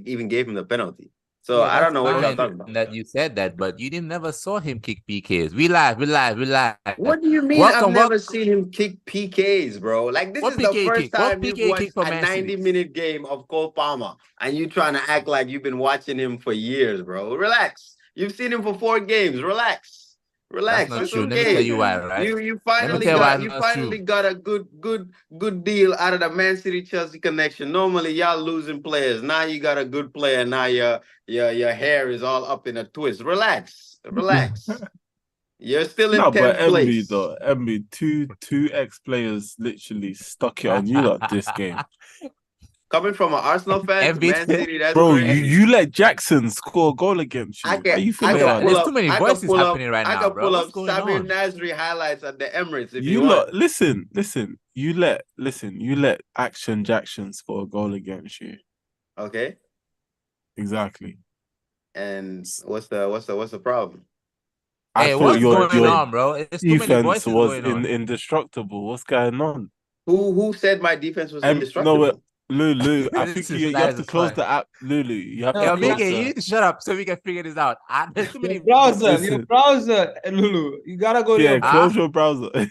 even gave him the penalty. So Yeah, I don't that's know what y'all fine talking about. that you said that, but you didn't never saw him kick PKs. We live. What do you mean? I've never seen him kick PKs, bro. Like, this What is the PK first kick? What time you've PK kick watched for a Man City? 90-minute game of Cole Palmer, and you trying to act like you've been watching him for years, bro. Relax. You've seen him for 4 games. Relax. That's Relax. not It's true. Let me tell okay. you why, right? You Let me finally tell you why got it's not true. a good deal out of the Man City Chelsea connection. Normally y'all losing players. Now you got a good player. Now your hair is all up in a twist. Relax. You're still in No, but 10th place. two ex-players literally stuck it on you lot this game. Coming from an Arsenal fan to MB Man City, that's Bro, crazy. you let Jackson score a goal against you. How you feel about There's that? too many voices happening right now, bro. Pull What's up going Samir on? Nasri highlights at the Emirates if you You want. lot, listen. You let Action Jackson score a goal against you. Okay. Exactly. And what's the problem? Hey, what's going on, bro? It's too many defense voices was going on. indestructible. What's going on? Who said my defense was No, indestructible? Lulu, I think you have to close the app. Lulu, you have to Yo, close Miguel, you need to shut up so we can figure this out. There's too many your browser, Lulu. You gotta go to your close your browser. Y'all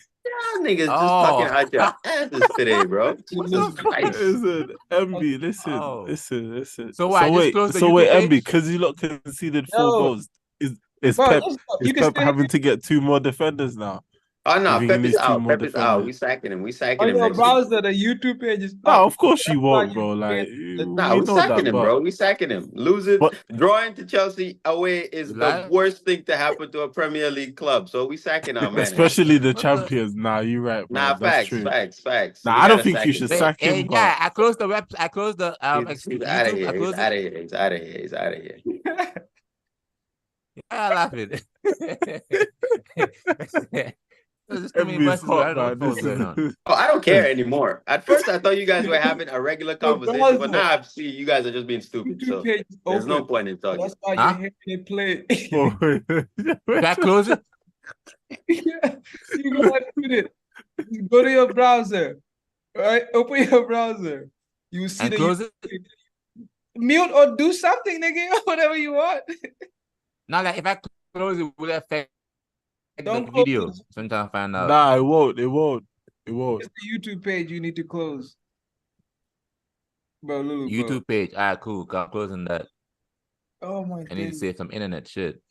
niggas just talking out your asses today, bro. Jesus Christ. Listen, MB, listen. So why? Wait, MB, because you lot conceded 4 goals. Is Pep having to get 2 more defenders now? Oh no, Pep is out. Pep is out. We sacking him. On your browser, the YouTube page is no, of course you won't, bro. Like, we sacking him, bro. We sacking him. Losing, drawing to Chelsea away is the worst thing to happen to a Premier League club. So we sacking our man, especially the champions. Nah, you're right, bro. Nah, That's facts. Nah, I don't think you should sack him. Yeah, I closed the web. I closed the he's out of here. He's out of here. Yeah, laughing. I don't care anymore. At first, I thought you guys were having a regular conversation, but now I see you guys are just being stupid. So there's no point in talking. That's why you hear play. Can I close it? Yeah, you gotta do it. You go to your browser, right? Open your browser. You see close it. Mute or do something, nigga. Whatever you want. Now, like if I close it, will it affect the video? So I'm trying to find out. Nah, it won't. It's the YouTube page you need to close. Bro, Lulu, YouTube page. All right, cool. I'm closing that. Oh my god. I need to save some internet shit.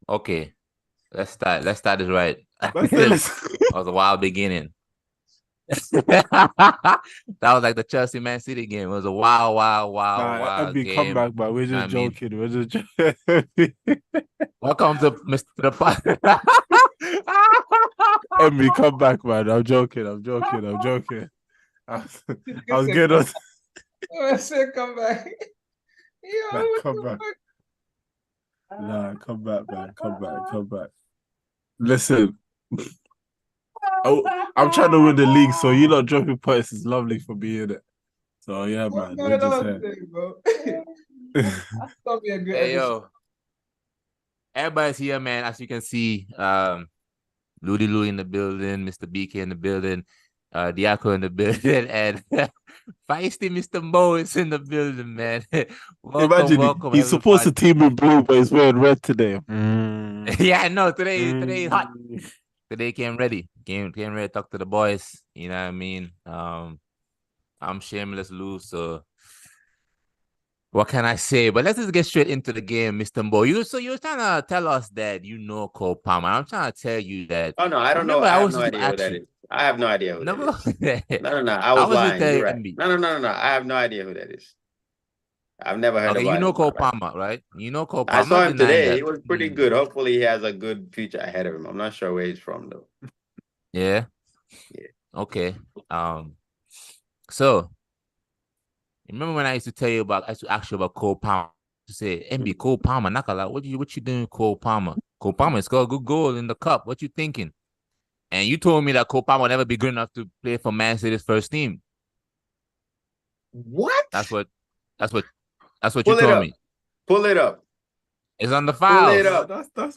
Okay. Let's start this right. That was a wild beginning. That was like the Chelsea Man City game. It was a wild game. Come back, man. We're just joking. We're just joking. Welcome to Mr. the Emmy, come back, man. I'm joking. I was good on. I said come back. Yo, come back. Nah, come back, man. Come back. Listen. I'm trying to win the league, so you not dropping points is lovely for me, innit? So yeah, man. We're just here. Hey yo. Everybody's here, man. As you can see, Ludi Lou in the building, Mr. BK in the building, Diaco in the building, and feisty Mr. Mo is in the building, man. welcome. He's supposed to team in blue, but he's wearing red today. Yeah, I know. Today is hot. Today came ready to talk to the boys. You know what I mean? I'm shameless, Lou. So what can I say? But let's just get straight into the game, Mr. Mbo. You're trying to tell us that you know Cole Palmer. I'm trying to tell you that. Oh no, I don't know. I have no idea who that is. I have no idea who that is. No. I was lying. You're right. No. I have no idea who that is. I've never heard of him. You know Cole Palmer, right? You know Cole Palmer. I saw him today. He was pretty good. Hopefully, he has a good future ahead of him. I'm not sure where he's from, though. Yeah. Okay. So, remember when I used to ask you about Cole Palmer? To say, MB, Cole Palmer, Nakala, what you doing, Cole Palmer? Cole Palmer scored a good goal in the cup. What you thinking? And you told me that Cole Palmer will never be good enough to play for Man City's first team. What? That's what you told me. Pull it up. It's on the files. Pull it up. That's the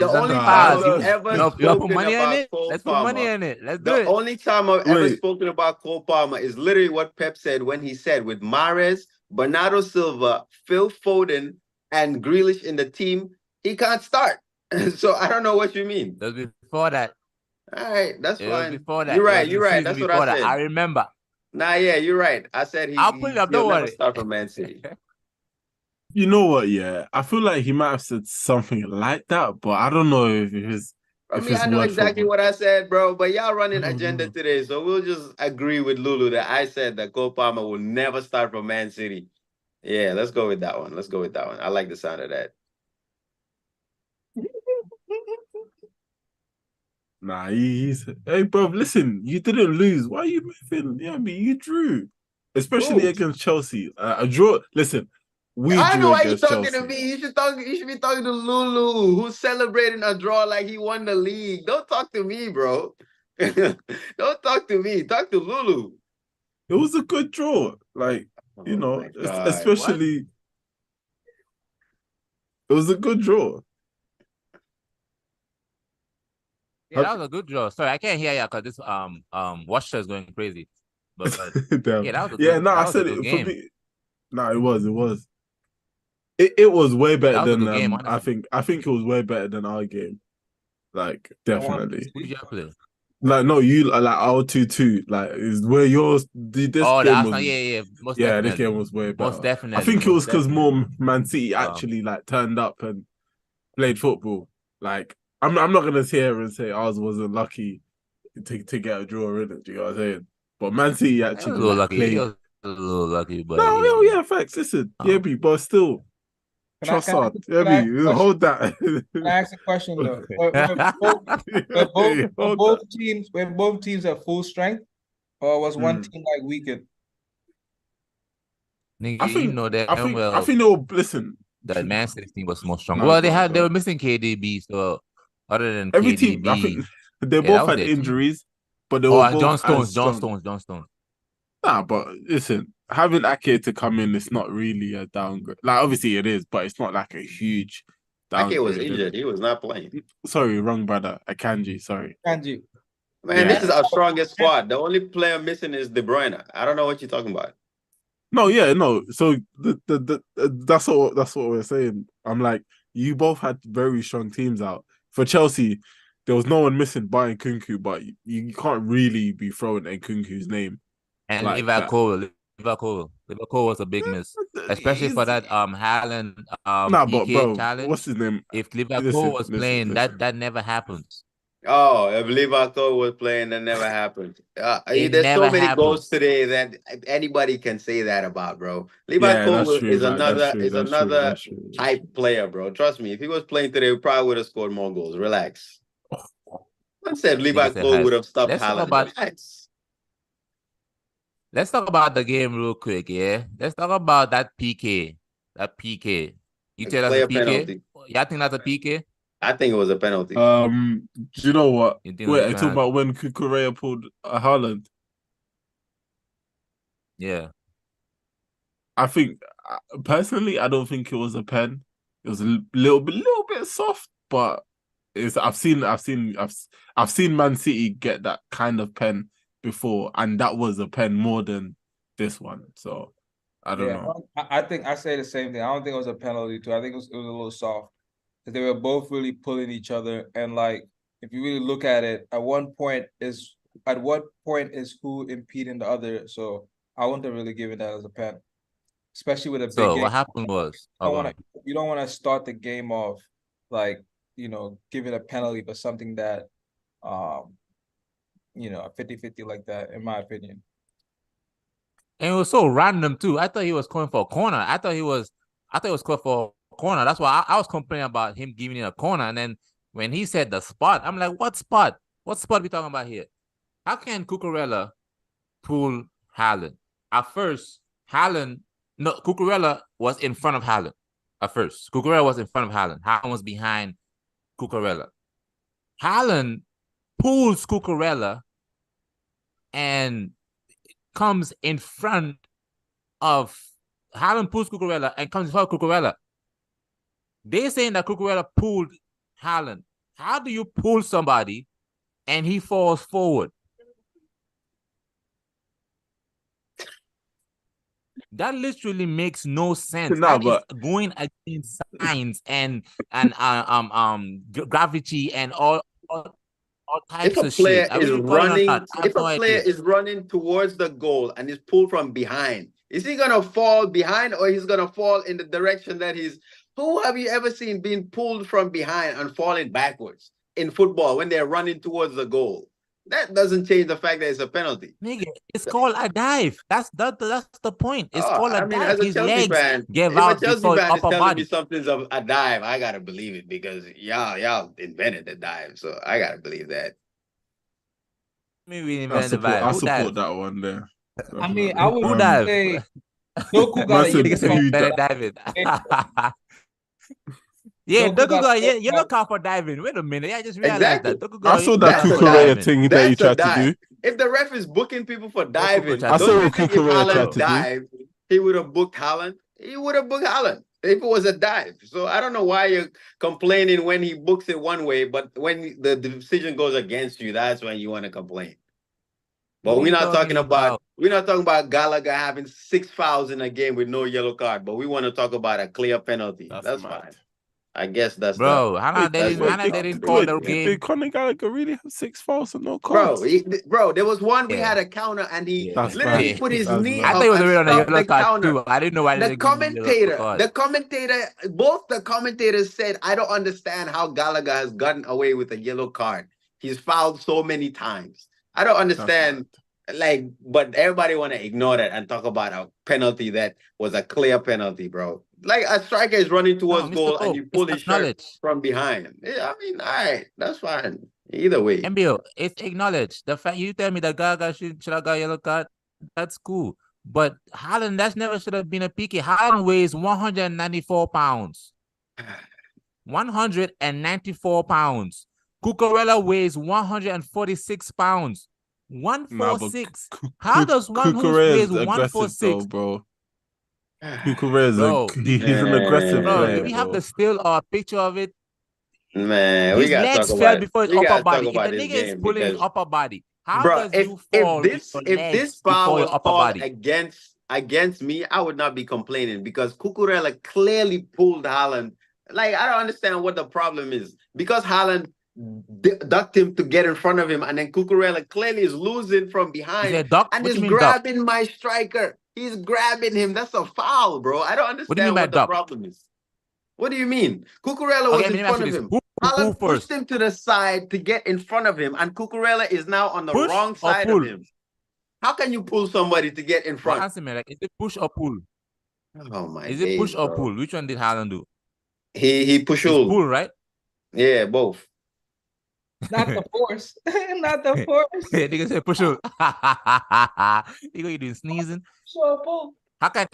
only time I've ever spoken about Cole Let's Palmer. put money in it. Let's do it. The only time I've ever spoken about Cole Palmer is literally what Pep said when he said with Mahrez, Bernardo Silva, Phil Foden, and Grealish in the team, he can't start. So I don't know what you mean. It was before that. All right, that's It fine. was before that. You're right. It was You're the right. season That's what I before that. said. I remember. Nah, yeah, you're right. I said I'll put it up. Don't he'll never worry. start for Man City. You know what? Yeah, I feel like he might have said something like that, but I don't know if it's I if mean, it's I know worth exactly it. what I said, bro, but y'all I running don't agenda know. today, so we'll just agree with Lulu that I said that Cole Palmer will never start for Man City. Yeah, let's go with that one. Let's go with that one. I like the sound of that. Nah, he's hey, bro. Listen, you didn't lose. Why are you moving? Yeah, I mean, you drew, especially Ooh. against Chelsea. A draw. Listen, we I know drew why you against talking Chelsea. to me. You should be talking to Lulu, who's celebrating a draw like he won the league. Don't talk to me, bro. Don't talk to me. Talk to Lulu. It was a good draw. Like, you Oh know, my God. especially it was a good draw. Yeah, that was a good draw. Sorry, I can't hear you because this washer is going crazy. But Damn. yeah, that was a Yeah, good. no, That I was said a good it for game. me. No, it was. It was way better That was a than good game, I honestly. think it was way better than our game. Like, definitely. Who did you play? Like, no, you like our 2-2. Like, is where yours this Oh, the game Arsenal. was. Yeah, most Yeah, this definitely. game was way Most better. I definitely. think it was Most because definitely. more Man City actually like turned up and played football. Like, I'm not gonna sit here and say ours wasn't lucky to get a draw in it. Do you know what I'm saying? But Man City I was a actually little like lucky. He played. was a little lucky, but No, yeah. yeah, facts. Listen, yeah, but still, trust hard. Yeah, hold that. Can I ask a question though? Were both teams at full strength, or was one team like weakened? Nigga, I you think know that I think well. they will listen. The Man City team was more strong. No, Well, go they on. were missing KDB, so other than Every KDB, team, I think they yeah, that both was had their team. injuries, but they Oh, were and both as John strong. Stones. Nah, but listen, having Ake to come in, it's not really a downgrade. Like, obviously it is, but it's not like a huge downgrade. Ake was injured. He was not playing. Sorry, wrong brother. Akanji, sorry. Kanji. Man, Yeah. this is our strongest squad. The only player missing is De Bruyne. I don't know what you're talking about. No, yeah, no. So that's what we're saying. I'm like, you both had very strong teams out. For Chelsea, there was no one missing by Nkunku, but you can't really be throwing Nkunku's name. And like Liverpool was a big miss, especially for that Haaland Nah, but PK bro, challenge. what's his name? If Liverpool was playing, listen. that never happens. Oh, if Liverpool was playing, that never happened. It There's so never many happened. goals today that anybody can say that about, bro. Yeah, Liverpool that's true. is Like, another that's true. hype player, bro. Trust me, if he was playing today, we probably would have scored more goals. Relax. I said Liverpool would have stopped Haaland. Relax. Let's talk about the game real quick, yeah. Let's talk about that PK. That PK. You tell us a PK? Penalty. Y'all think that's a PK? I think it was a penalty. Do you know what? Wait, I talk about when Kukurea pulled Haaland. Yeah. I think personally, I don't think it was a pen. It was a little bit soft, but I've seen Man City get that kind of pen before, and that was a pen more than this one. So I don't know. I think I say the same thing. I don't think it was a penalty too. I think it was a little soft because they were both really pulling each other, and like if you really look at it, at what point is who impeding the other? So I wouldn't have really given that as a pen, especially with a big game. So what happened was you don't want to start the game off like giving a penalty for something that a 50-50 like that, in my opinion. And it was so random too. I thought he was calling for a corner. I thought he was calling for a corner. That's why I was complaining about him giving it a corner. And then when he said the spot, I'm like, what spot? What spot are we talking about here? How can Cucurella pull Haaland? At first, Cucurella was in front of Haaland. At first, Cucurella was in front of Haaland. Haaland was behind Cucurella. Haaland pulls Cucurella and comes in front of Haaland pulls Cucurella and comes in front of Cucurella. They're saying that Cucurella pulled Haaland. How do you pull somebody and he falls forward? That literally makes no sense. No, That is but going against science and gravity and all If types a of shit. player Are is we recording or not? running, I have if a no player idea. is running towards the goal and is pulled from behind, is he gonna fall behind or he's gonna fall in the direction that he's? Who have you ever seen being pulled from behind and falling backwards in football when they're running towards the goal? That doesn't change the fact that it's a penalty. Nigga, it's called a dive. That's the point. It's Oh, called a I mean, dive. as a His Chelsea legs fan, gave if a out Chelsea before his fan is upper telling me body. something's a dive, I gotta believe it because y'all invented the dive, so I gotta believe that. Maybe we I invented the support vibe. I Who support dive? that one there. I mean, I Definitely. would Who dive? say Doku got a Massive Nigga yellow said we card. who better dive. dive it. Yeah, Doku Doku got got a yellow yellow card. card for diving. Wait a minute. Yeah, I just realized Exactly. that. Doku I got saw yellow that That's card a for dive. Kukurea diving. thing that he That's a tried to dive. do. If the ref is booking people for Kukurea diving, tried to I don't saw do you what it. think if Kukurea tried Haaland to do. dived, he would have booked Haaland? He would have booked Haaland if it was a dive. So I don't know why you're complaining when he books it one way, but when the decision goes against you, that's when you want to complain. But What are you talking about? we're not talking about Gallagher having 6 fouls in a game with no yellow card, but we want to talk about a clear penalty. That's That's mad. fine. I guess that's the Bro, Wait, that's what Hannah, we're they talking didn't call about. the Yeah. did game. Conor Gallagher really have 6 fouls and no Bro, cards? there was one we Yeah. had a counter and he That's literally mad. Yeah. put his That's knee I mad. thought up he was and already on a stopped yellow the card counter. too. I didn't know why they The didn't give him a yellow card. both the commentators said, I don't understand how Gallagher has gotten away with a yellow card. He's fouled so many times. I don't That's understand. mad. But everybody want to ignore that and talk about a penalty that was a clear penalty, bro. Like a striker is running No, towards Mr. goal and Pope, you it's pull his shirt acknowledged. from behind. Yeah, I mean, all right, that's fine. Either way. MBO, it's acknowledged. The fact you tell me that Gaga should have got a yellow card, that's cool. But Haaland, that never should have been a PK. Haaland weighs 194 pounds. 194 pounds. Cucurella weighs 146 pounds. Nah, but 146. How does one who Kukurea weighs is aggressive though, 146? bro. Kukurea is Bro, he's an aggressive bro, do player, we have bro. the still or a picture of it? Man, we His gotta talk legs about fell it. before his We upper gotta talk body. If about the this nigga is game pulling his because, upper body, how bro, does you fall with your if this legs foul before your was upper called body? against me, I would not be complaining because Cucurella clearly pulled Haaland. Like I don't understand what the problem is because Haaland ducked him to get in front of him, and then Cucurella clearly is losing from Is behind that duck? and What is you mean duck? grabbing my striker. He's grabbing him. That's a foul, bro. I don't What do you mean understand by what the duck? problem is. What do you mean? Cucurella Okay, was let in me ask front you of this. him. Who Haaland pushed first? him to the side to get in front of him, and Cucurella is now on the Push wrong or side of pull? him. How can you pull somebody to get in Well, front? answer me. Like, is it push or pull? Oh my Is it push days, or bro. pull? Which one did Haaland do? He pushed. It's pull, right? Yeah, both. Not the force. Not the force. Nigga said push up. Nigga, you doing sneezing? So pull. How can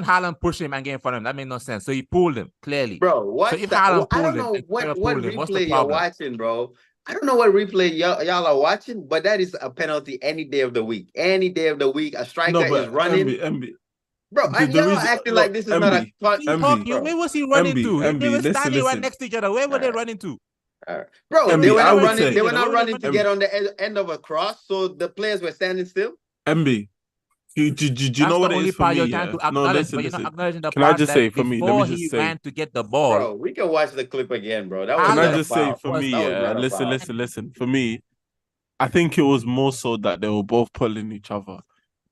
Haaland push him and get in front of him? That made no sense. So he pulled him clearly. Bro, So what's if that? Haaland I pulled don't him know and what pulled him, what's the replay you're problem? watching, bro. I don't know what replay y'all are watching, but that is a penalty any day of the week. Any day of the week, a striker No, is but running. MB, Bro, and the y'all reason acting no like this is not a MB, He fun. talking. MB, Where was he running to? They MB, were listen, standing right listen. next to each other. Where were they running to? Bro, MB, they were I not would running. say- They were not Where were they running to running? get on the end of a cross, so the players were standing still. MB, do you That's know what the it only is for part me? you're trying Yeah? to No, acknowledge, listen, but you're not listen. acknowledging the Can I part just that say for me? Let me before just he say. ran to get the ball. Bro, we can watch the clip again, bro. That was Can not I a just say foul. for was- me? That was Yeah, not a foul. listen. For me, I think it was more so that they were both pulling each other.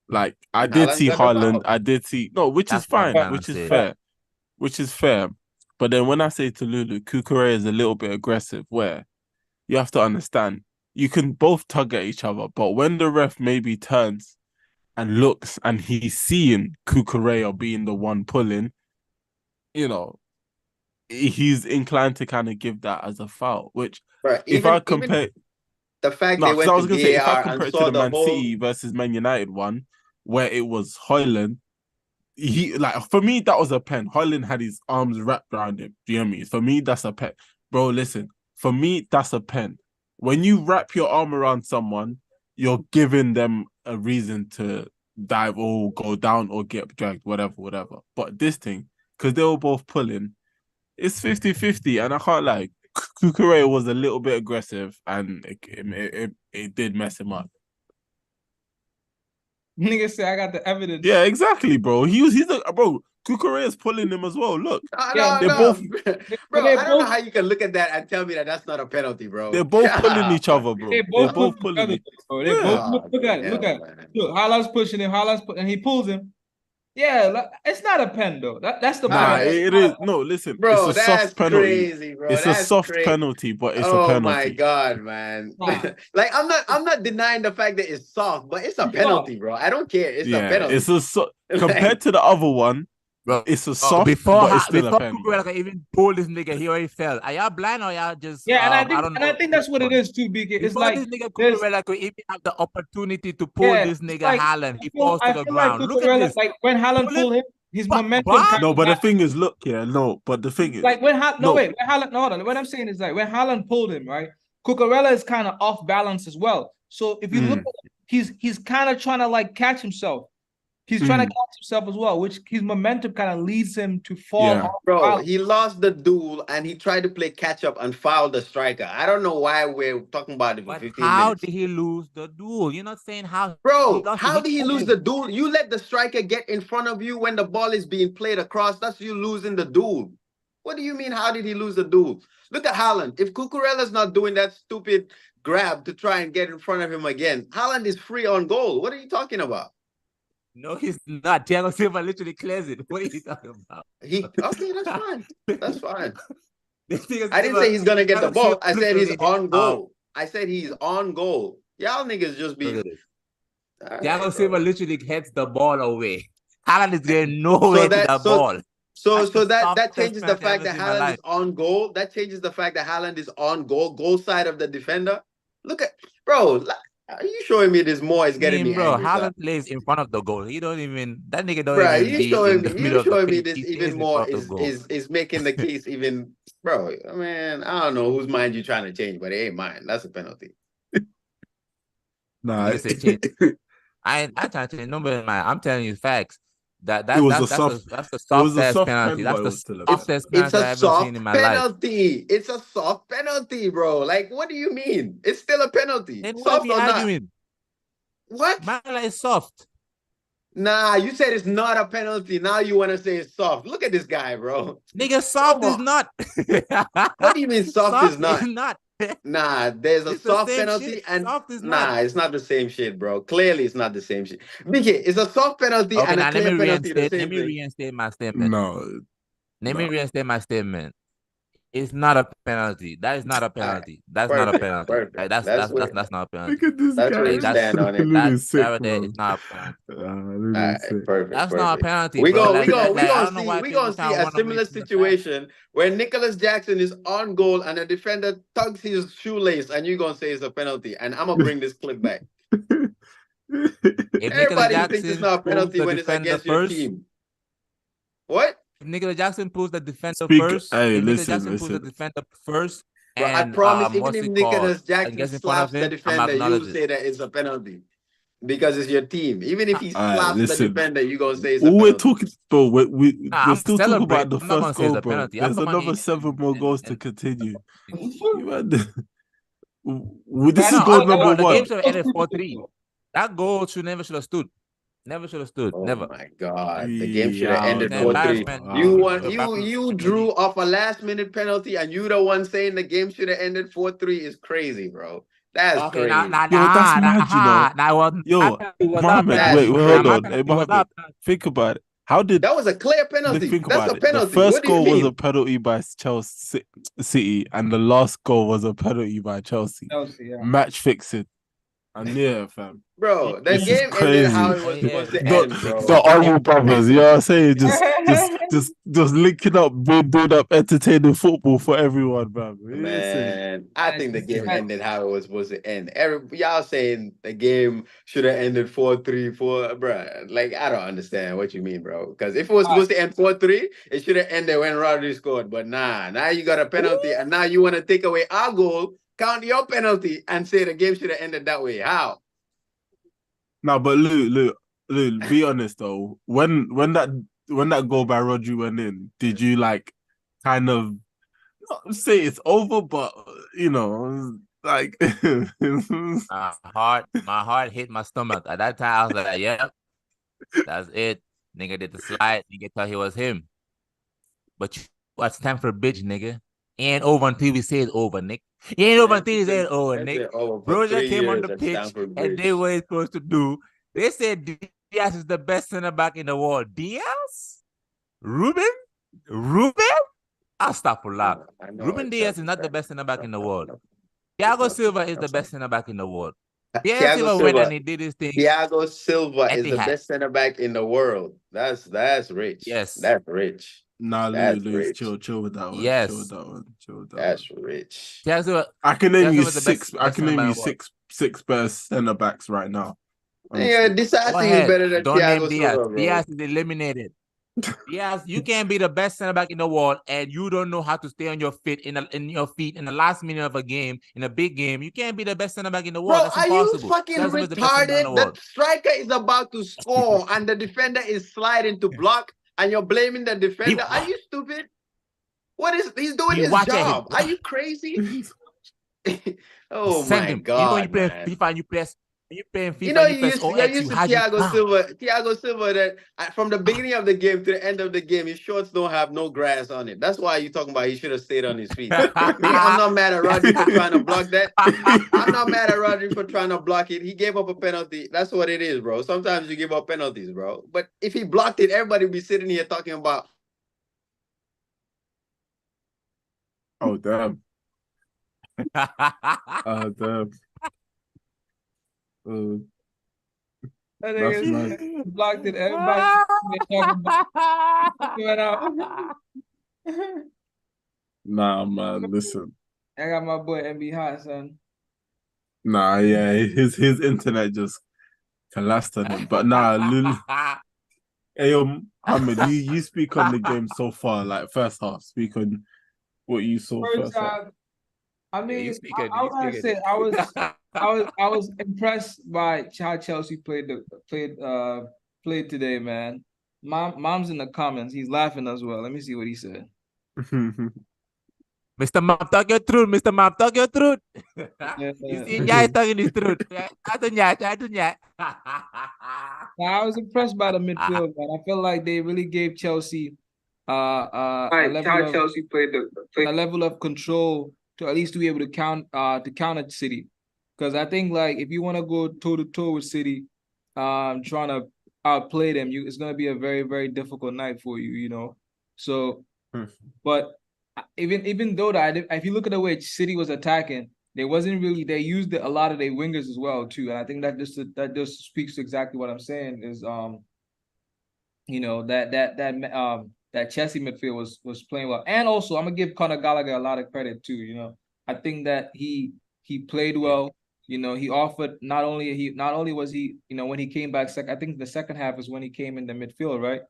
Like I did Haaland see got the Haaland, foul. I did see which That's is what fine, I'm which is saying. fair, which is fair. But then when I say to Lulu, Kukurea is a little bit aggressive, where you have to understand you can both tug at each other, but when the ref maybe turns and looks and he's seeing Kukurea being the one pulling, you know, he's inclined to kind of give that as a foul. Which Bro, if I even compare. the fact No, they because I went was to gonna say if I VAR compare and it to saw the the Man whole. City versus Man United one, where it was Højlund, he like for me that was a pen. Højlund had his arms wrapped around him. Do you hear me? For me, that's a pen, bro. Listen, for me, that's a pen. When you wrap your arm around someone, you're giving them a reason to dive or go down or get dragged, whatever. But this thing, because they were both pulling, it's 50-50, and I can't like. Kukurea was a little bit aggressive, and it did mess him up. Nigga say I got the evidence. Yeah, exactly, bro. He's bro. Cucurella's pulling him as well. Look, Yeah, they're No, both bro. they I don't know both- how you can look at that and tell me that that's not a penalty, bro. they're both pulling God, each other, bro. They They're both both push each pulling other, each. bro. They Yeah. both Oh, look at it. Look at it. man. Look, Haaland's pushing him. And he pulls him. Yeah, like, it's not a pen though. That's the Nah, point. it is. No, listen, Bro, it's a that's soft penalty. crazy, bro. It's a That's soft crazy. penalty, but it's a Oh penalty. my god, man! Nah. Like I'm not denying the fact that it's soft, but it's a penalty, bro. I don't care. It's a Yeah, penalty. it's a compared to the other one, Bro, it's a soft, before but it's still a before pen. Cucurella can even pull this nigga, he already fell. Are y'all blind or y'all just? Yeah, and I I don't think that's what it is too, BK. It's Before like this nigga there's- Cucurella could even have the opportunity to pull Yeah, this it's nigga like- Haaland, he I feel falls to the ground. Like Look at Cucurella, this. like when Haaland Pull it. pulled him, his But- momentum. but- kind No, of but the got- thing is, look, yeah, no, but the thing is, like when No. when Haaland, no, hold on. What I'm saying is like when Haaland pulled him, right? Cucurella is kind of off balance as well. So if you look at it, he's kind of trying to like catch himself. He's trying to catch himself as well, which his momentum kind of leads him to fall Yeah. off Bro, balance. he lost the duel and he tried to play catch up and foul the striker. I don't know why we're talking about it for But 15 how minutes. did he lose the duel? You're not saying how. Bro, lost how it. did he lose the duel? You let the striker get in front of you when the ball is being played across. That's you losing the duel. What do you mean? How did he lose the duel? Look at Haaland. If Cucurella's not doing that stupid grab to try and get in front of him again, Haaland is free on goal. What are you talking about? No, he's not. Thiago Silva literally clears it. What are you talking about? Okay, that's fine. That's fine. Thiago I didn't Silva- say he's gonna get the Thiago ball. Silva I said he's literally, on goal. I said he's on goal. Y'all niggas just be. Look at this. All right, Thiago bro. Silva literally heads the ball away. Haaland is getting nowhere to the ball. So That's the that softest changes the penalty I've fact ever that seen in my Haaland life. is on goal. That changes the fact that Haaland is on goal side of the defender. Look at, bro. Are you showing me this more? Is getting me bro, angry, son. Haaland plays in front of the goal. He don't even that nigga don't Bro, even you be showing in the me, middle you of the showing me pitch. this He stays even in more front of the goal. is making the case even, bro. Man, I don't know whose mind you trying to change, but it ain't mine. That's a penalty. nah, Nigga say change. I trying to change nobody mind. I'm telling you facts. That's It was that's a soft- that's the it was a softest soft penalty. pen, That's but it the was still a softest It's penalty a I've ever soft seen in my life. penalty. It's a soft penalty, bro. Like, what do you mean? It's still a penalty. Then what Soft are we or not? arguing? What? Mala is soft. Nah, you said it's not a penalty. Now you want to say it's soft. Look at this guy, bro. Nigga, soft Come is on. not. What do you mean soft is not? not. Nah, there's a It's the soft same penalty shit. and Soft is nah, not. it's not the same shit, bro. Clearly, it's not the same shit. BK, it's a soft penalty Okay, and now a clear penalty. The let same me thing. reinstate my statement. no. Let me No. reinstate my statement. It's not a penalty. That is not a penalty. That's not a Perfect, penalty. perfect. Like, That's that's what- not a Look penalty. at this That's guy. where you That's- stand on it. Literally sick, That right there bro. is not a penalty. Literally All right, sick. perfect. That's perfect. not a penalty. We bro. go, Like, we go, like, we I gonna don't know see, why we people gonna try see to a run away similar from the fact. situation where Nicholas Jackson is on goal and a defender tugs his shoelace, and you gonna say it's a penalty. And I'm gonna bring this clip back. If Nicholas Everybody thinks it's Jackson not a pulls penalty the when it's defender against your first, team. What? if Nicholas Jackson pulls the defender Speak- first, hey, if Nicholas listen, Jackson pulls the listen. defender first, Bro, I and promise, even what's if it called? Nicholas Jackson Gets in front slaps of the him, I'm defender, you'll acknowledge say it. that it's a penalty because it's your team. Even if he Alright, slaps the listen. defender, you gonna say it's a All we're penalty. talking, bro, we're Nah, we're I'm still talking about celebrating. the I'm not gonna first say it's goal, a bro. penalty. I'm There's talking about another 7 more goals to continue. You had this Right is now, goal that number was- the game 1. should have ended 4-3. That goal never should have stood. Never should have stood. Oh Never. my god, the game should have Yeah, ended It's no, an 4-3. embarrassment. You no, want no. you drew off a last minute penalty, and you the one saying the game should have ended 4-3 is crazy, bro. That's Okay, crazy. nah, Yo, that's mad, you know. Nah, well, Yo, it was Mohammed, not wait, penalty. hold Nah, my on. penalty Hey, was Mohammed. not penalty. Think about it. How did That was a clear penalty. think That's about a it? penalty. The first What do you goal was mean? a penalty by Chelsea City, and the last goal was a penalty by Chelsea. Chelsea, yeah. Match fixing. And yeah, fam. Bro, the This is game ended how it crazy. was Yeah, supposed to yeah. end, bro. The Oral brothers, you know what I'm saying? Just linking up, build up entertaining football for everyone, man. Man, I think the game ended how it was supposed to end. Y'all saying the game should have ended 4-3, bro. Like, I don't understand what you mean, bro. Because if it was supposed to end 4-3, it should have ended when Rodri scored. But nah, now you got a penalty, and now you want to take away our goal, count your penalty, and say the game should have ended that way. How? No, but Luke, be honest though. When that goal by Rodri went in, did you like kind of not say it's over, but you know, Like, My heart hit my stomach. At that time, I was like, yep, that's it. Nigga did the slide. Nigga thought he was him. But it's time for a bitch, nigga. Ain't over until we say it's over, Nick. He ain't over until we say it's over, That's Nick. been over for Broja 3 came on years the at pitch Stamford and Bridge. did what he's supposed to do. They said Diaz is the best center back in the world. Diaz? Ruben? I'll stop for laugh. I know Ruben it's Diaz is not the best center back in the world. Thiago Silva is the best center back in the world. Thiago Silva went and he did his thing. Thiago Silva is the Etihad. best center back in the world. That's rich. Yes. That's rich. nah, That's Louis, rich. chill with that one. Yes. Chill with that one. Chill with that That's one. rich. Thiago Silva, I can name Thiago you Silva's the six. best I can center name back you in the world. six best centre backs right now. Yeah, Honestly. Disasi Go is ahead. better than Don't name Thiago Diaz. Silva, bro. Diaz is eliminated. Diaz, you can't be the best center back in the world, and you don't know how to stay on your feet in the last minute of a game, in a big game. You can't be the best center back in the world. Bro, That's are you impossible. fucking Thiago Silva is the best center back in the retarded? The world. striker is about to score and the defender is sliding to block and you're blaming the defender. Are you stupid? What is he's doing He his watch at him. job? Are you crazy? Oh Send my him. You know when you god, play man. FIFA and you press. You playing FIFA You know, and you you're press used OX. to You Thiago Silva. Thiago Silva, that from the beginning of the game to the end of the game, his shorts don't have no grass on it. That's why you're talking about he should have stayed on his feet. Me, I'm not mad at Rodri for trying to block that. I'm not mad at Rodri for trying to block it. He gave up a penalty. That's what it is, bro. Sometimes you give up penalties, bro. But if he blocked it, everybody would be sitting here talking about. Oh damn. Damn. That That's nigga mad. blocked it. Everybody talking about it out. Nah, man. Listen. I got my boy MB Hot, son. Nah, yeah. His internet just collapsed on him. But nah, Lulu. Hey, Ahmed, you speak on the game so far, like first half. Speak on what you saw first half. I mean, you speak it, I you was gonna speak say it. I was impressed by how Chelsea played today, man. Mom's in the comments. He's laughing as well. Let me see what he said. Mr. Mom, talk your truth. Mr. Mom, talk your truth. Yeah. You see, Nyai talking his truth. Try to Nyai. I was impressed by the midfield, man. I feel like they really gave Chelsea a level of control to at least to be able to counter City. Because I think like if you want to go toe to toe with City, trying to outplay them, it's gonna be a very, very difficult night for you, you know. So, but even though that, if you look at the way City was attacking, they used a lot of their wingers as well too, and I think that just speaks to exactly what I'm saying is you know that Chelsea midfield was playing well, and also I'm gonna give Conor Gallagher a lot of credit too. You know, I think that he played well. You know, he offered not only was he, you know, when he came back I think the second half is when he came in the midfield, right,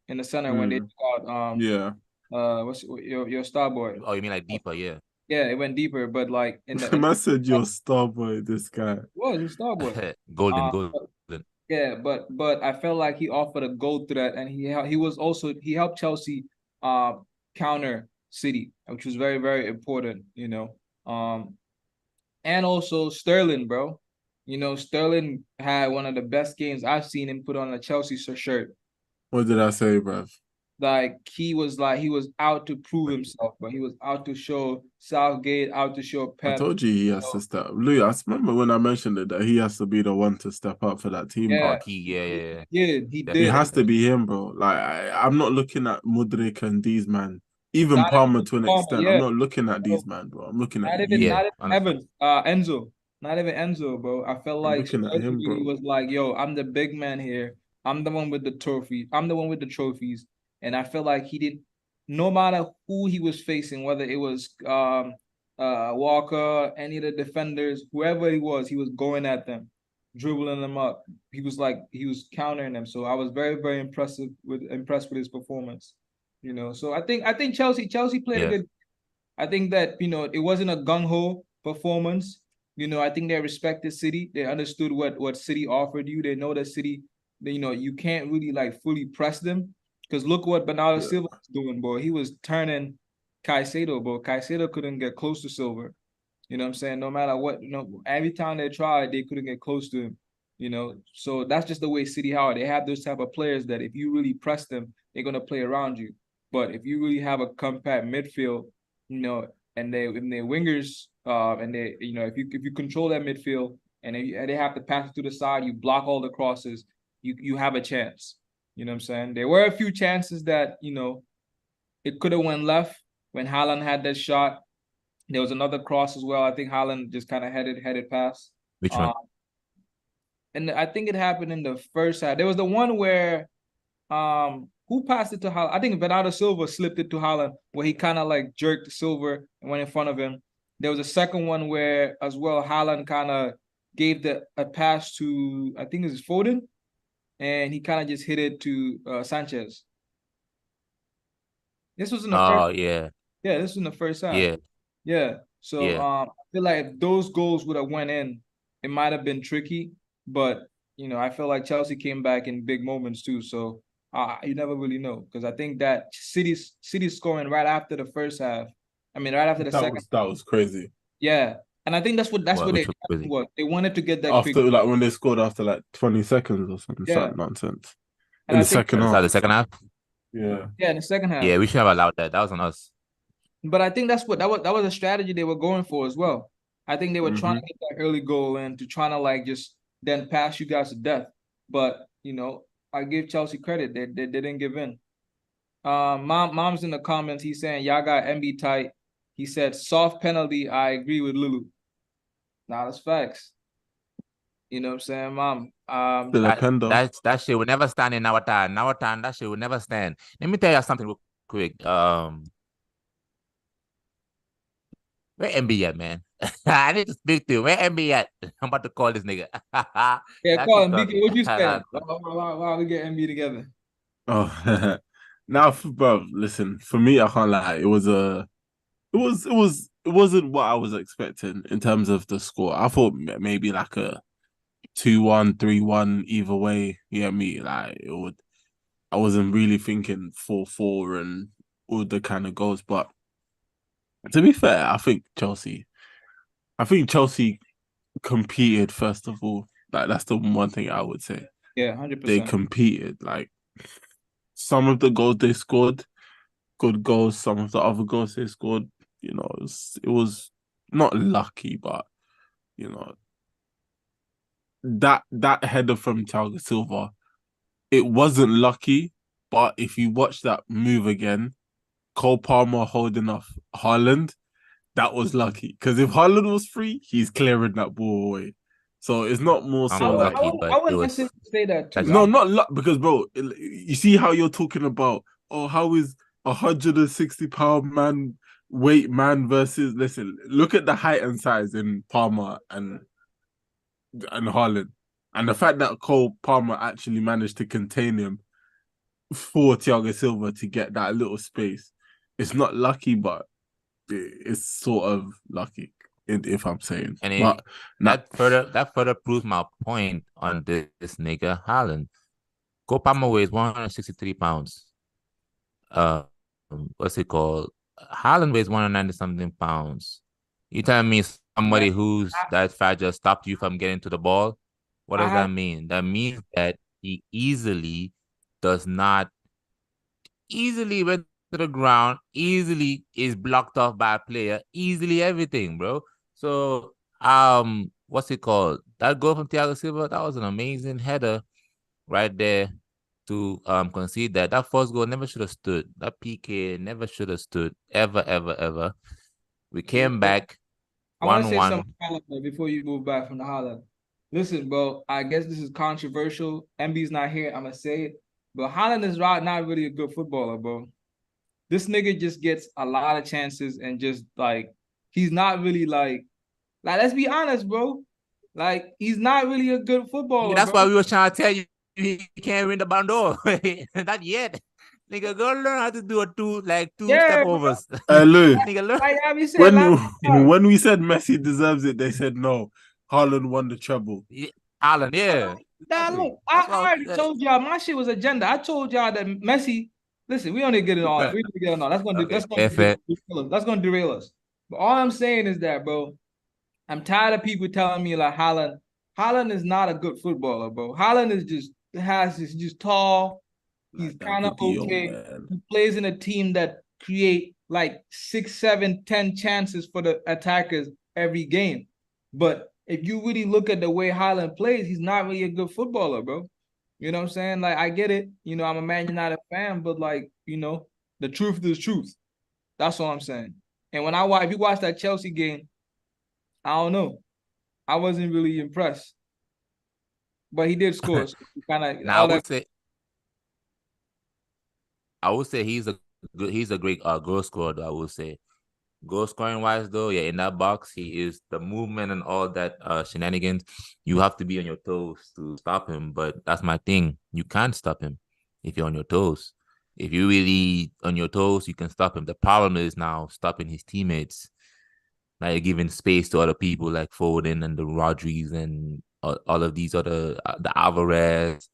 in the center when they got yeah. What's your star boy? Oh, you mean like deeper? Yeah. Yeah, it went deeper, but like in the I said your star boy. This guy. was a star boy. Golden. Yeah, but I felt like he offered a goal to that, and he helped Chelsea counter City, which was very, very important, you know. And also Sterling, bro. You know, Sterling had one of the best games I've seen him put on a Chelsea shirt. What did I say, bruv? Like he was out to prove himself, but he was out to show Southgate, out to show Pep. I told you he has to step. Louis, I remember when I mentioned it that he has to be the one to step up for that team. Yeah, yeah. He did. It has to be him, bro. Like I'm not looking at Mudryk and these man. Even Palmer to an extent. Yeah. I'm not looking at these man, bro. I'm looking at Enzo. Not even Enzo, bro. I felt like him, bro. He was like, yo, I'm the big man here. I'm the one with the trophy. I'm the one with the trophies. And I feel like he did, no matter who he was facing, whether it was Walker, any of the defenders, whoever he was going at them, dribbling them up. He was countering them. So I was very, very impressed with his performance. You know, so I think Chelsea played a good. I think that, you know, it wasn't a gung-ho performance. You know, I think they respected City. They understood what City offered you. They know that City, you know, you can't really like fully press them. Because look what Bernardo Silva was doing, boy. He was turning Caicedo, bro. Caicedo couldn't get close to Silva. You know what I'm saying? No matter what, every time they tried, they couldn't get close to him. So that's just the way City are. They have those type of players that if you really press them, they're gonna play around you. But if you really have a compact midfield, and they wingers, and they, if you control that midfield and they have to pass it to the side, you block all the crosses, you have a chance. You know what I'm saying? There were a few chances that it could have went left when Haaland had that shot. There was another cross as well. I think Haaland just kind of headed past. Which one? And I think it happened in the first half. There was the one where who passed it to Haaland? I think Bernardo Silva slipped it to Haaland, where he kind of like jerked Silva and went in front of him. There was a second one where as well Haaland kind of gave a pass to, I think it was Foden, and he kind of just hit it to Sanchez. This was in the first. Yeah. Yeah, this was in the first half. Yeah. Yeah. So Yeah. I feel like if those goals would have went in, it might have been tricky. But I feel like Chelsea came back in big moments too. So you never really know, because I think that City's scoring right after the first half. I mean, right after the second. That was crazy. Yeah, and I think that's what they wanted to get that after quick. like when they scored after like 20 seconds or something. Yeah. Nonsense. And in the second half. The second half. Yeah. Yeah, in the second half. Yeah, we should have allowed that. That was on us. But I think that was a strategy they were going for as well. I think they were trying to get that early goal in to try to like just then pass you guys to death. But I give Chelsea credit. They didn't give in. Mom's in the comments. He's saying y'all got MB tight. He said soft penalty. I agree with Lulu. Nah, that's facts. You know what I'm saying, Mom? That shit would never stand in our time. In our time, that shit would never stand. Let me tell you something real quick. Where MB at, man? I need to speak to you. Where MB at? I'm about to call this nigga. Yeah, call him. BK, what you said? Why we get MB together? Oh, now, bro, listen. For me, I can't lie. It wasn't what I was expecting in terms of the score. I thought maybe like a 2-1, 3-1 either way. Yeah, me like it would. I wasn't really thinking 4-4 and all the kind of goals, but to be fair, I think Chelsea competed first of all. Like that's the one thing I would say. Yeah, 100%. They competed. Like some of the goals they scored, good goals. Some of the other goals they scored, it was not lucky, but that header from Thiago Silva, it wasn't lucky. But if you watch that move again, Cole Palmer holding off Haaland, that was lucky. Because if Haaland was free, he's clearing that ball away. So it's not more so like... I wouldn't necessarily say that too. No, not luck. Because, bro, you see how you're talking about, how is 160-pound man versus... Listen, look at the height and size in Palmer and Haaland. And the fact that Cole Palmer actually managed to contain him for Thiago Silva to get that little space. It's not lucky, but it's sort of lucky, if I'm saying. And that further proves my point on this nigga Haaland. Cole Palmer weighs 163 pounds. What's it called? Haaland weighs 190-something pounds. You telling me somebody who's that fat just stopped you from getting to the ball? What does that mean? That means that he easily went to the ground, easily is blocked off by a player, easily everything, bro. So, what's it called? That goal from Thiago Silva, that was an amazing header right there to concede that. That first goal never should have stood. That PK never should have stood. Ever, ever, ever. We came back 1-1. I want to say something before you move back from the Haaland. Listen, bro, I guess this is controversial. MB's not here. I'm going to say it. But Haaland is not really a good footballer, bro. This nigga just gets a lot of chances and just, like, he's not really, like, let's be honest, bro. Like, he's not really a good footballer, that's why we were trying to tell you he can't win the Ballon d'Or. Not yet. Nigga, go learn how to do two step overs. Lou, nigga, learn. when we said Messi deserves it, they said no. Haaland won the treble. Haaland, yeah. Nah, look, I already told y'all my shit was agenda. I told y'all that Messi. Listen, we don't need to get it on. We need to get it on. That's gonna derail us. But all I'm saying is that, bro, I'm tired of people telling me like Haaland is not a good footballer, bro. Haaland is just tall. He's Like that kind of video, okay. man. He plays in a team that create like 6, 7, 10 chances for the attackers every game. But if you really look at the way Haaland plays, he's not really a good footballer, bro. You know what I'm saying? Like, I get it. You know, I'm a Man United fan, but like, you know, the truth is truth. That's all I'm saying. And when if you watch that Chelsea game, I don't know. I wasn't really impressed. But he did score. So kind of Now I would say he's a great goal scorer, though, I would say. Goal scoring wise, though, yeah, in that box, he is the movement and all that shenanigans. You have to be on your toes to stop him, but that's my thing. You can't stop him if you're on your toes. If you're really on your toes, you can stop him. The problem is now stopping his teammates, like giving space to other people like Foden and the Rodriguez and all of these other, the Alvarez,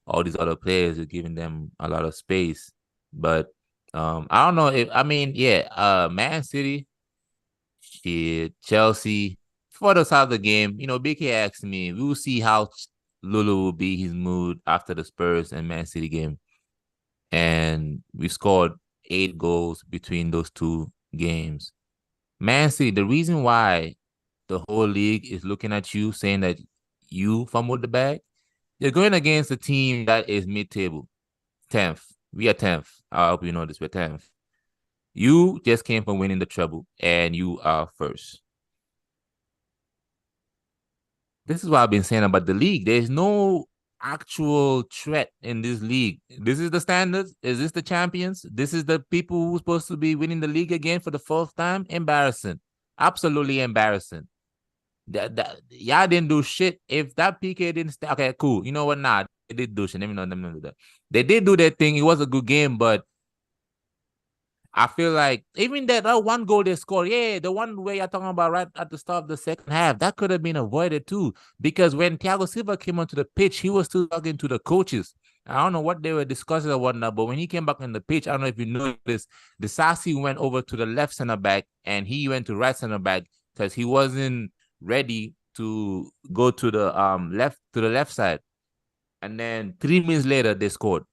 all these other players are giving them a lot of space. But I don't know Man City, shit, Chelsea. For the side of the game, BK asked me, we will see how Lulu will be his mood after the Spurs and Man City game. And we scored 8 goals between those 2 games. Man City, the reason why the whole league is looking at you saying that you fumbled the bag, you're going against a team that is mid-table, 10th. We are 10th. I hope you know this. We're 10th. You just came from winning the treble, and you are first. This is what I've been saying about the league. There's no actual threat in this league. This is the standards. Is this the champions? This is the people who's supposed to be winning the league again for the 4th time? Embarrassing. Absolutely embarrassing. Y'all didn't do shit. If that PK didn't stay, okay, cool. You know what? Nah, they did do shit. Let me know them do that. They did do their thing. It was a good game, but I feel like even that one goal they scored, the one where you're talking about right at the start of the second half, that could have been avoided too. Because when Thiago Silva came onto the pitch, he was still talking to the coaches. I don't know what they were discussing or whatnot, but when he came back on the pitch, I don't know if you noticed, the Disasi went over to the left center back and he went to right center back because he wasn't ready to go to the left side. And then 3 minutes later, they scored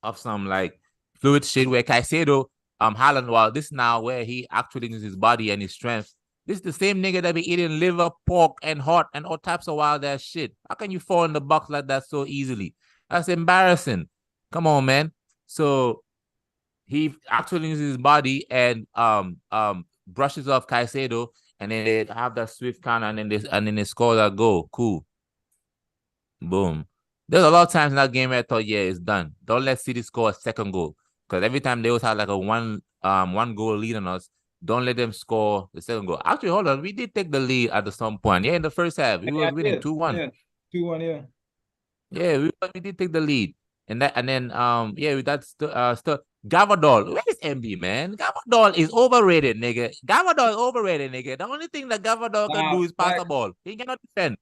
of some like fluid shit where Caicedo, Haaland, well, this is now where he actually uses his body and his strength. This is the same nigga that be eating liver, pork, and heart and all types of wild ass shit. How can you fall in the box like that so easily? That's embarrassing. Come on, man. So he actually uses his body and brushes off Caicedo, and then they have that swift counter, and then they score that goal. Cool. Boom. There's a lot of times in that game where I thought, it's done. Don't let City score a second goal. Because every time they always have like a one goal lead on us, don't let them score the second goal. Actually, hold on. We did take the lead at some point. Yeah, in the first half. We were winning 2-1. Yeah, 2-1, yeah. Yeah, we did take the lead. And then that's Gavardol. Where is MB, man? Gavardol is overrated, nigga. Gavardol is overrated, nigga. The only thing that Gavardol can do is pass the ball. He cannot defend.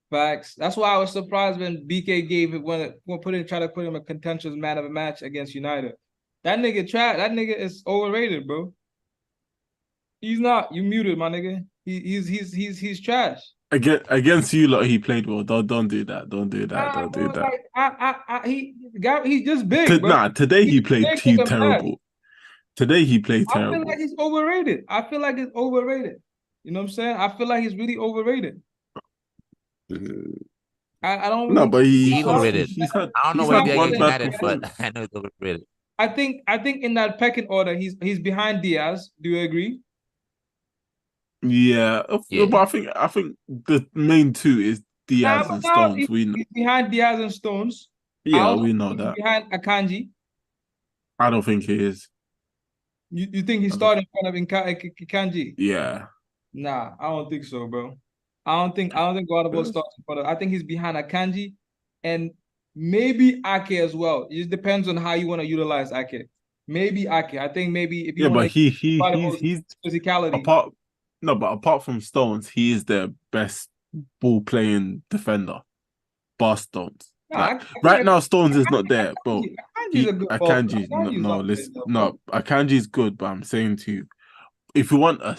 Facts. That's why I was surprised when BK gave it try to put him a contentious man of a match against United. That nigga is overrated, bro. He's not. You muted, my nigga. He's trash. Against you lot, he played well. Don't do that. Don't do that. Don't do that. He's just big. Bro. Today he played terrible. Today he played terrible. I feel like he's overrated. You know what I'm saying? I feel like he's really overrated. I don't really. No, but he's overrated. I don't know what they're United, but I know he's overrated. I think in that pecking order, he's behind Diaz. Do you agree? Yeah. But I think the main 2 is Diaz and Stones. He's behind Diaz and Stones. Yeah, we know that. Behind Akanji. I don't think he is. You think he's starting in front of Akanji? Yeah. Nah, I don't think so, bro. I don't think Guardiola starts in front of. I think he's behind Akanji and maybe Ake as well. It just depends on how you want to utilize Ake. Maybe Ake. I think maybe if you but he's physicality. Apart from Stones, he is the best ball playing defender. Bar Stones. Right now, Stones is not there, but Akanji is good. But I'm saying to you, if you want a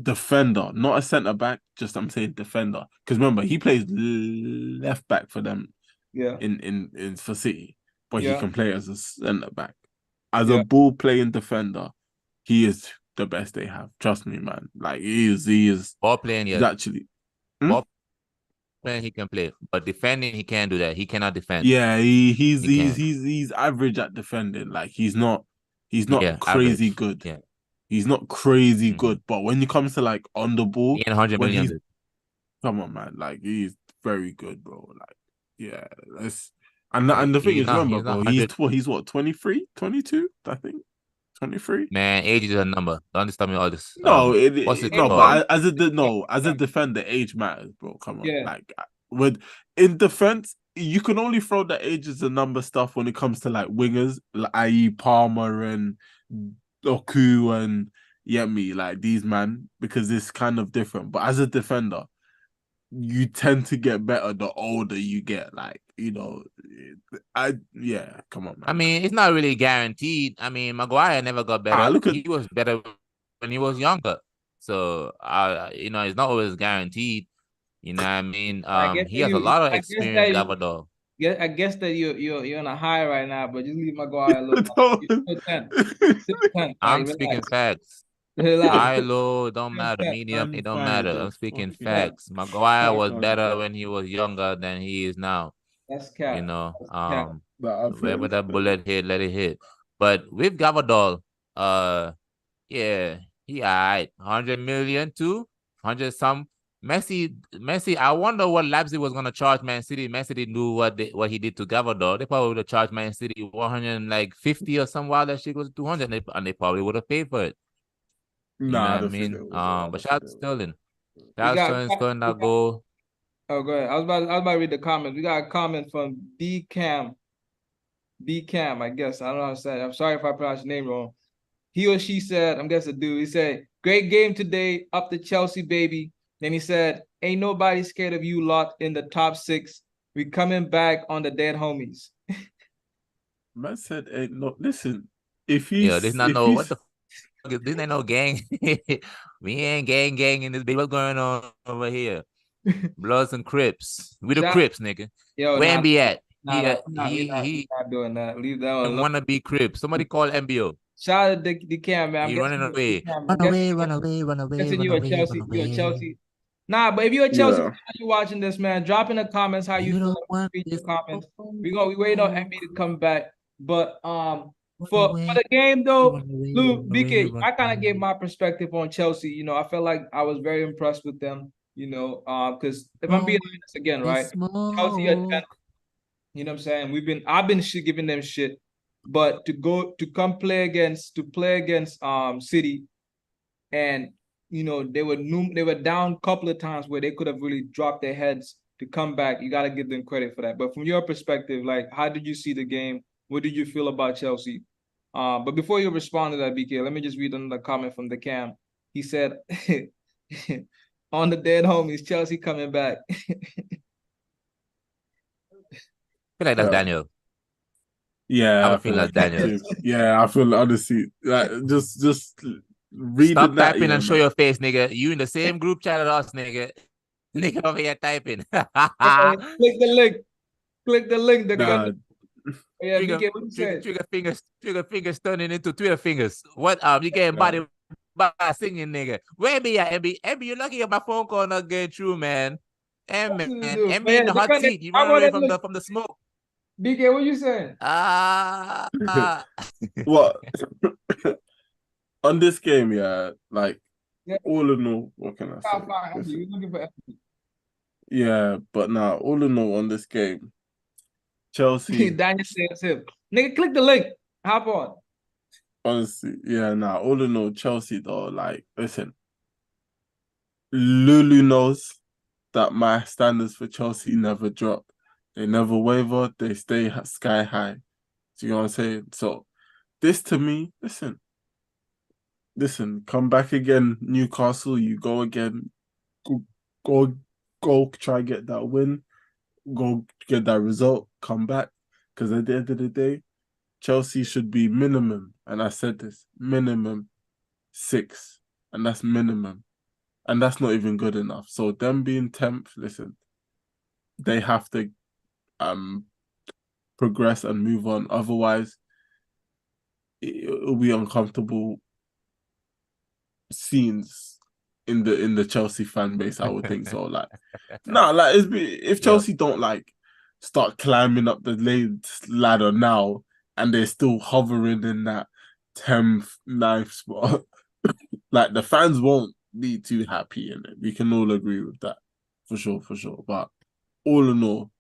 defender, not a centre back. Just I'm saying defender, because remember he plays left back for them Yeah. in for City, but he Yeah. can play as a centre back. As a Yeah. ball playing defender, he is the best they have. Trust me, man. Like he is. Ball playing, He's yes. actually. Ball playing, he can play, but defending, he can't do that. He cannot defend. Yeah, He can't. he's average at defending. Like he's not Yeah, crazy average. good. Yeah. He's not crazy Mhm. good. But when it comes to like on the ball, He ain't 100 when million. he's come on, man, like he's very good, bro. Like, yeah, that's and the thing is, remember, He's not bro, 100. he's what 23, 22, I think 23. Man, age is a number. Don't understand me all this. No, What's it no, called? but as a defender, age matters, bro. Come on, Yeah. like with in defense, you can only throw the age as a number stuff when it comes to like wingers, like, i.e. Palmer and Doku and Yemi, like these man, because it's kind of different. But as a defender, you tend to get better the older you get. Like, you know, come on, man. I mean, it's not really guaranteed. I mean, Maguire never got better. Look at He was better when he was younger. So, it's not always guaranteed. You know what I mean? He has a lot of experience, Gavador. Yeah, I guess that you're on a high right now, but just leave Maguire alone. Still 10. Still 10. I'm speaking facts. Relax. High, low, don't matter. Medium, it don't matter. I'm speaking facts. Maguire was better when he was younger than he is now. That's cap. You know, That's wherever that bullet hit, let it hit. But with Gavador, yeah, he alright. 100 million too, 100 some. Messi. I wonder what Leipzig was gonna charge Man City. Man City knew what he did to Gavador. They probably would have charged Man City 150 or some while that shit was 200, and they probably would have paid for it. You know what I mean? But shout out to Sterling. Shout out to Sterling scoring that goal. Oh, go ahead. I was about to read the comments. We got a comment from B Cam, I guess. I don't know how to say it. I'm sorry if I pronounced your name wrong. He or she said, I'm guessing a dude, he said, great game today, up to Chelsea, baby. Then he said, ain't nobody scared of you lot in the top 6. We coming back on the dead homies. Man said, hey, no, listen, if you... Yeah, this not no, what the fuck is this? Ain't no gang. We ain't gang in this baby. What's going on over here? Bloods and Crips. We the Crips, nigga. Yo, where MB at? He not doing that. Leave that one alone. Wanna be Crips. Somebody call MBO. Shout out to the Cam, man. He running away. Run away. You're a Chelsea. Nah, but if you're a Chelsea fan, you watching this, man, drop in the comments how you feel. Read your comments. We wait on MB to come back. But for the game though, Lou, BK, I kind of gave my perspective on Chelsea. You know, I felt like I was very impressed with them. You know, because if I'm being honest again, right? Chelsea at 10. You know what I'm saying? I've been giving them shit, but to play against City, and you know they were down a couple of times where they could have really dropped their heads to come back. You got to give them credit for that. But from your perspective, like, how did you see the game? What did you feel about Chelsea? But before you respond to that, BK, let me just read another comment from the Cam. He said, "On the dead homies, Chelsea coming back." I feel like that's Daniel. Yeah, I feel like Daniel. Yeah, I feel honestly like just reading Stop that, typing and show your face, nigga. You in the same group chat as us, nigga. Nigga over here typing. Click the link. Yeah, trigger fingers turning into Twitter fingers. What you getting body by singing, nigga? Where be at, MB? MB, you're lucky my phone call not getting through, man. MB in the hot seat. You run away from the smoke. BK, what you saying? What? On this game, like all in all, what can I say? Yeah, but now all in all on this game, Chelsea. Daniel says him. Nigga, click the link. Hop on. Honestly, all in all, Chelsea though, like, listen, Lulu knows that my standards for Chelsea never drop. They never waver. They stay sky high. Do you know what I'm saying? So this to me, listen, come back again, Newcastle. You go again. Go try get that win. Go get that result. Come back. Because at the end of the day, Chelsea should be minimum, and I said this, minimum 6. And that's minimum. and that's not even good enough. So them being 10th, listen, they have to progress and move on. Otherwise, it'll be uncomfortable scenes in the Chelsea fan base. I would think so. Like, like if Chelsea don't like start climbing up the ladder now, and they're still hovering in that 10th, 9th spot, like the fans won't be too happy in it. We can all agree with that, for sure. But all in all,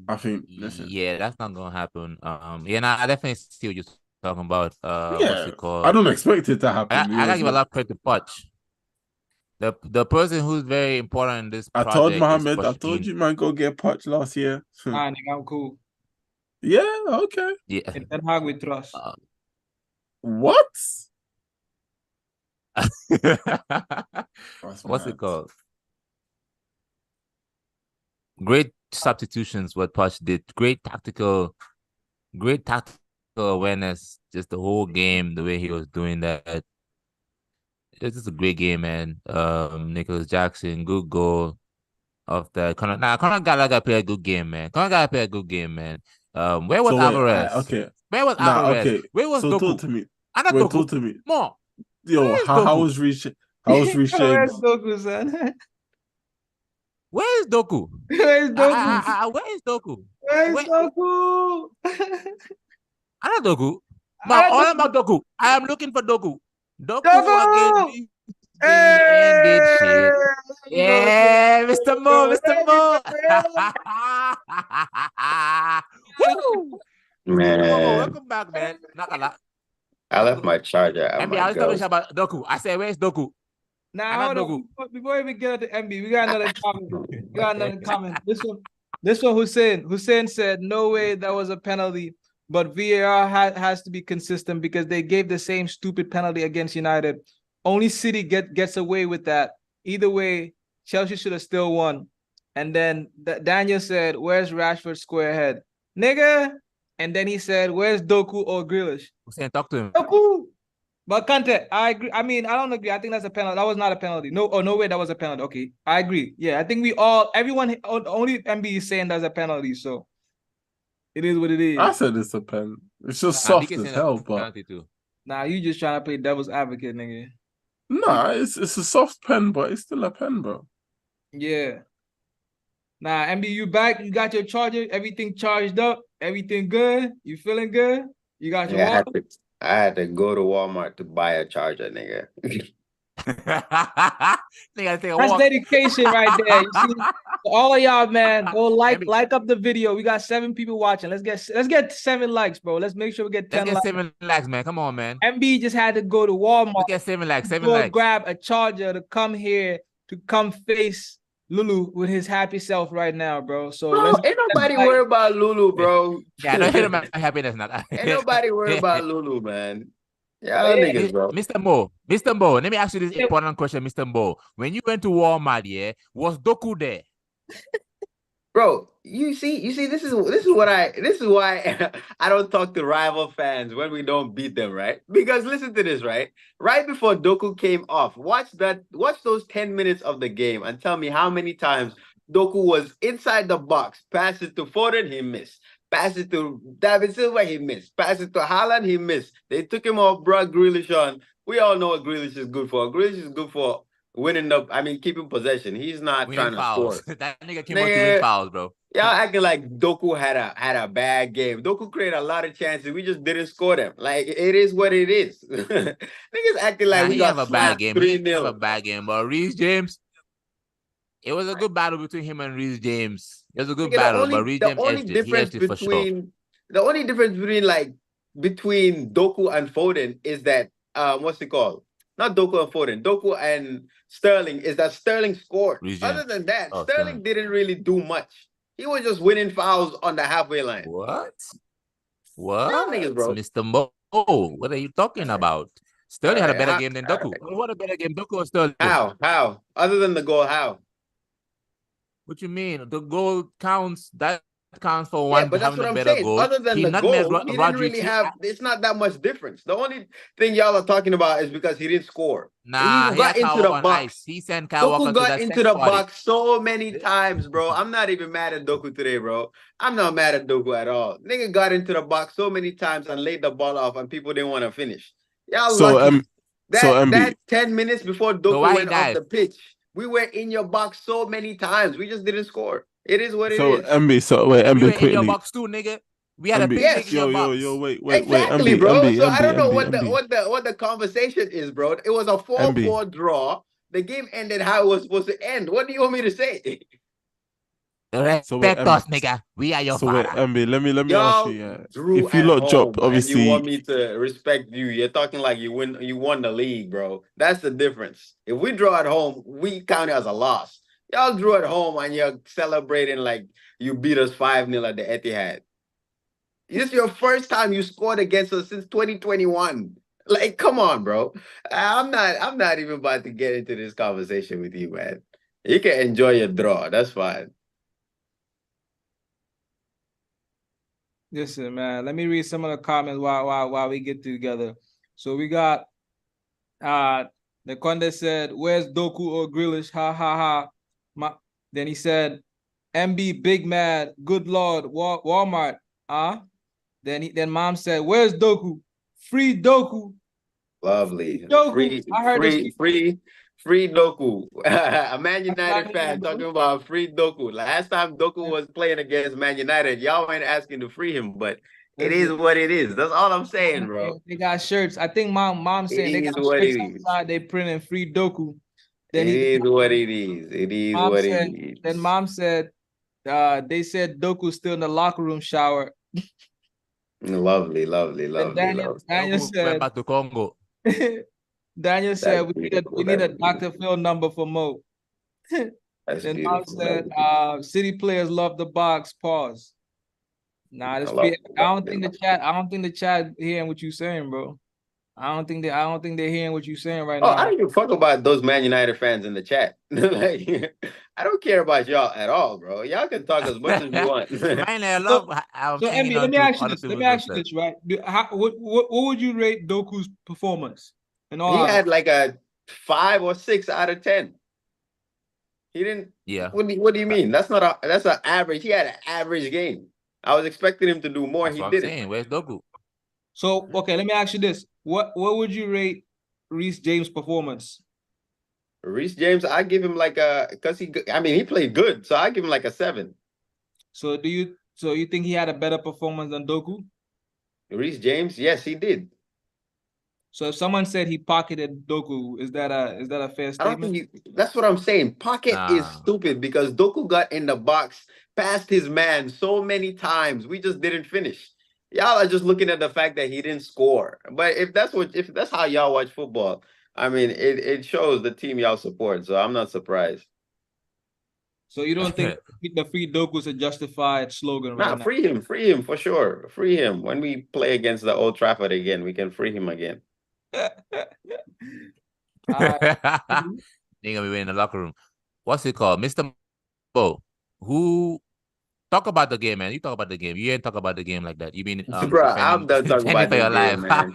I think yeah, that's not gonna happen. I definitely see what you're talking about. What's it called? I don't expect it to happen. I gotta give a lot of credit to Poch. The person who's very important in this I project. told Mohammed, I told you, man, go get Poch last year. Nah, nigga, I'm cool. Yeah, okay. Yeah. In Ten Hag we trust. What? What's it called? Great substitutions, what Poch did. Great tactical awareness. Just the whole game, the way he was doing that. It's just a great game, man. Nicholas Jackson, good goal of that. Conor Gallagher played a good game, man. Where was Alvarez? Okay. Where was Alvarez? Okay. Where was Doku? Talk to me. Doku. Talk to me. More. Yo, how was Reece Where's Doku, son? Where is Doku? Where's Doku? Where is Doku? Where's Doku? I know Doku. All about Doku. I am looking for Doku. Doku again. Hey! Shit. Yeah, Mr. Mo. Man, welcome back, man. I left my charger at MB, I was talking about Doku. I said, where's Doku? Now, before we get to MB, we got another comment. This one, Hussein said, no way that was a penalty, but VAR has to be consistent because they gave the same stupid penalty against United. Only City gets away with that. Either way, Chelsea should have still won. And then Daniel said, where's Rashford's square head? Nigga. And then he said, where's Doku or Grealish? Hussein, talk to him. Doku. But Kante, I agree. I mean, I don't agree. I think that's a penalty. That was not a penalty. No way that was a penalty. Okay, I agree. Yeah, I think everyone, only MB is saying that's a penalty. So it is what it is. I said it's a pen. It's just soft as hell, but nah, you just trying to play devil's advocate, nigga. Nah, it's a soft pen, but it's still a pen, bro. Yeah. Nah, MB, you back? You got your charger? Everything charged up? Everything good? You feeling good? You got your water? I had to go to Walmart to buy a charger, nigga. That's dedication right there. You see, all of y'all, man, go like up the video. We got 7 people watching. Let's get 7 likes, bro. Let's make sure we get 10 likes. 7 likes, man. Come on, man. MB just had to go to Walmart. Let's get 7 likes. 7 likes. Grab a charger to come here to come face Lulu with his happy self right now, bro. So ain't nobody worried about Lulu, bro. Yeah, don't hit him at happiness now. Ain't nobody worried about Lulu, man. Yeah, niggas, bro. Mr. Mo, let me ask you this important question, Mr. Mo. When you went to Walmart, yeah, was Doku there? Bro, you see, this is why I don't talk to rival fans when we don't beat them, right? Because listen to this, right? Right before Doku came off, watch those 10 minutes of the game and tell me how many times Doku was inside the box, pass it to Foden, he missed. Pass it to David Silva, he missed. Pass it to Haaland, he missed. They took him off, brought Grealish on. We all know what Grealish is good for. Grealish is good for keeping possession. He's not trying to score. That nigga came out to win fouls, bro. Y'all acting like Doku had a bad game. Doku created a lot of chances. We just didn't score them. Like, it is what it is. Niggas acting like we got a bad game. 3-0. He have a bad game, but Reece James, it was a good battle between him and Reece James. It was a good battle, but Reece James edged it for sure. The only difference between Doku and Foden is that what's it called? Not Doku and Foden. Doku and Sterling is that Sterling scored. Other than that, Sterling didn't really do much. He was just winning fouls on the halfway line. What? Niggas, bro. Mr. Mo, what are you talking about? Sterling had a better game than Doku. What a better game, Doku or Sterling? How? Other than the goal, how? What you mean? The goal counts. That counts for Yeah, one but that's having what a I'm better saying. goal. Other than He the nutmegged goal, he didn't really Rodri. have. It's not that much difference. The only thing y'all are talking about is because he didn't score. Nah, He he got had Kyle into the Walker on box. ice. He sent Kyle Walker Doku to got that into sex the party. box so many times, bro. I'm not even mad at Doku today, bro. I'm not mad at Doku at all. Nigga got into the box so many times and laid the ball off, and people didn't want to finish. Y'all So lucky. MB, That 10 minutes before Doku why he went off died? the pitch, we were in your box so many times. We just didn't score. It is what it so is. MB, so wait, We were MB in your quickly. box too, nigga. We had a MB, picnic in yo, your yo, box. yo, wait, Exactly, MB, bro. MB, So I don't know MB, what the conversation is, bro. It was a 4-4 draw. The game ended how it was supposed to end. What do you want me to say? Respect us, nigga. We are your So wait, father. MB, let me ask Y'all you, yeah. drew If you at lot drop, home and you obviously, want me to respect you, you're talking like you won the league, bro. That's the difference. If we draw at home, we count it as a loss. Y'all drew at home and you're celebrating like you beat us 5-0 at the Etihad. This is your first time you scored against us since 2021. Like, come on, bro. I'm not even about to get into this conversation with you, man. You can enjoy your draw. That's fine. Listen, man. Let me read some of the comments while we get together. So we got the Conde said, "Where's Doku or Grealish? Ha ha ha." Then he said, "MB Big Mad, good Lord, Walmart." Then Mom said, "Where's Doku? Free Doku." Lovely. Doku. I heard this. Free Doku. A Man United fan talking about free Doku. Last time Doku was playing against Man United, y'all weren't asking to free him, but it is what it is. That's all I'm saying, bro. They got shirts. I think mom saying they got shirts outside. They printing free Doku. Then it is what it is. It is what it is. Then Mom said, they said Doku's still in the locker room shower. Lovely. Daniel said, went back to Congo. Daniel said, we need a Dr. Phil number for Mo. Then Mom said, city players love the box. Pause. Nah, I don't think the chat hearing what you saying, bro. I don't think they're hearing what you're saying right now. I don't give a fuck about those Man United fans in the chat. Like, I don't care about y'all at all, bro. Y'all can talk as much as you want. I love. So, Emmy, let me ask you this, right? What would you rate Doku's performance? He had like a 5 or 6 out of 10. He didn't. Yeah. What do you mean? That's an average. He had an average game. I was expecting him to do more. That's he what didn't. I'm saying. Where's Doku? So, okay, let me ask you this: what would you rate Reece James' performance? Reece James, I give him like he played good, so I give him like a 7. So you think he had a better performance than Doku? Reece James, yes, he did. So if someone said he pocketed Doku, is that a fair statement? I don't think that's what I'm saying. Pocket is stupid because Doku got in the box past his man so many times. We just didn't finish. Y'all are just looking at the fact that he didn't score. But if that's how y'all watch football, I mean, it shows the team y'all support. So I'm not surprised. So you don't think the free Doku is a justified slogan right now? Free him for sure. Free him. When we play against the Old Trafford again, we can free him again. They're gonna be in the locker room. What's it called? Mr. Bo, who talk about the game, man. You talk about the game. You ain't talk about the game like that. You mean bro, I'm done talking about this game, man.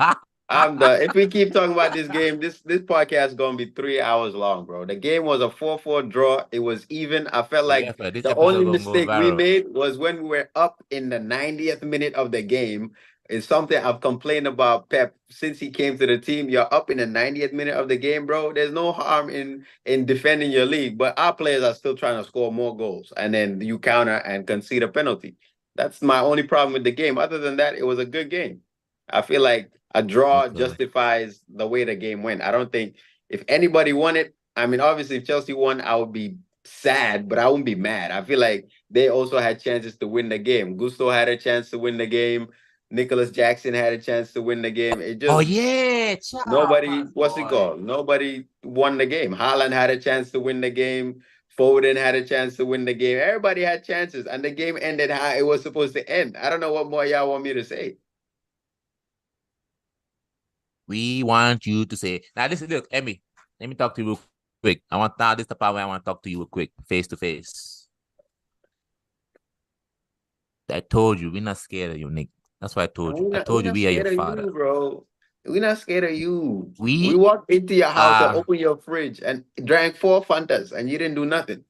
I'm done. If we keep talking about this game, this podcast is gonna be 3 hours long, bro. The game was a 4-4 draw. It was even. I felt like the only mistake we made was when we were up in the 90th minute of the game. It's something I've complained about Pep since he came to the team. You're up in the 90th minute of the game, bro. There's no harm in defending your league, but our players are still trying to score more goals, and then you counter and concede a penalty. That's my only problem with the game. Other than that, it was a good game. I feel like a draw justifies the way the game went. I don't think if anybody won it, I mean, obviously, if Chelsea won, I would be sad, but I wouldn't be mad. I feel like they also had chances to win the game. Gusto had a chance to win the game. Nicholas Jackson had a chance to win the game. It just nobody. What's it called? Nobody won the game. Haaland had a chance to win the game. Foden had a chance to win the game. Everybody had chances, and the game ended how it was supposed to end. I don't know what more y'all want me to say. We want you to say now. Look, Emmy. Let me talk to you real quick. This is the part where I want to talk to you real quick, face to face. I told you, we're not scared of you, Nick. That's why I told you. I We're told you not we are your scared of father. you, bro. We're not scared of you. We We walked into your house and are, opened your fridge and drank 4 Fantas and you didn't do nothing.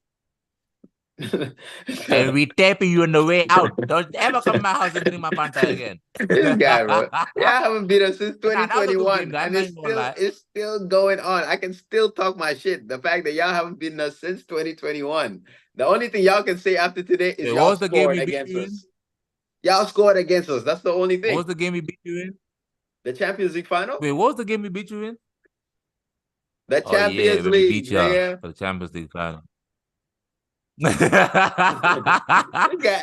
and we tapping you on the way out. Don't ever come to my house and drink my Fanta again. This guy, bro. Yeah, I haven't beat us since Nah, that was a good 2021, game, though. I'm and not even gonna lie. it's still going on. I can still talk my shit. The fact that y'all haven't beaten us since 2021. The only thing y'all can say after today is Wait, what y'all was the game scored we beat against you in? us. Y'all scored against us. That's the only What was thing. the game we beat you in? The Champions League final? Wait, what was the game we beat you in? The Oh yeah, Champions when we beat League, y'all man. for the Champions League final. This guy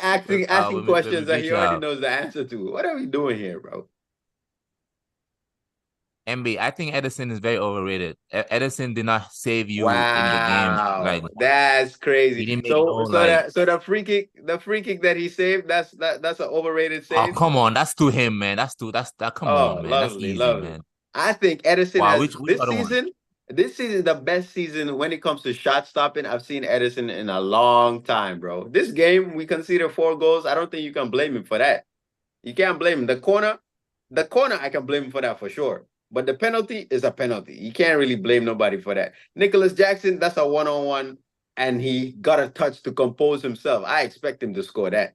asking when we questions that beat he already y'all. knows the answer to. What are we doing here, bro? MB, I think Edison is very overrated. Edison did not save you in the game. Like, Wow, that's he crazy. didn't make no So the free kick that he saved, that's an overrated oh save. come on, that's to him, man. Come on, man. That's Lovely, easy, lovely. man. I think Edison Wow, has which other one? this season the best season when it comes to shot stopping I've seen Edison in a long time, bro. This game we conceded 4 goals. I don't think you can blame him for that. You can't blame him. The corner I can blame him for that for sure. But the penalty is a penalty. You can't really blame nobody for that. Nicholas Jackson, that's a one-on-one, and he got a touch to compose himself. I expect him to score that.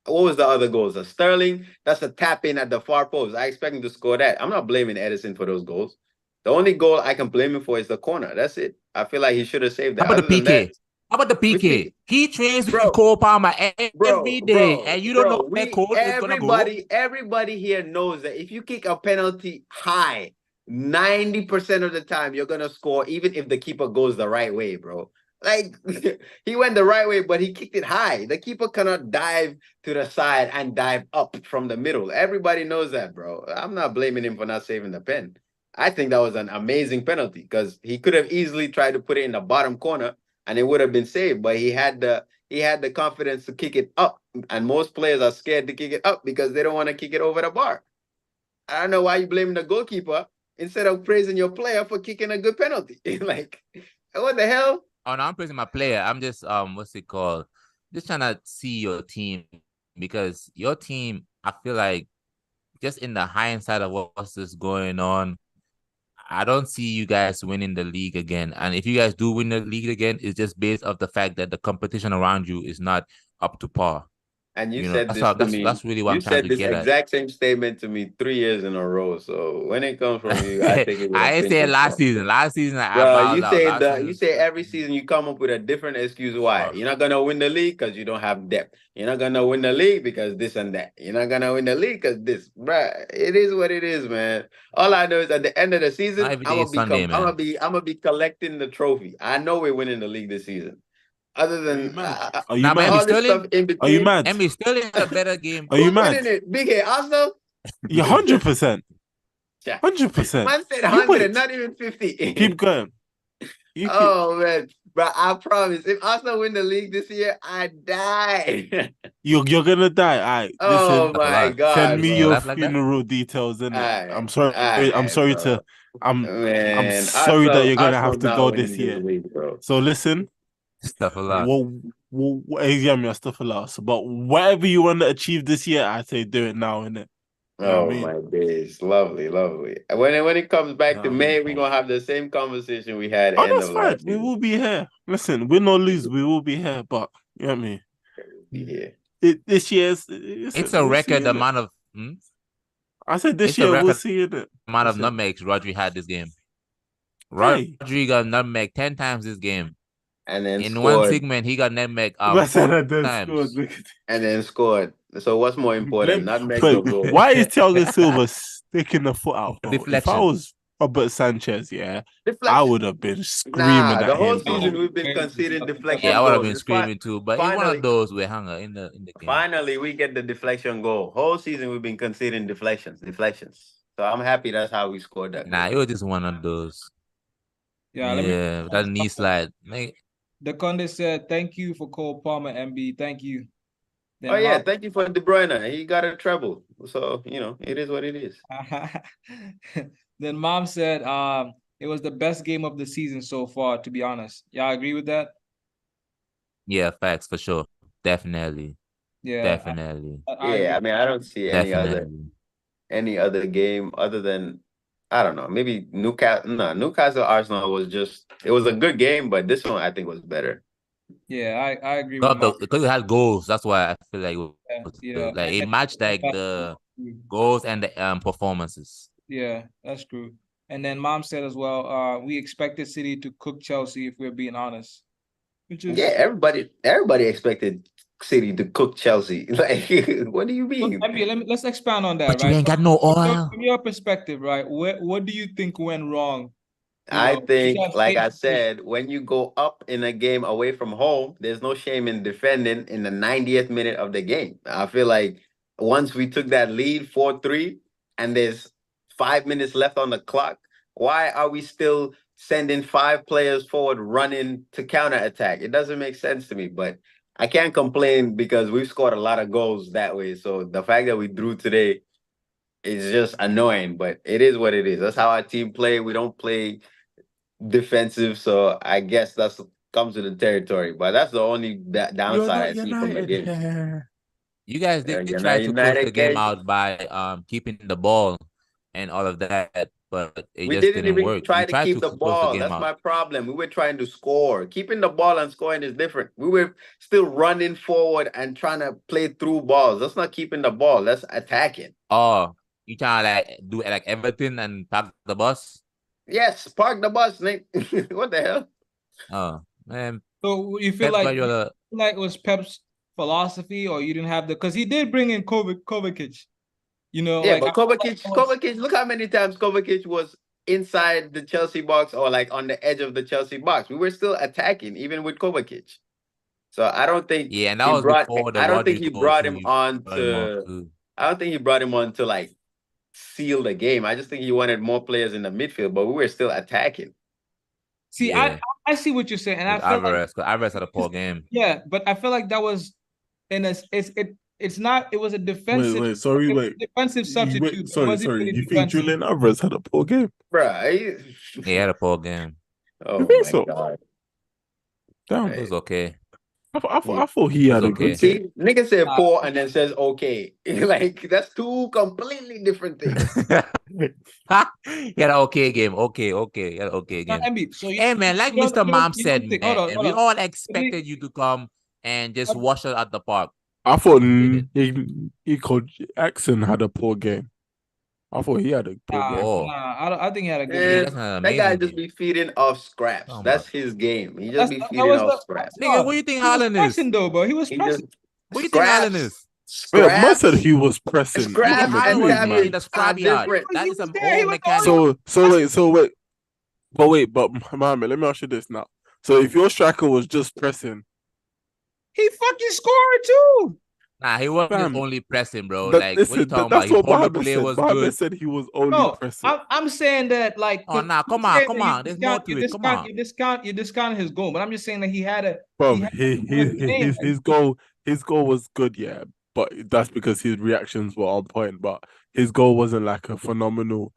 What was the other goals? A Sterling, that's a tap in at the far post. I expect him to score that. I'm not blaming Edison for those goals. The only goal I can blame him for is the corner. That's it. I feel like he should have saved that. How about the Other than that, PK? How about the PK? He trains Bro, with Cole Palmer every day, bro, and you don't know where Cole is gonna go. everybody here knows that if you kick a penalty high, 90% of the time you're gonna score, even if the keeper goes the right way, bro. Like he went the right way, but he kicked it high. The keeper cannot dive to the side and dive up from the middle. Everybody knows that, bro. I'm not blaming him for not saving the pen. I think that was an amazing penalty because he could have easily tried to put it in the bottom corner and it would have been saved, but he had the confidence to kick it up. And most players are scared to kick it up because they don't want to kick it over the bar. I don't know why you blaming the goalkeeper instead of praising your player for kicking a good penalty. Like, what the hell? Oh no, I'm praising my player. I'm just what's it called? Just trying to see your team because your team, I feel like, just in the hindsight of what's just going on, I don't see you guys winning the league again. And if you guys do win the league again, it's just based off the fact that the competition around you is not up to par. And you know, said this to me. That's really what You I'm trying said to this get at. exact same statement to me 3 years in a row. So when it comes from you, I take it with I a ain't pinch saying of last salt. season. Last season, I Bro, bowed out. you say every season you come up with a different excuse why. You're not gonna win the league because you don't have depth. You're not gonna win the league because this and that. You're not gonna win the league because this. Bruh, it is what it is, man. All I know is at the end of the season, Not every day is Sunday, man. I'm gonna be collecting the trophy. I know we're winning the league this season. Other than are you mad? all this stuff in between. Are you mad? MB Sterling had a better game. Are you mad? Winning it? Big A, Arsenal? Yeah, 100%. 100%. Man said 100, not even 50. Keep going. Oh man, but I promise, if Arsenal win the league this year, I die. You're gonna die. All right. Oh Listen, my God, send me bro. your Like funeral details, innit? Alright, I'm sorry. I'm alright, sorry bro. to. I'm Man, sorry that you're gonna Arsenal have to not go winning this year. league, bro. So listen. Stuff a lot. Yeah, stuff a lot. But whatever you want to achieve this year, I say do it now, innit? You know Oh what I mean? my days, lovely, lovely. When it comes back to May, we're gonna have the same conversation we had Oh, end that's of fine. last We season. will be here. Listen, win or lose, we will be here. But you know what I mean? Yeah. This year's It's a record amount of. I said this year we'll see it. Amount of nutmegs Rodri had this game. Rodri got nutmeg 10 times this game. And then in scored. one segment, he got nutmeg 4 times. And then scored. So what's more important, nutmeg or goal? Why is Thiago Silva sticking the foot out, bro? Deflection. If I was Robert Sanchez, I would have been screaming at the whole him, bro. season we've been conceding deflection. Yeah, I would have goals. been screaming too. But in one of those, we hung in the game. Finally, we get the deflection goal. Whole season we've been conceding deflections. So I'm happy that's how we scored that. Nah, it was just one of those. Yeah, that knee slide. The Conde said, "Thank you for Cole Palmer, MB. Thank you." Then thank you for De Bruyne. He got a treble, so it is what it is. Then Mom said, "It was the best game of the season so far." To be honest, y'all agree with that? Yeah, facts for sure, definitely. Yeah, Definitely. I Yeah, agree. I mean, I don't see Definitely. any other game other than, I don't know, maybe Newcastle. No, Newcastle Arsenal was just, it was a good game, but this one I think was better. Yeah, I agree with Because it had goals. That's why I feel like it was yeah. good. Like And it matched like the goals and the performances. yeah, that's true. And then Mom said as well, we expected City to cook Chelsea if we're being honest. Which Yeah, is everybody expected City to cook Chelsea. Like, what do you look, mean? I mean, let's expand on that, But you right? ain't got no oil. From your perspective, right? What do you think went wrong? I You think, guys like I faced- said, when you go up in a game away from home, there's no shame in defending in the 90th minute of the game. I feel like once we took that lead 4-3 and there's 5 minutes left on the clock, why are we still sending 5 players forward running to counterattack? It doesn't make sense to me, but I can't complain because we've scored a lot of goals that way. So the fact that we drew today is just annoying, but it is what it is. That's how our team play. We don't play defensive, so I guess that's comes with the territory. But that's the only You're downside I not see from the game. United. You guys did You're try not to close the United, game guys. out by keeping the ball and all of that, but it We just didn't didn't even work. try You to tried keep to the close the ball. game That's out. my problem. We were trying to score. Keeping the ball and scoring is different. We were still running forward and trying to play through balls. That's not keeping the ball. That's attacking. Oh, you trying to like do like everything and park the bus? Yes, park the bus, Nick. What the hell? Oh man, So you feel Pep Guardiola. like it was Pep's philosophy, or you didn't have the because he did bring in Kovacic. You know, Yeah, like but Kovacic, look how many times Kovacic was inside the Chelsea box or like on the edge of the Chelsea box. We were still attacking even with Kovacic. So I don't think Yeah, and that was before the I don't think Rodri he told brought him you on brought him off to too. I don't think he brought him on to like seal the game. I just think he wanted more players in the midfield, but we were still attacking. see, Yeah, I see what you're saying, and I with feel like Alvarez, because Alvarez had a poor game. yeah, but I feel like that was in a it's not it was a defensive defensive substitute. It wasn't Sorry. really You think defensive. Julian Alvarez had a poor game? Bruh. He had a poor game. Oh You think my so? god. Damn, It was okay. I thought he It was had a okay. good game. See, nigga said poor and then says okay. Like that's two completely different things. He had an okay game. Okay. He had an okay Now, game. Embiid, so Hey man, like Mr. Mom said, think, man, hold we on. all expected you to come and just wash us at the park. I thought You Nico Jackson had a poor game. I thought he had a poor game. Oh. I think he had a good Yeah, game. that's not an That guy amazing just game. be feeding off scraps. Oh, That's my. his game. He just That's, be that feeding was off the scraps. Nigga, what do you think Haaland is? pressing though, bro. He was He pressing. just What do you think Haaland is? Yeah, man scraps, said he was pressing. scraps Haaland and was Madrid, being cabbage the man. are scrap yard. different. That He is was some there. He old was mechanic. But Mohammed, let me ask you this now. So if your striker was just pressing, He fucking scored too. Nah, he wasn't just fam, only pressing, bro. that, Like, what you listen, talking about? that's His what whole Mohammed play said. was Mohammed good. said he was only No, pressing. I'm saying that like. Oh, nah, come saying on. that There's more to it. Come on. You discount his goal, but I'm just saying that he had a Bro, he had a good game. his goal was good, yeah. But that's because his reactions were on point. But his goal wasn't like a phenomenal,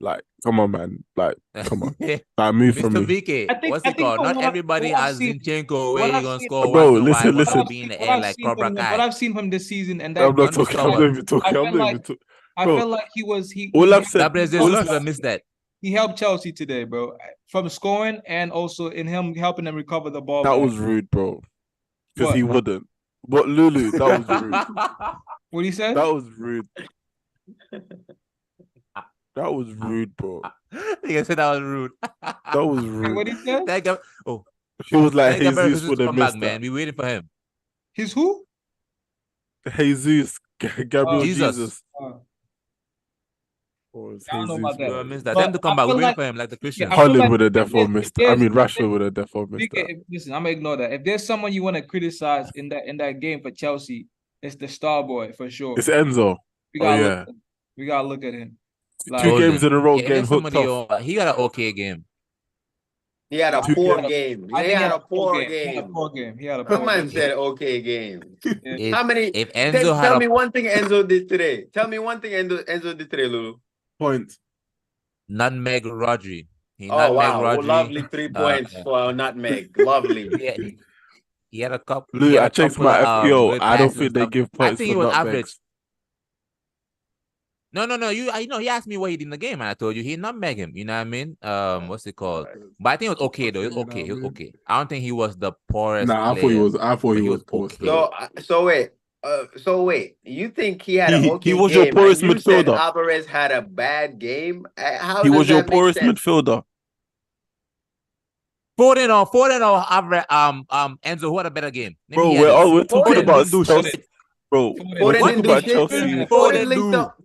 like, come on, man. Like, come on. Like, move from Mr. me. VK, what's it called? Not everybody what I've has seen- Zinchenko what where I've you gonna seen- score Bro, once in a while, listen. wanna be in the air like Cobra Kai. What I've seen from this season, and I'm that not talking. I'm not even talking. I'm not even talking. I Bro, felt like he was he. all he I've said, Gabriel all Jesus I've- would have missed that. He helped Chelsea today, bro, from scoring and also in him helping them recover the ball. that back. was rude, bro. Because What? he wouldn't. But Lulu, that was rude. What he said? That was rude. That was rude, bro. He said that was rude. That was rude. What he said? He was like, Tell Gabriel Jesus Jesus would to have come back, missed man. that. We waiting for him. His who? Jesus, Gabriel Jesus. Jesus. Or it's I don't know Jesus, about that. We bro. would missed that. But Them to come I back. We feel waiting like- for him like the Christians. I feel Holland like would have if definitely there's- missed if that. I there's- mean, Rashford would have definitely missed that. Listen, I'm gonna ignore that. If there's someone you want to criticize in that game for Chelsea, it's the star boy for sure. It's Enzo. We Oh, gotta yeah. we gotta look at him. Like, Two games in a row Yeah, getting there's hooked somebody off. he got an okay game. He had a Two poor games. game. I He think had a poor He had a game. poor game. He had a Come poor on, game. said okay game. If, How many? if Enzo had Tell a me one thing Enzo did today. Tell me one thing Enzo did today, Lulu. Point. nutmeg Rodri. He Oh nutmeg wow, Rodri. lovely 3 points for nutmeg. Lovely. Yeah. He had a couple. Lou, He had I a checked couple my of FPO. good I don't passes and think they stuff. give I points think for he was nutmegs. average. No. You know, he asked me what he did in the game, and I told you he nutmeg him. You know what I mean? What's it called? But I think it was okay though. It was okay. He was okay. I don't think he was the poorest Nah, I thought he player, was. I thought but he he was was poor okay. still. So wait. You think he had an He okay was your game, poorest and you said midfielder. Alvarez had a bad game? How He does was your that make poorest sense? midfielder. Foden or Enzo, who had a better game? Let Bro, me hear this. we're talking Foden about didn't do Chelsea. shit. Bro, Foden we're Foden talking didn't do about shit. Chelsea.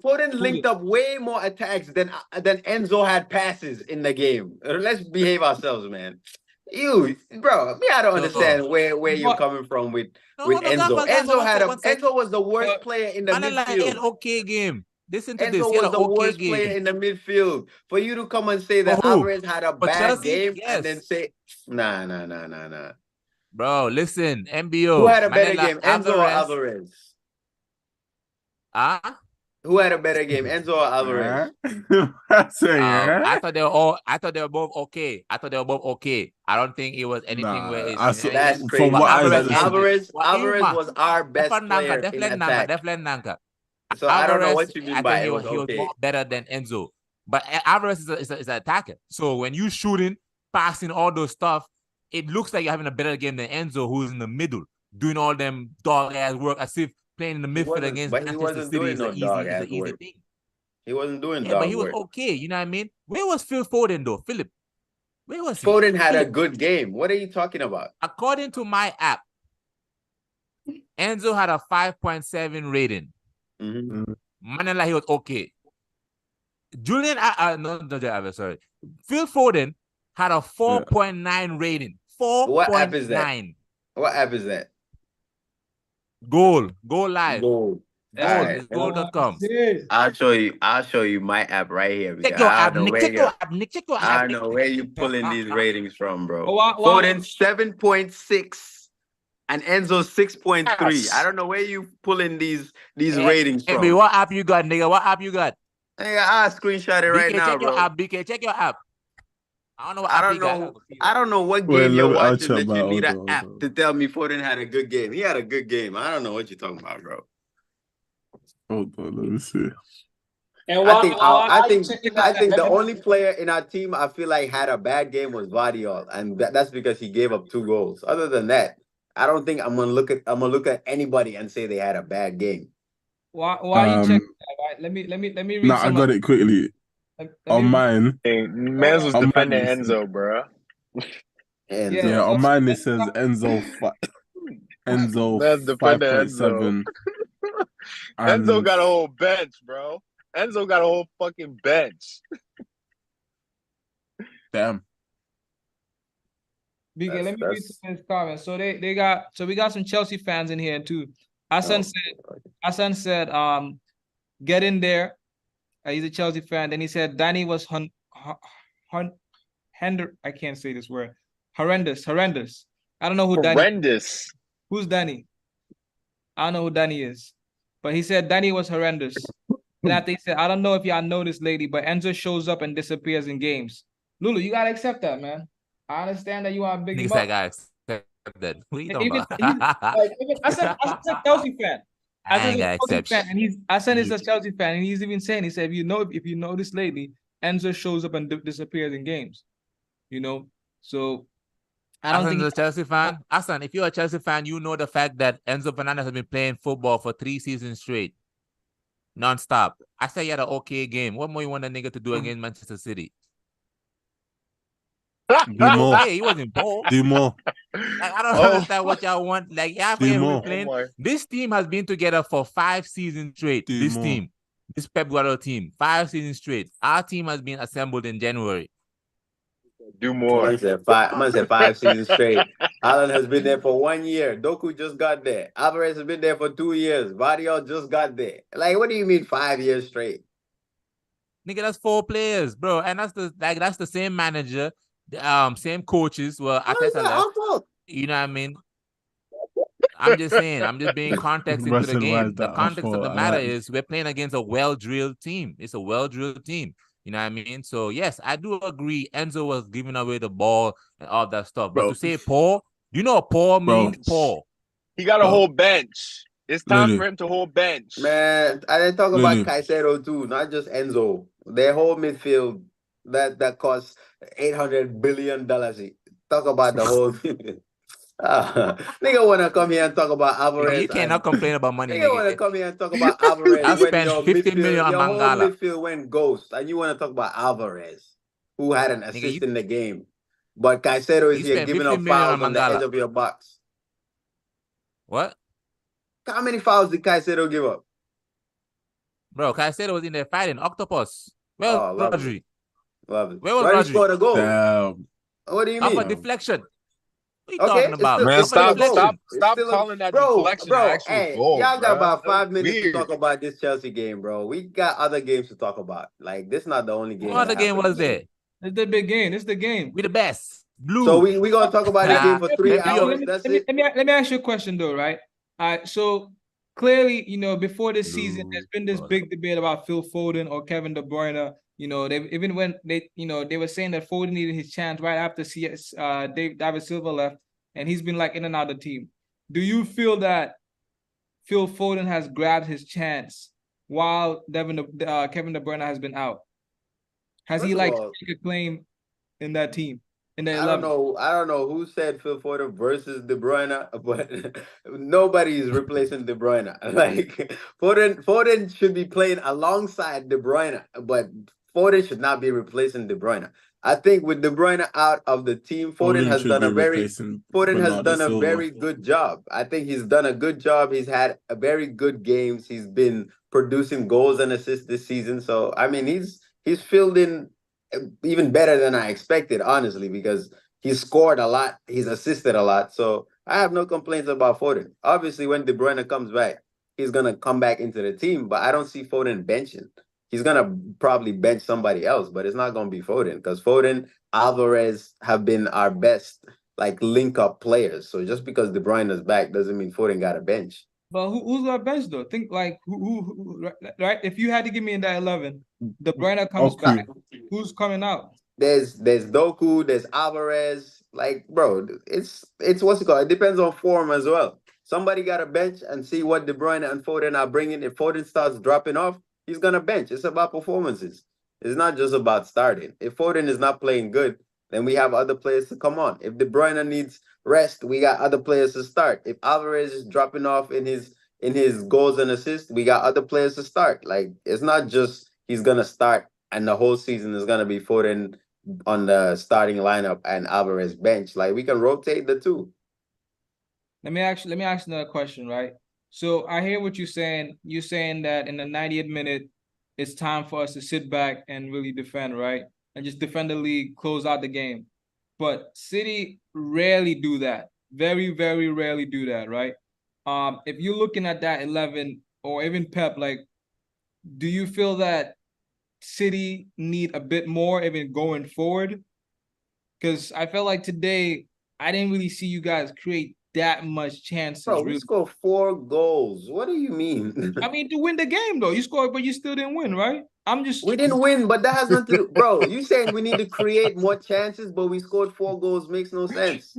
Foden Linked up way more attacks than Enzo had passes in the game. Let's behave ourselves, man. Bro, me, I don't understand where you're coming from with Enzo. Enzo was the worst player in the Man, he had midfield. okay game. Listen to this. Enzo He had was an the okay worst game. player in the midfield. For you to come and say that For who? Alvarez had a For bad Chelsea? game Yes. and then say, nah. Bro, listen, MBO. Who had a better Manila game, Enzo or Alvarez? Huh? Who had a better game, Enzo or Alvarez? I thought they were both okay. I don't think it was anything where it's That's crazy. From what Alvarez was our best player in attack. So I don't know what you mean by he it was was okay. more better than Enzo. But Alvarez is an attacker. So when you shooting, passing, all those stuff, it looks like you're having a better game than Enzo, who's in the middle, doing all them dog ass work as if playing in the midfield against Manchester City is an easy thing. He wasn't doing but he was okay. You know what I mean? Where was Phil Foden though? Philip, where was he? Foden had a good game. What are you talking about? According to my app, Enzo had a 5.7 rating. Manila, he was okay. Julian, sorry. Phil Foden had a 4.9 rating. 4.9. What app is that? What app is that? Goal Live. Goal. Goal.com. I'll show you my app right here. Check your app, Nick. Check your app. I know where you pulling these ratings from, bro. Wow. Foden 7.6 and Enzo 6.3. I don't know where you pulling these ratings from. Hey, what app you got, nigga? What app you got? Hey, I'll screenshot it right now, bro. BK, check your app. I don't know what I app don't you know. got. I don't know what game you're watching that you need an app to tell me Foden had a good game. He had a good game. I don't know what you're talking about, bro. Hold on, let me see. And I think the only player in our team I feel like had a bad game was Vardiol, and that's because he gave up 2 goals. Other than that, I don't think I'm gonna look at anybody and say they had a bad game. Why you check that? Right? Let me read. No, I got it quickly. On mine, Mans was defending Enzo, bro. Yeah, on mine it says Enzo 5.7. Enzo got a whole bench, bro. Enzo got a whole fucking bench. Damn. BK, let me read this comment. So we got some Chelsea fans in here too. Hassan said, get in there. He's a Chelsea fan. Then he said Danny was I can't say this word. Horrendous. I don't know who Danny. Horrendous. Who's Danny? I don't know who Danny is. But he said Danny was horrendous. And after he said, I don't know if y'all know this lady, but Enzo shows up and disappears in games. Lulu, you gotta accept that, man. I understand that you are a big. Niggas that guy accept that. What are you talking about? I said Chelsea fan. I ain't gotta accept shit. I said he's a Chelsea fan, and he's even saying, he said, if you know this lady, Enzo shows up and disappears in games. You know, so I don't think he's a Chelsea fan. Hassan, if you're a Chelsea fan, you know the fact that Enzo Fernandez has been playing football for 3 seasons straight, non-stop. I said he had an okay game. What more you want a nigga to do against Manchester City? Do more. Hey, he wasn't bold. Do more. Like, I don't understand what y'all want. Like, y'all playing. This team has been together for 5 seasons straight. Team, this Pep Guardiola team, 5 seasons straight. Our team has been assembled in January. Do more. I said 5 seasons straight. Alan has been there for 1 year. Doku just got there. Alvarez has been there for 2 years. Vardiol just got there. Like, what do you mean 5 years straight? Nigga, that's 4 players, bro. And that's the same manager, same coaches. Well, Ateta left. You know what I mean? I'm just saying. I'm just being context into the game. The context of the matter is we're playing against a well-drilled team. It's a well-drilled team. You know what I mean? So, yes, I do agree. Enzo was giving away the ball and all that stuff. But to say poor, You know, poor Bro. means poor. He got a whole bench. It's time Lily. for him to hold bench. Man, I didn't talk about Lily. Caicedo too, not just Enzo. Their whole midfield that costs $800 billion. Talk about the whole nigga wanna come here and talk about Nigga, Alvarez. you cannot And complain about money, nigga wanna nigga. come here and talk about Alvarez I when spent your 15 million midfield, on your whole Mangala. midfield went ghost, and you wanna talk about Alvarez, who had an Nigga, assist you, in the game. But Caicedo is you here spent giving 15 up million fouls on on the edge Mangala. of your box. What? How many fouls did Caicedo give up? Bro, Caicedo was in there fighting Octopus. Where was Oh, lovely. Rodri? Lovely. Where was Where he Rodri? scored a goal? Damn. What do you Off a mean? deflection. What are you Okay, talking about? Man, Off a stop deflection. calling that bro, deflection an actual hey, goal, y'all got bro. about 5 That's minutes to talk weird. about this Chelsea game, bro. We got other games to talk about. Like, this is not the only game What other that game happened was there? It's the big game. It's the game. We the best. Blue. So we gonna talk about this game for 3 New York. hours. That's it. Let me ask you a question though, right? So clearly, before this season, there's been this big debate about Phil Foden or Kevin De Bruyne. Even when they were saying that Foden needed his chance right after David Silva left, and he's been like in and out of the team. Do you feel that Phil Foden has grabbed his chance while Kevin De Bruyne has been out? Has he First of like all, take a claim in that team? In the I 11? don't know who said Phil Foden versus De Bruyne, but nobody is replacing De Bruyne. Like Foden should be playing alongside De Bruyne, but Foden should not be replacing De Bruyne. I think with De Bruyne out of the team, Foden has should done be a very replacing Foden has Bernardo done a Silva. very good job. I think he's done a good job. He's had a very good games. He's been producing goals and assists this season. So I mean, he's filled in even better than I expected, honestly, because he scored a lot, he's assisted a lot. So I have no complaints about Foden. Obviously, when De Bruyne comes back, he's gonna come back into the team, but I don't see Foden benching. He's gonna probably bench somebody else, but it's not gonna be Foden because Foden, Alvarez have been our best like link up players. So just because De Bruyne is back doesn't mean Foden got a bench. But who's our bench though? Think like who right? If you had to give me in that 11, De Bruyne comes Okay. back. Who's coming out? There's Doku, there's Alvarez. Like, bro, it's what's it called? It depends on form as well. Somebody got to bench and see what De Bruyne and Foden are bringing. If Foden starts dropping off, he's gonna bench. It's about performances. It's not just about starting. If Foden is not playing good, then we have other players to come on. If De Bruyne needs rest, we got other players to start. If Alvarez is dropping off in his goals and assists, we got other players to start. Like, it's not just he's gonna start and the whole season is gonna be Foden on the starting lineup and Alvarez bench. Like, we can rotate the two. Let me ask another question, right? So I hear what you're saying. You're saying that in the 90th minute, it's time for us to sit back and really defend, right? And just defend the league, close out the game. But City rarely do that. Very, very rarely do that, right? If you're looking at that 11 or even Pep, like, do you feel that City need a bit more even going forward? Because I felt like today I didn't really see you guys create that much chances. Bro, we scored 4 goals. What do you mean? I mean, to win the game though, you scored, but you still didn't win, right? We didn't win, but that has nothing to do. Bro, you saying we need to create more chances, but we scored 4 goals makes no sense.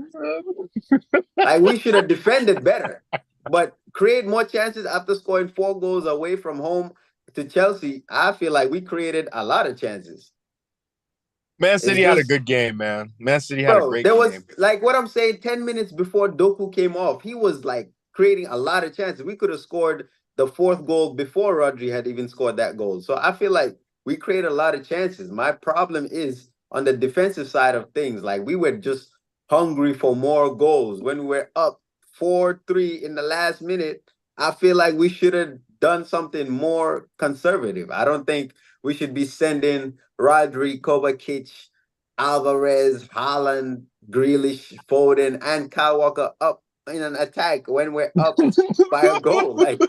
Like, we should have defended better, but create more chances after scoring 4 goals away from home to Chelsea. I feel like we created a lot of chances. Man City had a good game, man. Man City had a great there game. was, like what I'm saying, 10 minutes before Doku came off, he was like creating a lot of chances. We could have scored the 4th goal before Rodri had even scored that goal. So I feel like we create a lot of chances. My problem is on the defensive side of things. Like, we were just hungry for more goals. When we were up 4-3 in the last minute, I feel like we should have done something more conservative. I don't think we should be sending Rodri, Kovacic, Alvarez, Haaland, Grealish, Foden, and Kyle Walker up in an attack when we're up by a goal. Like,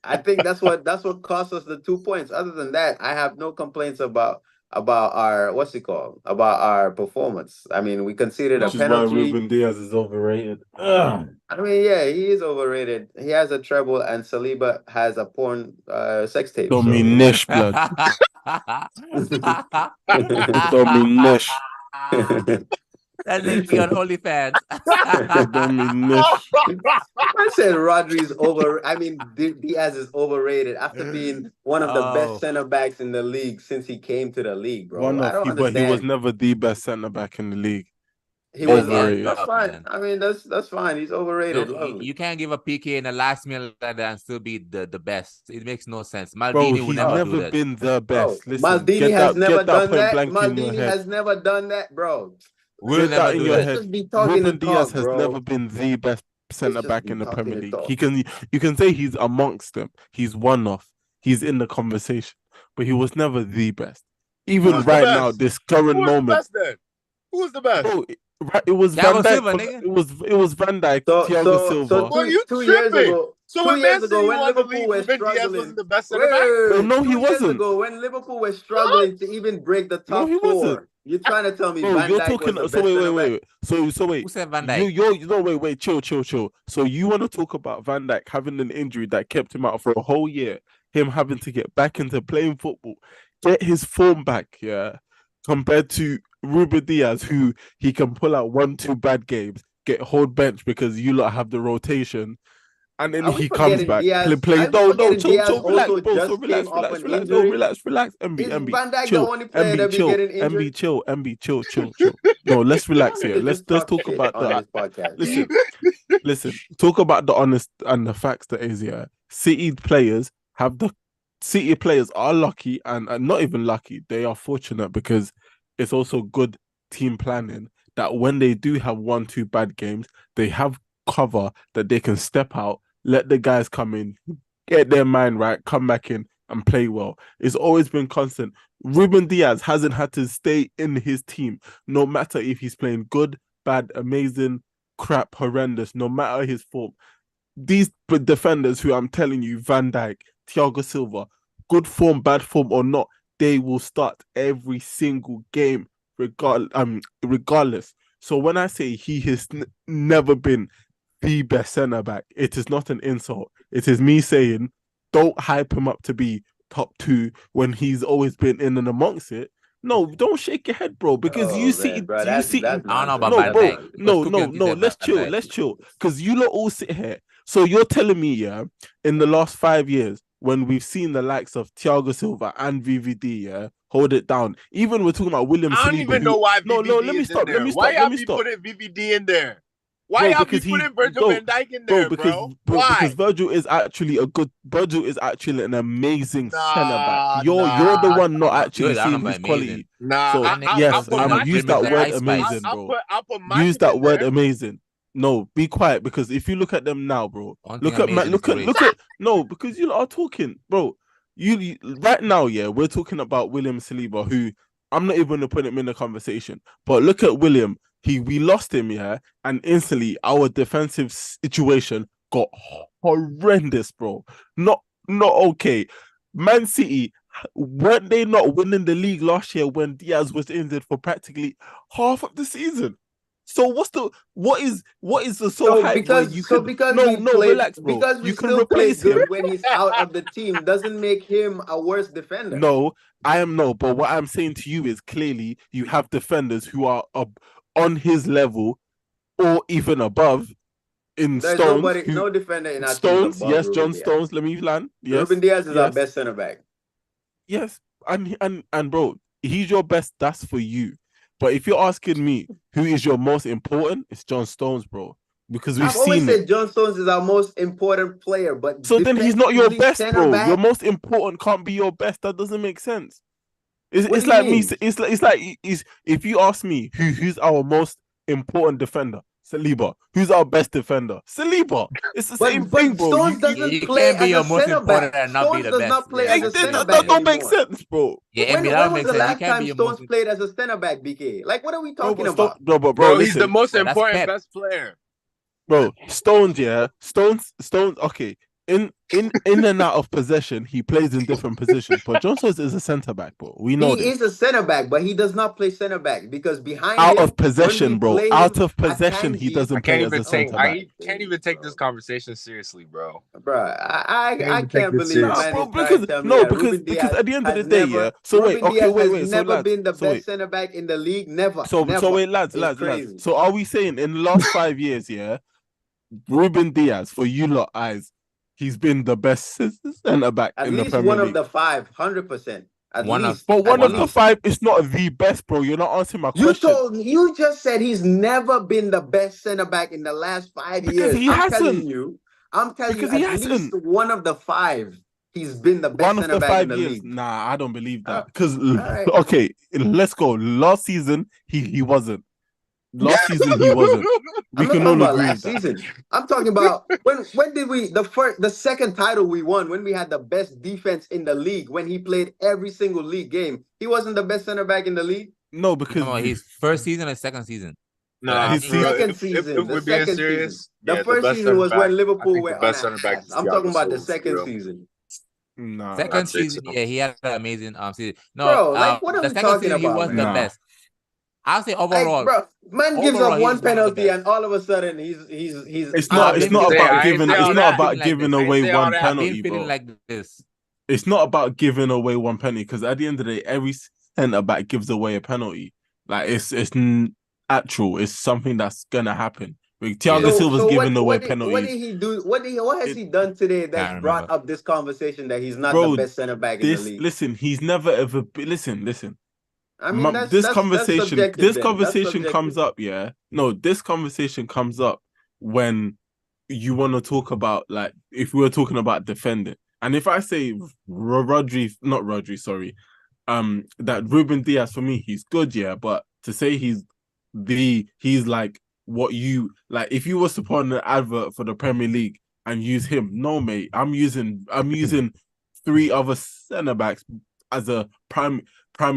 I think that's what cost us the 2 points. Other than that, I have no complaints about our about our performance. I mean, we conceded a Which is why penalty. Ruben Diaz is overrated. Ugh. I mean, yeah, he is overrated. He has a treble, and Saliba has a porn sex tape. Dominish, blood. Dominish. That nigga be on OnlyFans. Don't mean this. I said Rodri's over. I mean, Diaz is overrated after being one of the best center backs in the league since he came to the league, bro. I don't But he was understand. never the best centre back in the league. He was Overrated. that's fine. Man. I mean, that's fine. He's overrated. You can't give a PK in the last minute like that and still be the best. It makes no sense. Bro, Maldini he's would never do never that. been the best. Bro, Listen, Maldini has never done point that. blank in your Maldini head. has never done that, bro. We'll Get that never in do your that. head. Just be talking Ruben and Diaz talk, has bro. never been the best centre just back be in the talking Premier and League. talk. You can say he's amongst them. He's one off. He's in the conversation, but he was never the best. Even Who's the right best? now, this current Who was the moment. best then? Who was the best? Bro, it was Thiago Van Dijk. Silva, nigga. It was Van Dijk, Thiago Silva. So Well, you 2 years tripping. ago. So 2 when years Man ago, City when won the Liverpool league, was Ruben Diaz struggling, wasn't the best center back? Well, no, he 2 years wasn't. ago, when Liverpool was struggling to even break the No, top he four, wasn't. you're trying to tell me Bro, Van you're Dijk talking. was the So best center wait. back? So wait. Who said Van Dijk? You no wait. Chill. So you want to talk about Van Dijk having an injury that kept him out for a whole year, him having to get back into playing football, get his form back, yeah, compared to Ruben Diaz, who he can pull out 1-2 bad games, get hold bench because you lot have the rotation, and then Are we he comes forgetting back, Diaz? play. Are we forgetting Diaz Chill, relax, also bro. So just came off relax. an No, injury? relax. Is MB, Van Dijk the chill. only player that be getting injured? MB, chill. No, let's relax here. Niggas Let's just talk talk shit about on the this podcast. listen. Talk about the honest and the facts that is here. City players are lucky and not even lucky. They are fortunate because it's also good team planning that when they do have 1-2 bad games, they have cover that they can step out, let the guys come in, get their mind right, come back in and play well. It's always been constant. Ruben Diaz hasn't had to stay in his team, no matter if he's playing good, bad, amazing, crap, horrendous, no matter his form. These defenders who I'm telling you, Van Dijk, Thiago Silva, good form, bad form or not, they will start every single game regardless. So when I say he has never been the best centre back, it is not an insult. It is me saying, don't hype him up to be top 2 when he's always been in and amongst it. No, don't shake your head, bro. Because you see, bro, I don't know about no, Van bro, Dijk. no. Let's chill. Because you lot all sit here. So you're telling me, yeah, in the last 5 years, when we've seen the likes of Thiago Silva and VVD, yeah, hold it down. Even we're talking about William Saliba. I don't even know why No, VVD let me is stop. in there. Why y'all be putting VVD in there? Why y'all be putting Virgil van Dijk in there, bro? Why? Because Virgil is actually an amazing centre back. You're the one not actually seeing his quality. So I'm use that word amazing, bro. Use that word amazing. No, be quiet because if you look at them now, bro, look at no, because you are talking, bro. You right now, yeah, we're talking about William Saliba, who I'm not even gonna put him in the conversation. But look at William. We lost him, yeah, and instantly our defensive situation got horrendous, bro. Not okay. Man City, weren't they not winning the league last year when Diaz was injured for practically half of the season? So what is the hype where you can relax, bro. Because we still play good when he's out of the team doesn't make him a worse defender. No, but what I'm saying to you is clearly you have defenders who are on his level or even above. There's Stones, no defender in our Stones. Team Yes, Ruben John Diaz. Stones. Let me land. Yes, Ruben Diaz is our best center back. Yes, and bro, he's your best. That's for you. But if you're asking me who is your most important, it's John Stones, bro. Because I've always said John Stones is our most important player, but so then he's not your best, bro. Your most important can't be your best. That doesn't make sense. It's like me. It's like if you ask me who's our most important defender, Saliba. Who's our best defender? Saliba. It's the same thing, bro. Stones doesn't play as a center back. Stones does not play as a center back. That don't make sense, bro. Yeah, when was the last time Stones played as a center back, BK? Like, what are we talking about? Bro, he's the most important best player. Bro, Stones, yeah. Stones, okay. in and out of possession, he plays in different positions. But John Stones is a centre back, bro. We know He this. is a center back, but he does not play center back because behind Out him, of possession, when we bro. play Out him, of possession, he Akanji- doesn't I play can't as a even take. centre back. Can't even take this conversation seriously, bro. Bro, I even take can't this believe seriously. man Bro, is trying to tell me that Ruben because Diaz at the end of the has day, never, yeah. So Ruben wait, Diaz has wait. So never lads, been the so best wait. center back in the league. Never. So never. wait, lads. Crazy. So are we saying in the last 5 years, yeah, Ruben Diaz, for you lot eyes, he's been the best centre back At in the least Premier one League? of the 5, 100%. At One of- least. But at one of the least. 5 is not the best, bro. You're not answering my You question. you just said he's never been the best center back in the last 5 Because years. he hasn't. I'm telling you, Because he at least hasn't. one of the 5, he's been the best One of center the back in 5 the years. league. Nah, I don't believe Uh, that. Because right. okay, let's go. Last season, he wasn't. Last season he wasn't. We I'm not can talking all about agree last with that. season. I'm talking about when did we the second title we won, when we had the best defense in the league, when he played every single league game. He wasn't the best center back in the league. No, because No, his first season or second season. Nah, His for real, season- Second season. if The we're being second serious, season. The yeah, first best season center was back, when I Liverpool think went the on best an center back ass. is I'm Thiago talking about the Silva, for second real. season. nah. Second I'd say season, so. yeah, he had an amazing season. No, Bro, like, what are the we second talking season he about, was man? the Nah. best. I'll say Like, overall. bro, man gives Overall, up he one was one of the penalty best. and all of a sudden he's It's I've not been about feeling- I ain't giving say all it's not that. about Feeling like giving this. I ain't away say all one that. I've been penalty, feeling bro. like this. It's not about giving away one penalty because at the end of the day, every centre back gives away a penalty. Like it's actual. It's something that's gonna happen. Like, Thiago Yeah. Silva's giving away what penalties. did he do? What has It- he done today that's Can't brought remember. up this conversation that he's not Bro, the best center back in the league? Listen, he's never ever listen. I mean, This conversation subjective. Then. That's comes subjective. up, yeah. No, this conversation comes up when you want to talk about, like, if we were talking about defending. And if I say that Ruben Diaz, for me, he's good, yeah, but to say he's like what you like, if you was to put on an advert for the Premier League and use him, no, mate, I'm using 3 other centre backs as a prime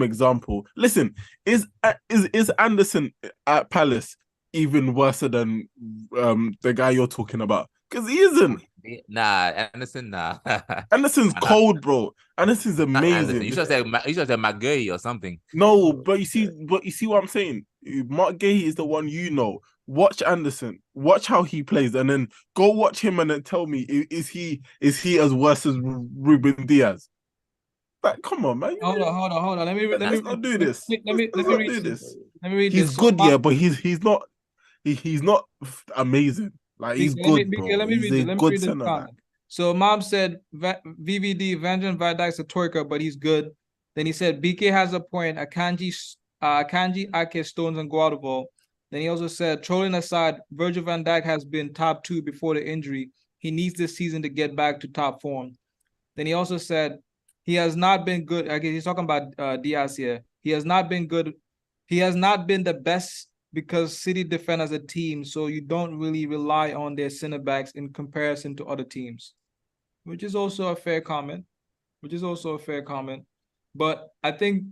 example. Listen, is Anderson at Palace even worse than the guy you're talking about? Because he isn't. Nah, Anderson, nah. Anderson's Nah, cold, bro. Anderson's not amazing. Anderson. You should say McGurry or something. No, but you see what I'm saying. Mark Gahey is the one you know. Watch Anderson. Watch how he plays, and then go watch him, and then tell me is he as worse as Ruben Diaz? Like, come on, man. Hold on. Let's not do this. Let me read this. Let me read He's this. good, yeah, but he's not amazing. Like, he's good, bro. Let me He's read a it. Let me good read this centre back. comment. So Mom said VVD Vanjan Vadak's a twerker, but he's good. Then he said BK has a point. Akanji, Ake, Stones, and Guardiola. Then he also said, trolling aside, Virgil van Dijk has been top 2 before the injury. He needs this season to get back to top form. Then he also said he has not been good. Okay, he's talking about Diaz here. He has not been good. He has not been the best because City defend as a team, so you don't really rely on their center backs in comparison to other teams, which is also a fair comment. But I think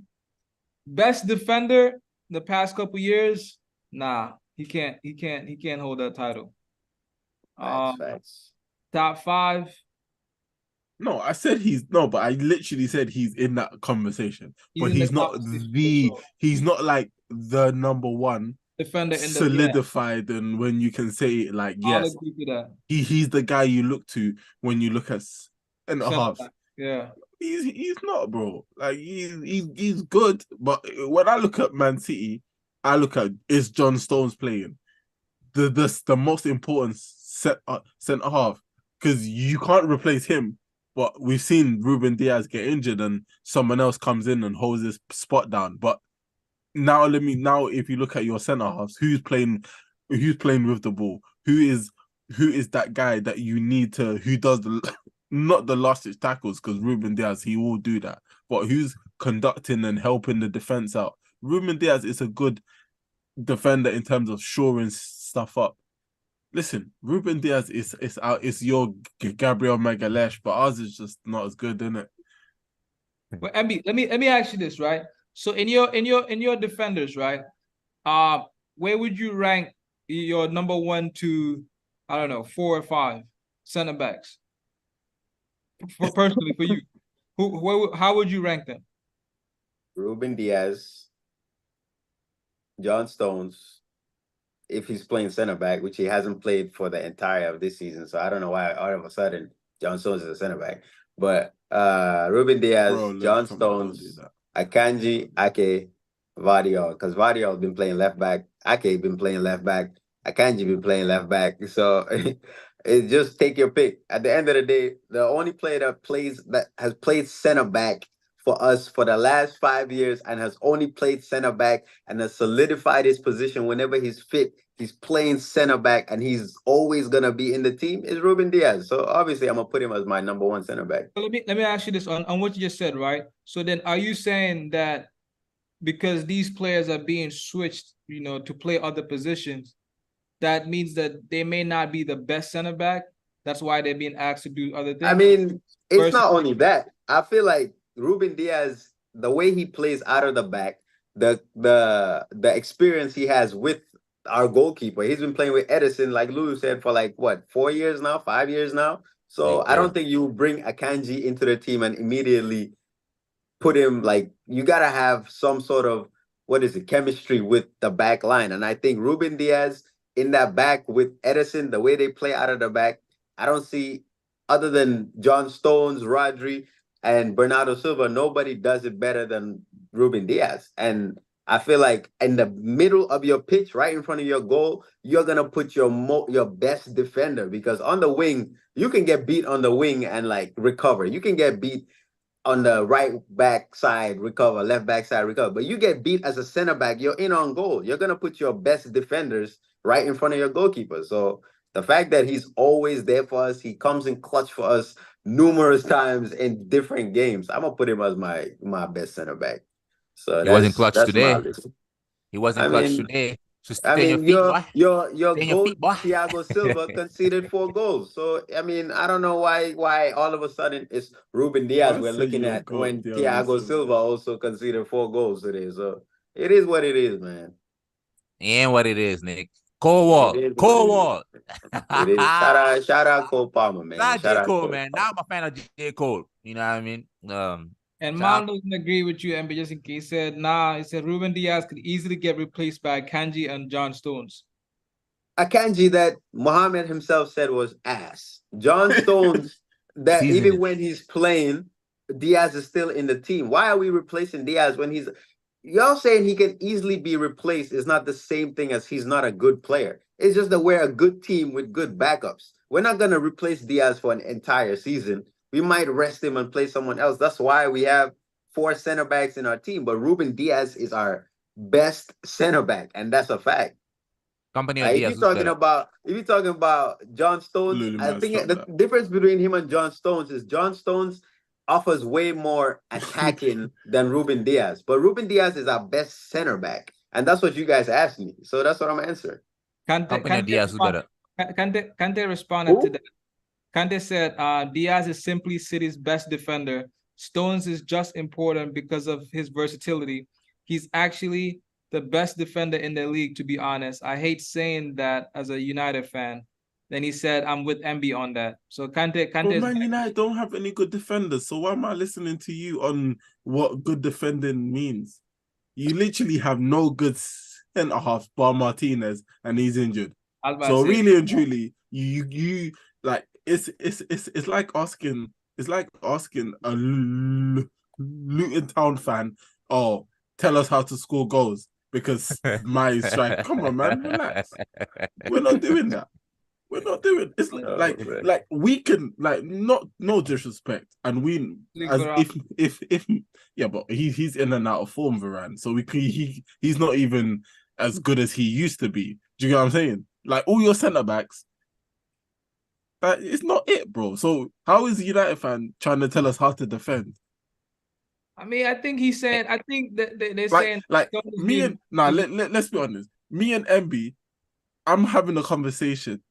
best defender the past couple years, nah, he can't hold that title. Facts. Top 5. No, but I literally said he's in that conversation. He's But in the he's not conversation, he's not like the number one defender in the solidified, and when you can say it, like, I'll yes, agree to that. he's the guy you look to when you look at centre halves. Yeah. He's not, bro. Like, he's good, but when I look at Man City, I look at, is John Stones playing the most important centre half, because you can't replace him. But we've seen Ruben Diaz get injured and someone else comes in and holds his spot down. But now if you look at your centre halves, who's playing with the ball? Who is that guy that you need to, who does not the last ditch tackles, because Ruben Diaz, he will do that, but who's conducting and helping the defense out? Ruben Diaz is a good defender in terms of shoring stuff up. Listen, Ruben Diaz is your Gabriel Magalhaes, but ours is just not as good, isn't it? But Emby, let me ask you this, right? So in your defenders, right? Where would you rank your number 1 to, I don't know, 4 or 5 center backs? personally for you, how would you rank them? Ruben Diaz, John Stones, if he's playing center back, which he hasn't played for the entire of this season. So I don't know why all of a sudden John Stones is a center back. But Ruben Diaz, Bro, John come on, don't do Stones, that. Akanji, Ake, Vardiol. Because Vardiol been playing left back. Ake been playing left back. Akanji been playing left back. So it just take your pick. At the end of the day, the only player that has played center back for us for the last 5 years and has only played center back and has solidified his position whenever he's fit. He's playing center back and he's always gonna be in the team is Ruben Diaz. So obviously I'm gonna put him as my number one center back. So let me ask you this on what you just said, right? So then are you saying that because these players are being switched, to play other positions, that means that they may not be the best center back? That's why they're being asked to do other things? I mean, it's not only that. I feel like Ruben Diaz, the way he plays out of the back, the experience he has with our goalkeeper. He's been playing with Edison, like Lulu said, for like what, 4 years now, 5 years now. So I don't think you bring Akanji into the team and immediately put him like you gotta have some sort of chemistry with the back line. And I think Ruben Diaz in that back with Edison, the way they play out of the back, I don't see other than John Stones, Rodri, and Bernardo Silva, nobody does it better than Ruben Diaz. And I feel like in the middle of your pitch, right in front of your goal, you're gonna put your best defender, because on the wing, you can get beat on the wing and like recover. You can get beat on the right back side, recover, left back side, recover. But you get beat as a center back, you're in on goal. You're gonna put your best defenders right in front of your goalkeeper. So the fact that he's always there for us, he comes in clutch for us numerous times in different games. I'm gonna put him as my best center back. So he wasn't clutch that's today. my list. He wasn't clutch today. So I mean, your goal, feet, boy. Thiago Silva conceded 4 goals. So I mean, I don't know why all of a sudden it's Ruben Diaz we're looking at when Thiago Silva also conceded 4 goals today. So it is what it is, man. And what it is, Nick. Cold Wall. It is. Shout out Cole Palmer, man. Not J. Cole, man. Now I'm a fan of J. Cole. You know what I mean? And Mom doesn't agree with you, MB, just in case. He said Ruben Diaz could easily get replaced by Kanji and John Stones. Akanji that Mohammed himself said was ass. John Stones that even when he's playing, Diaz is still in the team. Why are we replacing Diaz when he's... Y'all saying he can easily be replaced is not the same thing as he's not a good player. It's just that we're a good team with good backups. We're not going to replace Diaz for an entire season. We might rest him and play someone else. That's why we have 4 center backs in our team. But Ruben Diaz is our best center back, and that's a fact. If you're talking about John Stones, I think the difference between him and John Stones is John Stones offers way more attacking than Ruben Diaz. But Ruben Diaz is our best center back. And that's what you guys asked me. So that's what I'm answering. Kante responded to that. Kante said, Diaz is simply City's best defender. Stones is just important because of his versatility. He's actually the best defender in the league, to be honest. I hate saying that as a United fan. Then he said, I'm with MB on that. So Kante Man United don't have any good defenders. So why am I listening to you on what good defending means? You literally have no good centre-half bar Martinez, and he's injured. So really and truly, you like it's like asking a Luton Town fan, oh, tell us how to score goals because my strike. Come on, man, relax. We're not doing that. We're not doing it's like we can no disrespect, and we as if yeah, but he's in and out of form, Varane. So he's not even as good as he used to be. Do you get what I'm saying? Like all your centre backs, it's not it, bro. So how is a United fan trying to tell us how to defend? I mean, I think he's saying. I think that they're saying me and let's be honest. Me and MB, I'm having a conversation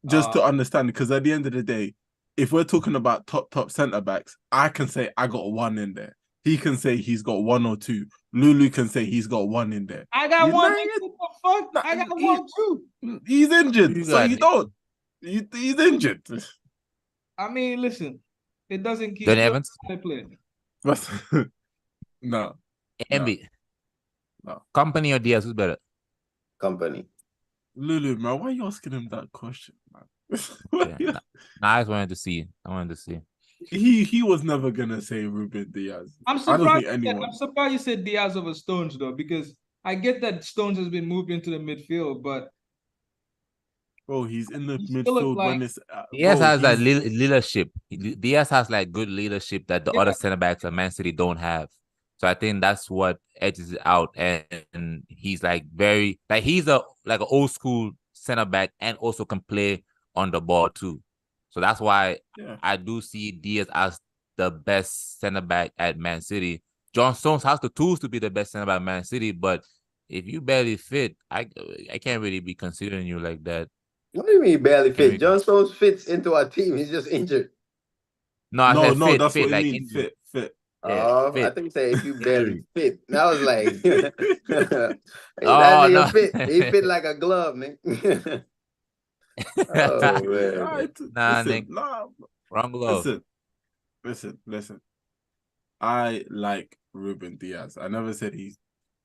just to understand, because at the end of the day, if we're talking about top centre backs, I can say I got 1 in there. He can say he's got 1 or 2. Lulu can say he's got 1 in there. I got 1. What the fuck? I got 1 too. He's injured, so you don't. He's injured. I mean, listen. It doesn't keep John Evans, play. No. Embiid. No. Company or Diaz, who's better? Company. Lulu, man, why are you asking him that question, man? Yeah, I just wanted to see. I wanted to see. He was never gonna say Ruben Diaz. I'm I don't think surprised. anyone. I'm surprised you said Diaz over Stones though, because I get that Stones has been moved into the midfield, but Bro, he's in the he still look midfield like when it's. Diaz Bro, has that he's- leadership. Diaz has like good leadership that the Yeah. other center backs of Man City don't have. So I think that's what edges it out. And he's like very like he's a like an old school center back and also can play on the ball too. So that's why yeah. I do see Diaz as the best center back at Man City. John Stones has the tools to be the best center back at Man City, but if you barely fit, I can't really be considering you like that. What do you mean barely Can we- fit? John Stones fits into our team. He's just injured. No, I said fit, that's fit, what like he mean. injury. Fit. Yeah, Oh, I fit. think you say if you barely Injury. fit. And I was like, hey, that Oh, nigga no. fit. He fit like a glove, man. Oh man. Alright, Nah, listen, Nick. nah, Wrong glove. listen. I like Ruben Diaz. I never said he's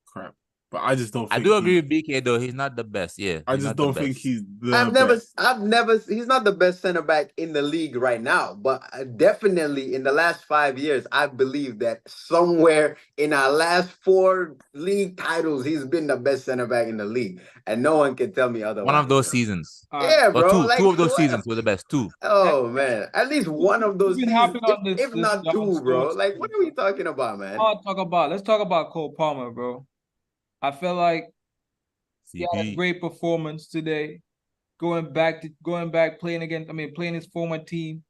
crap, but I just don't. I think do agree he's- with BK though. He's not the best. Yeah, I he's just not the don't think best. he's the I've never, best. he's not the best center back in the league right now, but definitely in the last 5 years, I believe that somewhere in our last 4 league titles, he's been the best center back in the league, and no one can tell me otherwise. One of those seasons. Yeah, Or bro. two of those what- seasons were the best. Two. Oh man, at least one of those We've been seasons, hopping on if this not John 2, bro. Stones Like, thing, what are we talking about, man? Let's talk about Cole Palmer, bro. I feel like he had a CP. great performance today. Going back, playing again. I mean, playing his former team.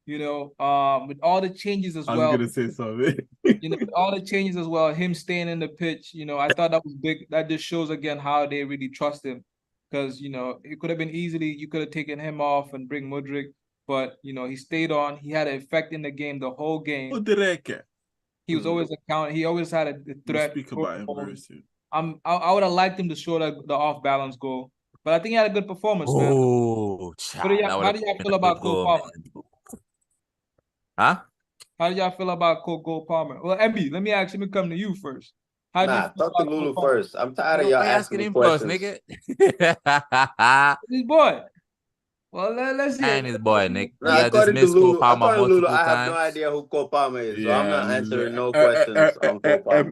You know, with all the changes as I was well. gonna say something. You know, with all the changes as well. Him staying in the pitch. You know, I thought that was big. That just shows again how they really trust him. Because you know, it could have been easily you could have taken him off and bring Mudryk, but you know he stayed on. He had an effect in the game the whole game. Odereke. He was always He always had a We'll threat. speak about him very soon. I would have liked him to show the off balance goal, but I think he had a good performance, man. Oh, How do y'all feel about Cole Palmer? Huh? How do y'all feel about Cole Palmer? Well, MB, let me come to you first. How do you Nah, feel talk to about Cole Lulu Palmer? first. I'm tired of Why y'all you asking me him first, questions. nigga? His boy. Well, let's hear. And his boy, Nick. Nah, You according to dismissed Cole Lulu, Palmer multiple I have no times. idea who Cole Palmer is, so I'm Yeah, not answering no questions on Cole Palmer.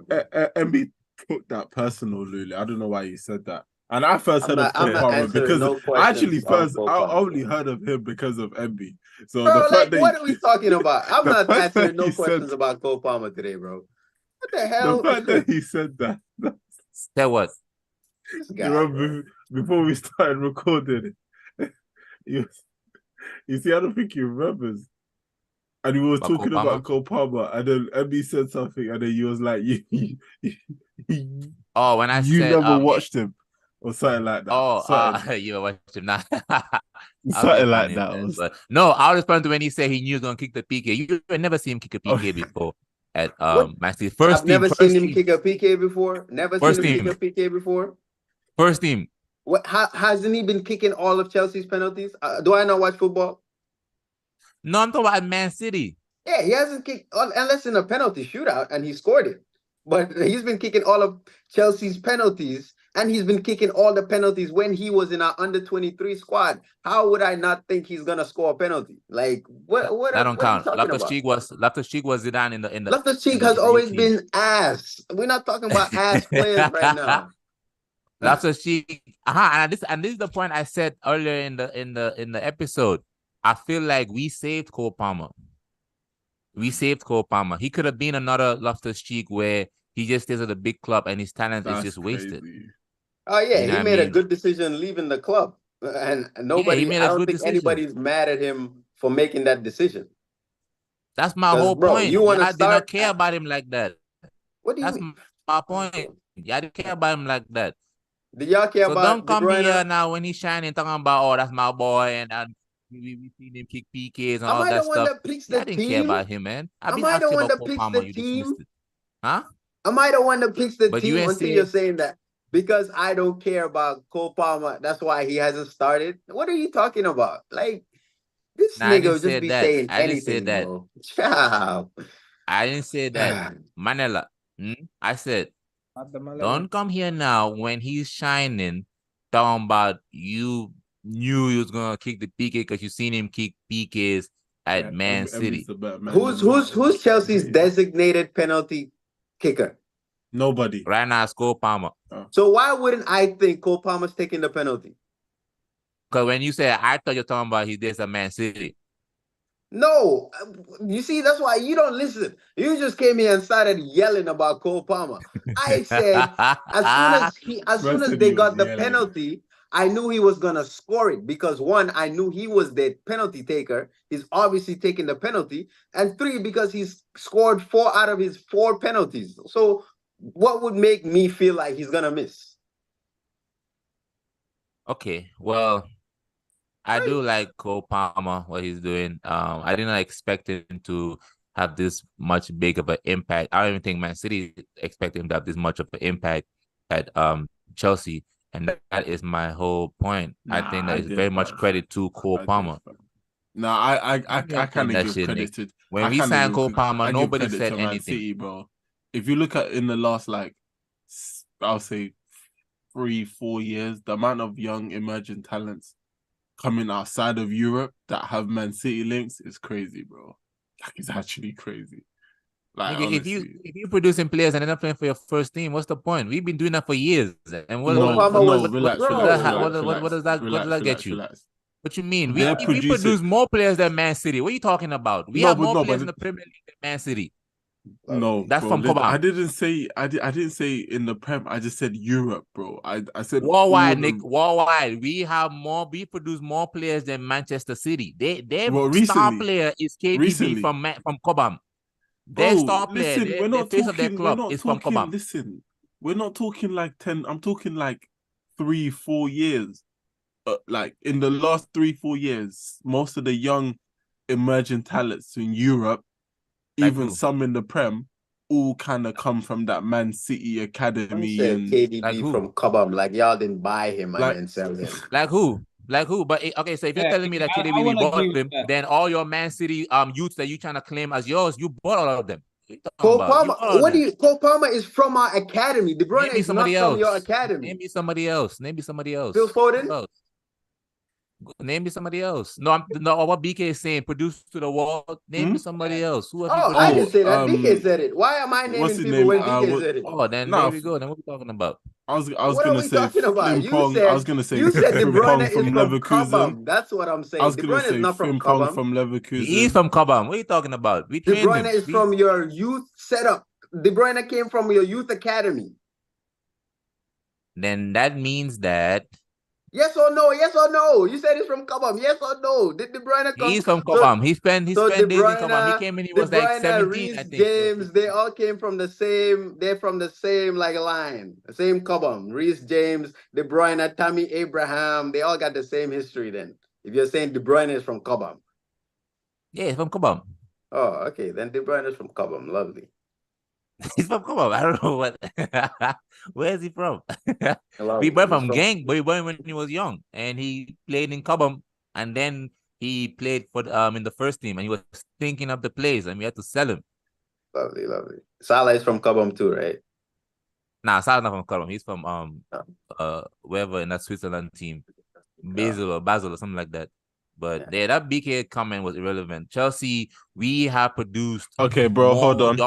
MB took that personal, Lulu. I don't know why you said that. And I first heard of I'm Cole not Palmer answering because no I actually questions on Cole I Palmer. only heard of him because of MB. So Bro, the fact like, that what are we talking about? I'm the not fact answering that no he said- questions about Cole Palmer today, bro. What the the hell? fact that he said that. Say what? This You guy, remember before we started recording it, you see, I don't think he remembers. And we were About Cole talking Palmer? about Cole Palmer, and then MB said something, and then he was like, Oh, when I you said never watched him, or something like that. Oh, you watched him now. Something like that. Man, but no, I was responding to when he said he knew he was gonna kick the PK. You had never seen him kick a PK before at What? Man City. I've never seen him kick a PK before. Never First seen him team. kick a PK before. First team. What? Hasn't he been kicking all of Chelsea's penalties? Do I not watch football? No, I'm talking about Man City. Yeah, he hasn't kicked unless in a penalty shootout and he scored it. But he's been kicking all of Chelsea's penalties, and he's been kicking all the penalties when he was in our under-23 squad. How would I not think he's gonna score a penalty? Like what? That don't what are you count. talking about? Loftus-Cheek was Zidane in the Loftus-Cheek has always been ass. We're not talking about ass players right now. Loftus-Cheek. And this is the point I said earlier in the episode. I feel like we saved Cole Palmer. We saved Cole Palmer. He could have been another Loftus-Cheek where he just stays at a big club and his talent is just wasted. Crazy. Oh yeah, You know he what I made a mean? good decision leaving the club, and nobody. made I a don't good think decision. anybody's mad at him for making that decision. That's my 'Cause, whole bro, point. you wanna Y'all did not start care at- about him like that. What do you That's mean? my point. Y'all didn't care about him like that. Do y'all care So about don't De come Bruyne? here now when he's shining talking about, oh, that's my boy, and we seen him kick PKs and Am all I that the one stuff. that picks Yeah, I the didn't care team? about him, man. I've Am been I the asking one about that Cole picks Palmer, the you team? dismissed it. Huh? Am I the one that picks the But you team ain't until say- you're saying that? Because I don't care about Cole Palmer, that's why he hasn't started. What are you talking about? Like, This Nah, I nigga didn't would just say be that. saying I didn't say anything, that. bro. Ciao. I didn't say that. Manila. I said, don't come here now when he's shining, talking about you knew he was gonna kick the PK because you seen him kick PKs at Man City. Who's Chelsea's designated penalty kicker? Nobody. Right now, it's Cole Palmer. So why wouldn't I think Cole Palmer's taking the penalty? Because when you said, I thought you're talking about he did at Man City. No, you see, that's why you don't listen. You just came here and started yelling about Cole Palmer. I said as soon as they got the penalty, I knew he was gonna score it because one, I knew he was the penalty taker. He's obviously taking the penalty, and three, because he's scored 4 out of his 4 penalties. So, what would make me feel like he's gonna miss? Okay, well, I do like Cole Palmer, what he's doing. I didn't expect him to have this much big of an impact. I don't even think Man City expected him to have this much of an impact at Chelsea, and that is my whole point. I think that is very much credit to Cole Palmer. No, I kind of give credit to when we signed Cole Palmer, nobody said anything. Man City, bro. If you look at in the last, like, I'll say 3-4 years, the amount of young emerging talents coming outside of Europe that have Man City links is crazy, bro. Like, it's actually crazy. Like, if you producing players and they're not playing for your first team, what's the point? We've been doing that for years. And what does that get you? Relax. What you mean? We produce more players than Man City. What are you talking about? We have more players in the Premier League than Man City. No, that's bro, from Cobham. I didn't say in the Prem. I just said Europe, bro. I said worldwide, Nick. Worldwide, we produce more players than Manchester City. Their star player is KDB from Cobham. Their star player, the face of their club is from Cobham. Listen, we're not talking like 10. I'm talking like 3-4 years. Like in the last 3-4 years, most of the young emerging talents in Europe, even some in the Prem, all kind of come from that Man City academy. And KDB from Cobham, like y'all didn't buy him and then sell him. Like who? But okay, so if you're telling me that KDB we bought him, then all your Man City youths that you trying to claim as yours, you bought all of them. Cole Palmer, Cole Palmer is from our academy. De Bruyne is not from your academy. Name me somebody else. Phil Foden? Name me somebody else. No, what BK is saying, produce to the wall. Name me somebody else. I didn't say that. BK said it. Why am I naming people when BK said it? Oh, then there we go. Then what are we talking about? I was gonna say Frimpong. I was gonna say you said De Bruyne from Leverkusen. Cobham. That's what I'm saying. I was gonna say not from Frimpong Cobham. from Leverkusen. He's from Cobham. What are you talking about? De Bruyne is from your youth setup. De Bruyne came from your youth academy. Then that means that. Yes or no? Yes or no? You said he's from Cobham. Yes or no? Did De Bruyne come? He's from Cobham. He spent days in Cobham. He came in. He was like 17. Reece I think. James. They all came from the same. They're from the same line. The same Cobham. Reece James, De Bruyne, Tammy Abraham. They all got the same history. Then, if you're saying De Bruyne is from Cobham. Yeah, he's from Cobham. Oh, okay. Then De Bruyne is from Cobham. Lovely. He's from Cobham. I don't know what. Where is he from? We were from Gang, but he went when he was young, and he played in Cobham, and then he played for in the first team, and he was thinking of the plays, and we had to sell him. Lovely. Salah is from Cobham too, right? Nah, Salah's not from Cobham. He's from wherever in that Switzerland team, Basel or something like that. But that BK comment was irrelevant. Chelsea, we have produced. Okay, bro, hold on.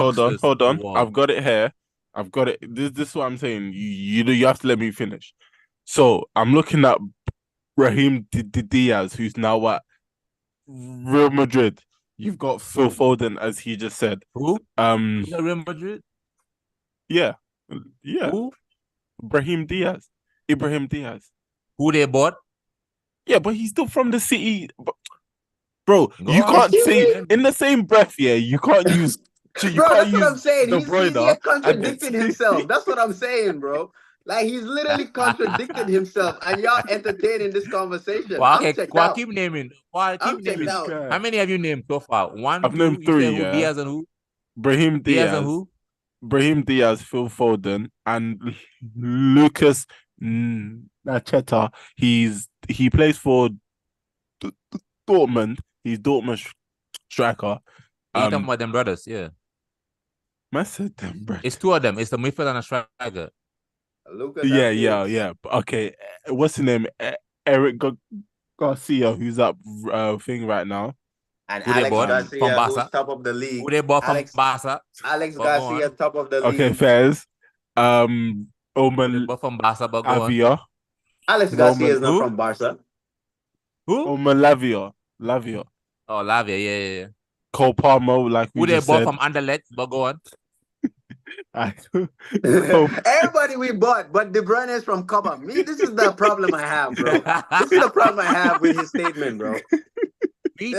I've got it here. I've got it. This is what I'm saying. You have to let me finish. So I'm looking at Brahim Diaz, who's now at Real Madrid. You've got Phil Foden, as he just said. Who? Real Madrid? Yeah. Who? Ibrahim Diaz. Who they bought? Yeah, but he's still from the city. Bro, you can't say in the same breath, you can't use. That's what I'm saying. He's contradicting himself. That's what I'm saying, bro. Like, he's literally contradicted himself, and y'all entertaining this conversation. Well, okay, keep naming. How many have you named so far? I've named 3. Diaz and who? Brahim Diaz. And who? Brahim Diaz, Phil Foden, and Lucas Nacheta. He plays for Dortmund. He's Dortmund striker. You talking about them brothers? Yeah. Man said them brothers. It's two of them. It's the midfielder and a striker. Yeah. Okay, what's his name? Eric Garcia, who's up thing right now. And Who they Alex bought? Garcia, From who's Barca. top of the league. Who they bought from Alex Barca? Alex But go Garcia, on. top of the league. Okay, Fairs. Who they Oman bought from Barca, but go on. Avia. Alex Garcia is not Who? from Barca. Who? Oman Lavia. Oh, Lavia, yeah. Cole Palmer, like we Who they just bought said. from Anderlecht, but go on. Everybody we bought, but De Bruyne is from Cobham. Me, this is the problem I have, bro. This is the problem I have with his statement, bro. This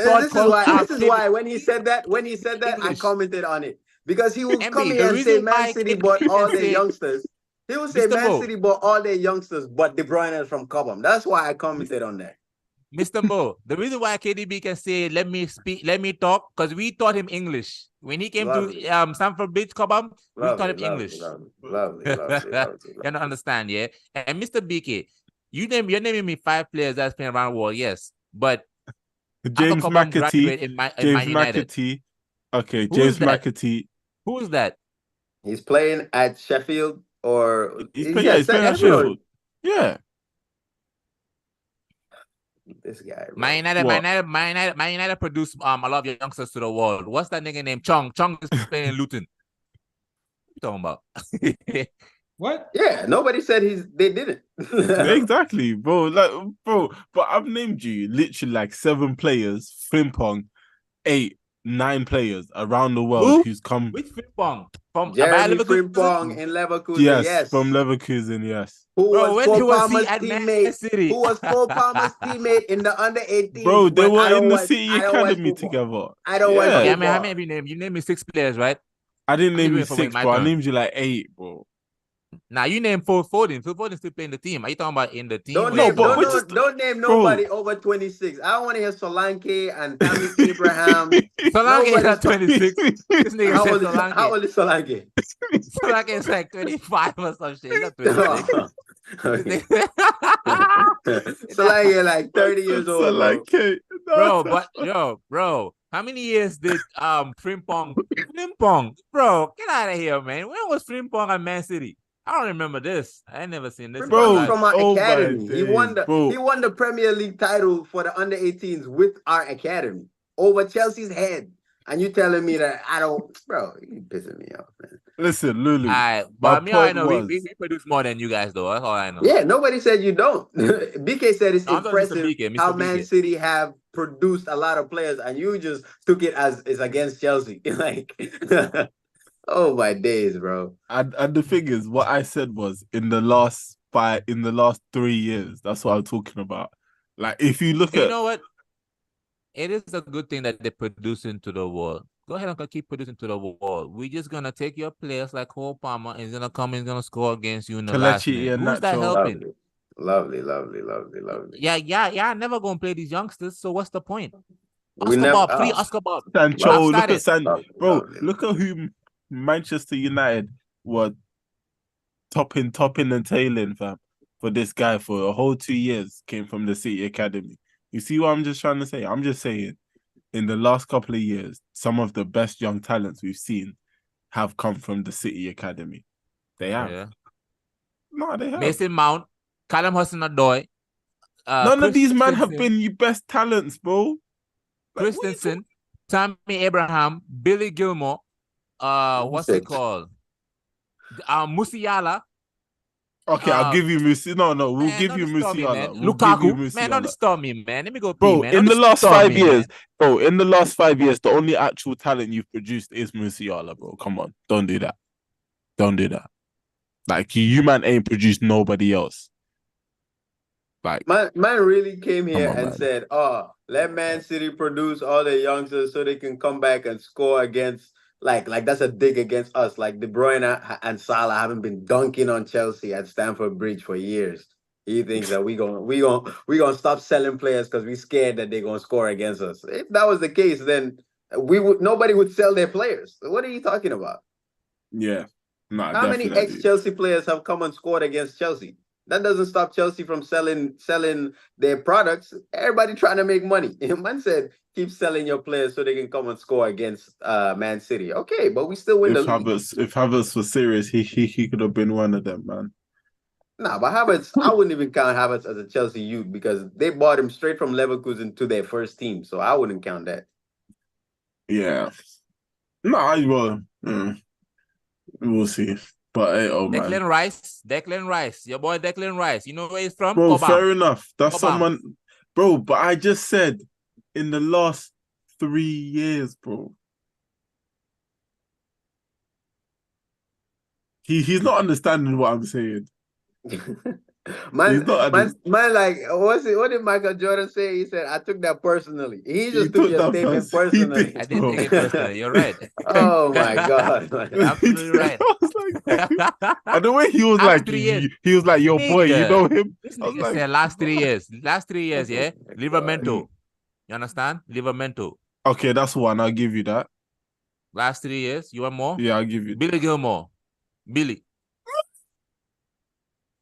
is why when he said that, I commented on it. Because he will come here and say Man City bought all their youngsters. He will say Man City bought all their youngsters, but De Bruyne is from Cobham. That's why I commented on that. Mr. Mo, the reason why KDB can say, let me speak, let me talk, because we taught him English. When he came to Stamford Bridge, Cobham, we taught him English. Lovely. You don't understand, yeah? And Mr. BK, you're naming me 5 players that's playing around the world, yes. But James McAtee. James McAtee. Okay, James McAtee. Who is that? He's playing at Sheffield or he's playing at Sheffield. Yeah. This guy. Man United produced a lot of youngsters to the world. What's that nigga named Chong? Chong is playing in Luton. What you talking about? What? Yeah, nobody said they didn't. Exactly, bro. But I've named you literally like 7 players, Frimpong, 8, 9 players around the world who's come. Which Frimpong? From Jeremy Frimpong in Leverkusen. Yes, from Leverkusen, yes. Who was Cole Palmer's teammate? Who was Cole Palmer's teammate in the under-18? Bro, they were in the City Academy together. I don't watch football. Yeah, man, how many have you named? You named me 6 players, right? I didn't name you 6, bro. I named you like 8, bro. Now you named Phil Foden. Phil Foden still playing the team. Are you talking about in the team? Don't name nobody over 26. I don't want to hear Solanke and Tammy Abraham. Solanke is not 26. This nigga how said old Solanke. How old is Solanke? Solanke is like 25 or some shit. Not 26. Solanke like 30 years old. Solanke. Bro. How many years did Frimpong, bro? Get out of here, man. When was Frimpong at Man City? I don't remember this. I ain't never seen this. Bro, from our academy. He won the Premier League title for the under-18s with our academy over Chelsea's head. And you telling me that I don't, bro? You pissing me off, man. Listen, Lulu. All right, but me, I know we produce more than you guys, though. That's all I know. Yeah, nobody said you don't. BK said it's impressive how Man City have produced a lot of players, and you just took it as it's against Chelsea. Like, oh my days, bro. And the thing is, what I said was in the last 3 years. That's what I'm talking about. Like, if you look at, you know what, it is a good thing that they're producing to the world. Go ahead and keep producing to the world. We're just gonna take your players like Cole Palmer, and he's gonna come and he's gonna score against you in the last minute. Who's that helping? Lovely. Yeah. Never gonna play these youngsters. So what's the point? Oscar Bob. Sancho, look at Sancho, bro. Look at who Manchester United were topping and tailing, fam, for this guy for a whole 2 years. Came from the City Academy. You see what I'm just trying to say? I'm just saying, in the last couple of years, some of the best young talents we've seen have come from the City Academy. They have. Yeah. No, they have. Mason Mount, Callum Hudson-Odoi. None of these men have been your best talents, bro. Christensen, Tammy Abraham, Billy Gilmore, what's it called? Musiala. Okay, I'll give you Musiala. No, we'll give you Musiala. Lukaku, man, don't stop me, man. Let me go, bro. Man. In the last 5 years, bro. In the last 5 years, the only actual talent you've produced is Musiala, bro. Come on, don't do that. Don't do that. Like you man ain't produced nobody else. Like man really came here and said, "Oh, let Man City produce all the youngsters so they can come back and score against." Like that's a dig against us. Like De Bruyne and Salah haven't been dunking on Chelsea at Stamford Bridge for years. He thinks that we gonna stop selling players because we're scared that they're gonna score against us. If that was the case, then nobody would sell their players. What are you talking about? Yeah. No, how many ex-Chelsea players have come and scored against Chelsea? That doesn't stop Chelsea from selling their products. Everybody trying to make money. Man said, keep selling your players so they can come and score against Man City. Okay, but we still win the league. If Havertz was serious, he could have been one of them, man. Nah, but Havertz, I wouldn't even count Havertz as a Chelsea youth because they bought him straight from Leverkusen to their first team. So I wouldn't count that. Yeah. No, we'll see. But hey, oh man. Declan Rice, your boy Declan Rice. You know where he's from? Bro, Cobham. fair enough. That's Cobham. someone, bro. But I just said in the last 3 years, bro. He's not understanding what I'm saying. man, like, what did Michael Jordan say? He said, I took that personally. He just took your statement personally. I didn't take it personally. You're right. Oh my God. Absolutely right. I was like, and the way he was like, he was like, your boy, you know him? This nigga said last 3 years. Last 3 years, yeah? Livermento. You understand? Livermento. Okay, that's one. I'll give you that. Last 3 years. You want more? Yeah, I'll give you Billy Gilmore. Billy.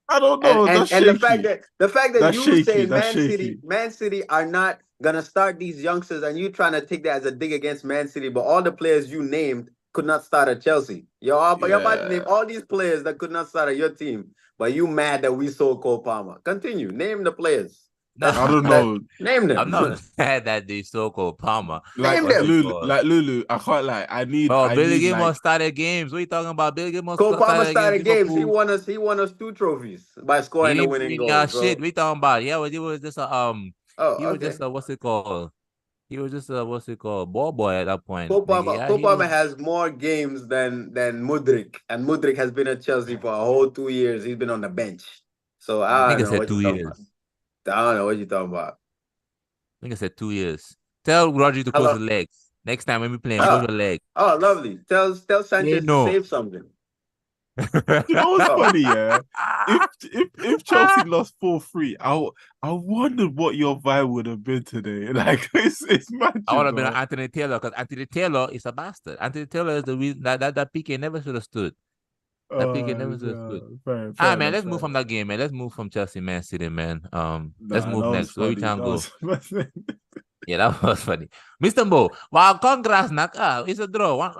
I don't know. And the fact that that's you shaky. say Man City are not gonna start these youngsters, and you trying to take that as a dig against Man City, but all the players you named could not start at Chelsea. You're about to name all these players that could not start at your team, but you mad that we sold Cole Palmer. Continue. Name the players. No, I don't know. Name them. I'm not mad that they so-called Palmer. Like Lulu, I can't like. I need. Billy Gilmore started games. What are you talking about? Billy Gilmore Cole Palmer started games. He won us 2 trophies by scoring the winning goal. Shit, we talking about? Yeah, he was just a he was just a what's it called? He was just a ball boy at that point. Cole Palmer has more games than Mudryk, and Mudryk has been at Chelsea for a whole 2 years. He's been on the bench. So I don't know what 2 years. I don't know what you're talking about. I think I said 2 years. Tell Roger to close the legs. Next time when we play, close the leg. Oh, lovely. Tell Sanchez to save something. You know what's funny, yeah? If Chelsea lost 4-3, I wondered what your vibe would have been today. Like it's magic. I would have been Anthony Taylor because Anthony Taylor is a bastard. Anthony Taylor is the reason that PK never should have stood. That PK never should have stood. Man, let's move from that game, man. Let's move from Chelsea, Man City, man. Let's move next. Where we can go? Yeah, that was funny. Mr. Mo, wow, congrats, it's a draw.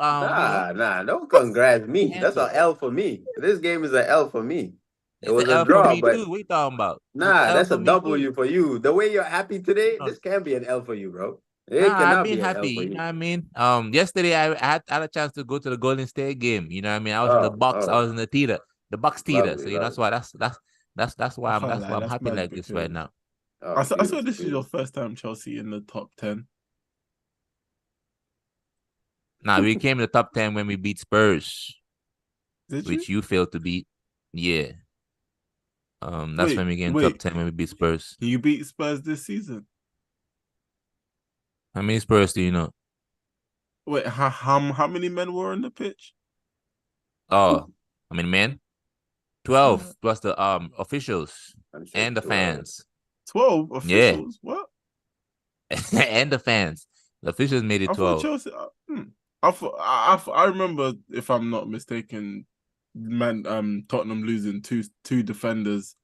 Don't congrats me. That's an L for me. This game is an L for me. It was a draw, but what you talking about? That's a W for you. The way you're happy today, this can't be an L for you, bro. I've been happy. You know what I mean? Yesterday I had a chance to go to the Golden State game. You know what I mean? I was in the box. I was in the theater, theater. So that's why I'm happy like this right now. I saw this is your first time Chelsea in the top 10. Nah, we came in the top 10 when we beat Spurs, which you failed to beat. Yeah. That's when we came in top 10 when we beat Spurs. You beat Spurs this season. How many Spurs do you know? Wait, how many men were on the pitch? Oh, how many men? 12 plus the officials and the fans. 12 officials? Yeah. What? And the fans. The officials made it 12. Chelsea, I remember, if I'm not mistaken, Tottenham losing two defenders.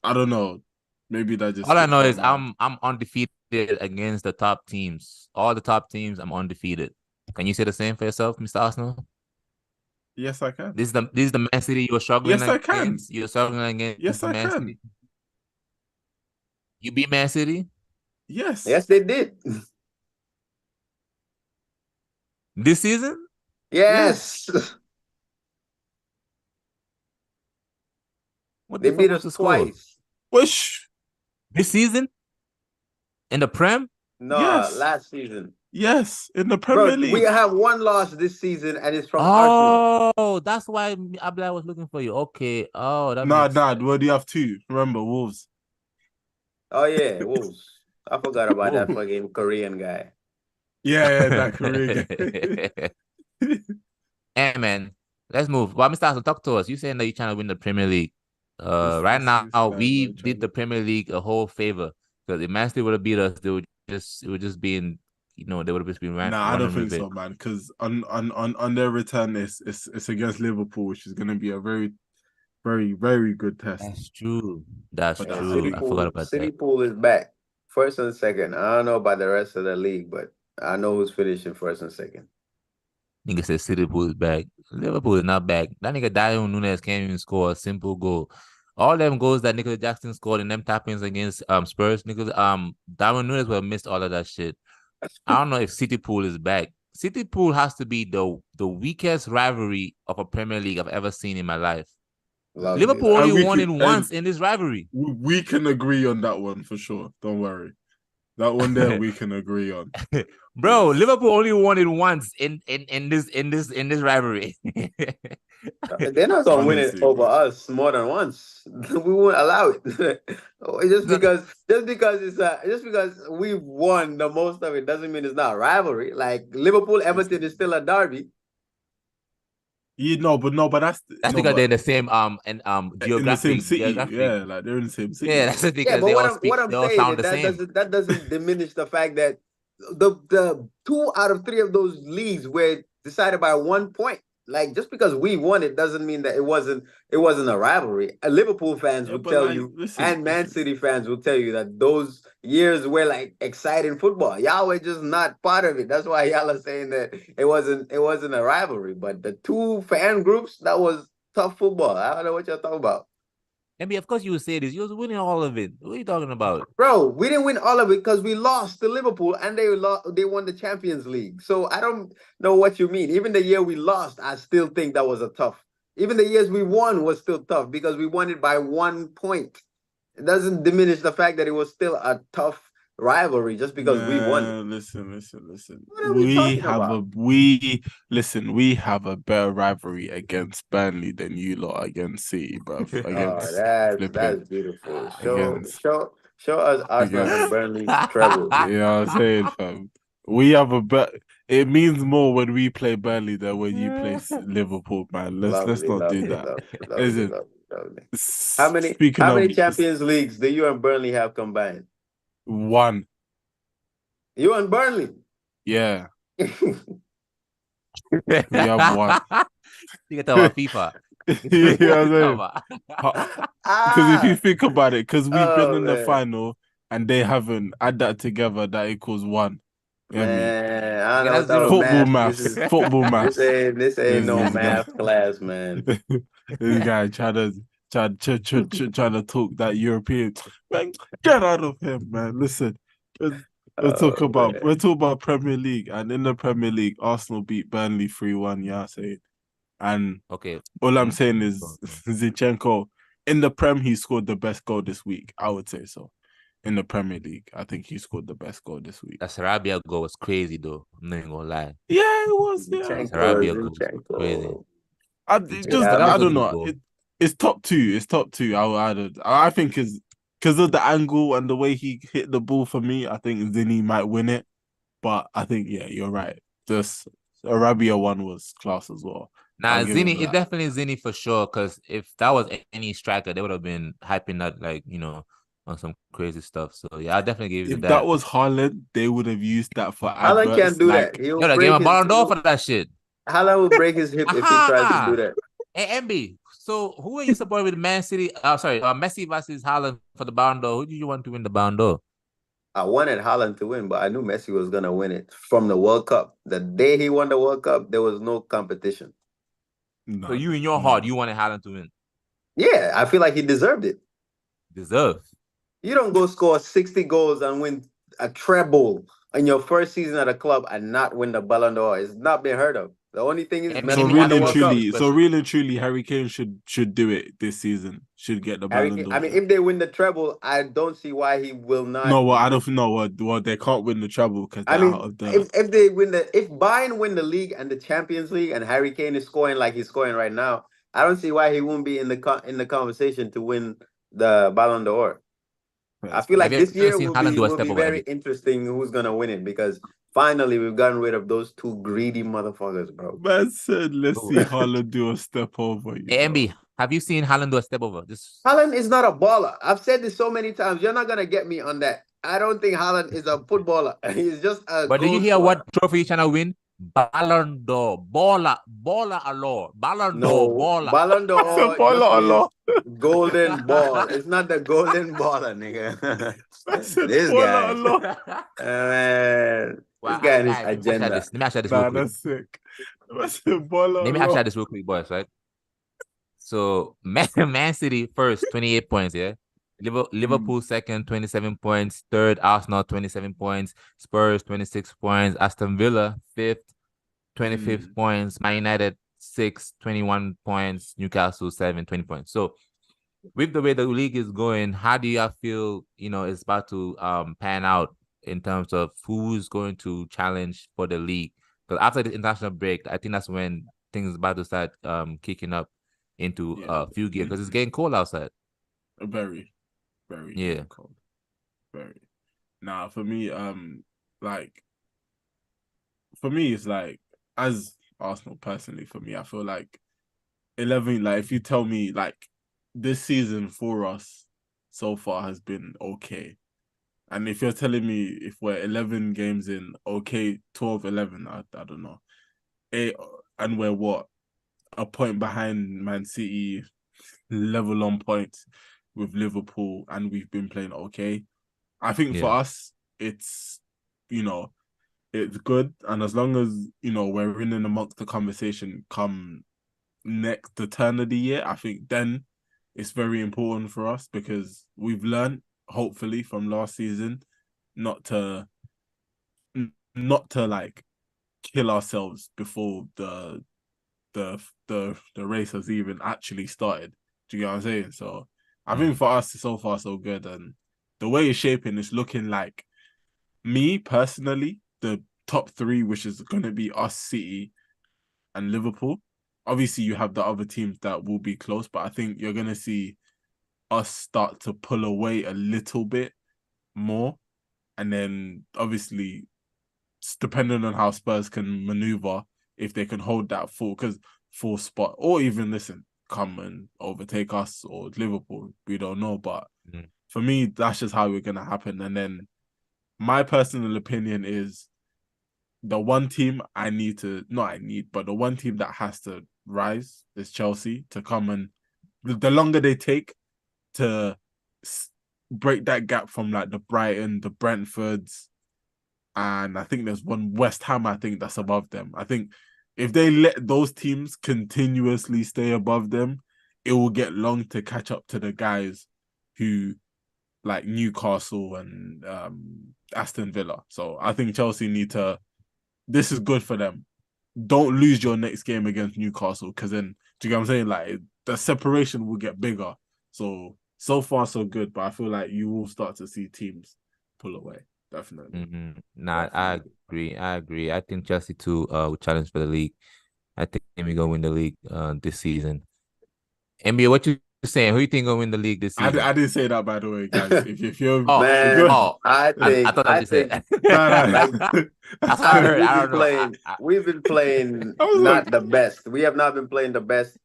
I don't know. Maybe that just. All I know is I'm undefeated against the top teams. All the top teams, I'm undefeated. Can you say the same for yourself, Mr. Arsenal? Yes, I can. This is the Man City you were struggling against. Yes, I can. You're struggling against. Yes, I can. City. You beat Man City? Yes. Yes, they did. This season? Yes. What they beat us twice. Which? This season? In the Prem? No, yes. Last season. Yes, in the Premier League. We have one loss this season, and it's from Arsenal. Oh, that's why Abla was looking for you. Okay. Oh, that Well, do you have two? Remember, Wolves. Oh, yeah, Wolves. I forgot about that fucking Korean guy. Yeah, that Korean guy. Hey, man, let's move. Well, Mr. Arsenal, talk to us. You saying that you're trying to win the Premier League. Right now, we did the Premier League a whole favor. Because if Man City would have beat us, it would just be in, they would have just been right. Nah, I don't think so, man. Because on their return, it's against Liverpool, which is going to be a very Very, very good test. That's true. That's But true. I forgot about City that. Pool is back. First and second. I don't know about the rest of the league, but I know who's finishing first and second. Nigga said City Pool is back. Liverpool is not back. That nigga Darwin Nunes can't even score a simple goal. All them goals that Nicolas Jackson scored in them tap-ins against Spurs, Darwin Nunes would have missed all of that shit. I don't know if City Pool is back. City Pool has to be the weakest rivalry of a Premier League I've ever seen in my life. Lovely, Liverpool lovely. only won it once in this rivalry. We can agree on that one for sure. Don't worry. That one there we can agree on. Bro, Liverpool only won it once in this rivalry. They're not gonna win it Honestly, over bro. us more than once. We won't allow it. just because we've won the most of it doesn't mean it's not a rivalry. Like Liverpool Everton is still a derby. But that's because they're in the same geographic in the same city. geographic. Yeah, like they're in the same city. Yeah, that's it, Yeah, because but they what all I'm they all saying sound is the same. that doesn't diminish the fact that the 2 out of 3 of those leagues were decided by 1 point. Like just because we won it doesn't mean that it wasn't a rivalry. Liverpool fans will tell you, and Man City fans will tell you that those years were like exciting football. Y'all were just not part of it. That's why y'all are saying that it wasn't a rivalry. But the 2 fan groups, that was tough football. I don't know what you're talking about. I mean, of course you would say this. You was winning all of it. What are you talking about? Bro, we didn't win all of it because we lost to Liverpool and they won the Champions League. So I don't know what you mean. Even the year we lost, I still think that was a tough. Even the years we won was still tough because we won it by 1 point. It doesn't diminish the fact that it was still a tough rivalry just because we won. Listen. What are we talking about? We have a better rivalry against Burnley than you lot against City, bruv. That's beautiful. Show us Arsenal and Burnley treble. You know what I'm saying, fam? We have a better. It means more when we play Burnley than when you play Liverpool, man. Let's not do that. Lovely. How many Champions Leagues do you and Burnley have combined? 1. You and Burnley? Yeah. We have 1. You can talk about FIFA. You know what I'm saying? Because if you think about it, because we've been in the final and they haven't, add that together, that equals 1. Man, I don't know football maths. Football maths. This ain't no math class, man. This guy trying to talk that European. Man, get out of here, man. Listen, we're talking about Premier League, and in the Premier League, Arsenal beat Burnley 3-1. Yeah, I say. And okay, all I'm saying is Zinchenko in the Prem, he scored the best goal this week. I would say so. In the Premier League, I think he scored the best goal this week. That Sarabia goal was crazy, though. I'm not even gonna lie. Yeah, it was. Yeah, Sarabia goal was crazy. I don't know. It's top 2. It's top 2. I think is because of the angle and the way he hit the ball. For me, I think Zinni might win it. But I think you're right. This Sarabia one was class as well. Nah, Zinni, it's definitely Zinni for sure. Because if that was any striker, they would have been hyping that, like, on some crazy stuff. So yeah, I definitely give you that. If that was Haaland, they would have used that for Haaland adverts. can't do that. He'll gave him a Ballon d'Or for that shit. Haaland will break his hip if he tries to do that. Hey, MB, so who are you supporting with Man City? Messi versus Haaland for the Ballon d'Or. Who did you want to win the Ballon d'Or? I wanted Haaland to win, but I knew Messi was gonna win it from the World Cup. The day he won the World Cup, there was no competition. So you, in your heart, you wanted Haaland to win? Yeah, I feel like he deserved it. You don't go score 60 goals and win a treble in your first season at a club and not win the Ballon d'Or. It's not been heard of. The only thing is, so really and truly, Harry Kane should do it this season. Should get the Ballon d'Or. I mean, if they win the treble, I don't see why he will not. No, well, I don't know. Well, they can't win the treble because I mean, if they win if Bayern win the league and the Champions League, and Harry Kane is scoring like he's scoring right now, I don't see why he won't be in the conversation to win the Ballon d'Or. I feel like this year will be very interesting who's going to win it because finally we've gotten rid of those 2 greedy motherfuckers, bro. Man said, let's see Haaland do a step over. Hey, MB, have you seen Haaland do a step over? Haaland is not a baller. I've said this so many times. You're not going to get me on that. I don't think Haaland is a footballer. He's just a But did you hear what trophy he's trying to win? Ballon d'Or, baller allure, Ballon d'Or, No, baller. Ballon d'Or Ball just or means law. golden ball. It's not the golden baller, nigga. That's it. This Ball or guy, law. man, Well, this guy and his guys, let me ask you agenda. this. Let me ask you this real Nah, quick. that's sick. That's it. Ball or Let me ask law. you this real quick, boys, right? So Man City first, 28 points, yeah. Liverpool second, 27 points. Third, Arsenal, 27 points. Spurs, 26 points. Aston Villa, fifth, 25 points. Man United, sixth, 21 points. Newcastle, 7, 20 points. So with the way the league is going, how do you feel, it's about to pan out in terms of who's going to challenge for the league? Because after the international break, I think that's when things are about to start kicking up into a few gears because it's getting cold outside. Very, very cold. Very. Now, for me, it's like, as Arsenal personally, for me, I feel like 11, like, if you tell me, like, this season for us so far has been okay. And if you're telling me if we're 11 games in, okay, 12, 11, I don't know. And we're what? A point behind Man City, level on points with Liverpool, and we've been playing okay. I think for us, it's, it's good. And as long as, we're in and amongst the conversation come the turn of the year, I think then it's very important for us because we've learned, hopefully, from last season not to like kill ourselves before the race has even actually started. Do you get what I'm saying? So I think for us, so far so good, and the way it's shaping is looking like, me personally, the top three, which is going to be us, City, and Liverpool. Obviously, you have the other teams that will be close, but I think you're going to see us start to pull away a little bit more. And then, obviously, depending on how Spurs can maneuver, if they can hold that full spot, or even, come and overtake us or Liverpool, we don't know. But for me, that's just how we're going to happen. And then my personal opinion is the one team but the one team that has to rise is Chelsea to come, and the longer they take to break that gap from like the Brighton, the Brentfords, and I think there's one West Ham, I think that's above them. I think if they let those teams continuously stay above them, it will get long to catch up to the guys who like Newcastle and Aston Villa. So I think Chelsea this is good for them. Don't lose your next game against Newcastle, because then, do you get what I'm saying? Like, the separation will get bigger. So far, so good. But I feel like you will start to see teams pull away. Definitely. Nah, definitely. I agree. I think Chelsea too will challenge for the league. I think we gonna win the league this season. NBA, what you saying? Who you think gonna win the league this season? I didn't say that, by the way, guys. If you're I think like, that's what I heard. I don't know. We've been playing not the best. We have not been playing the best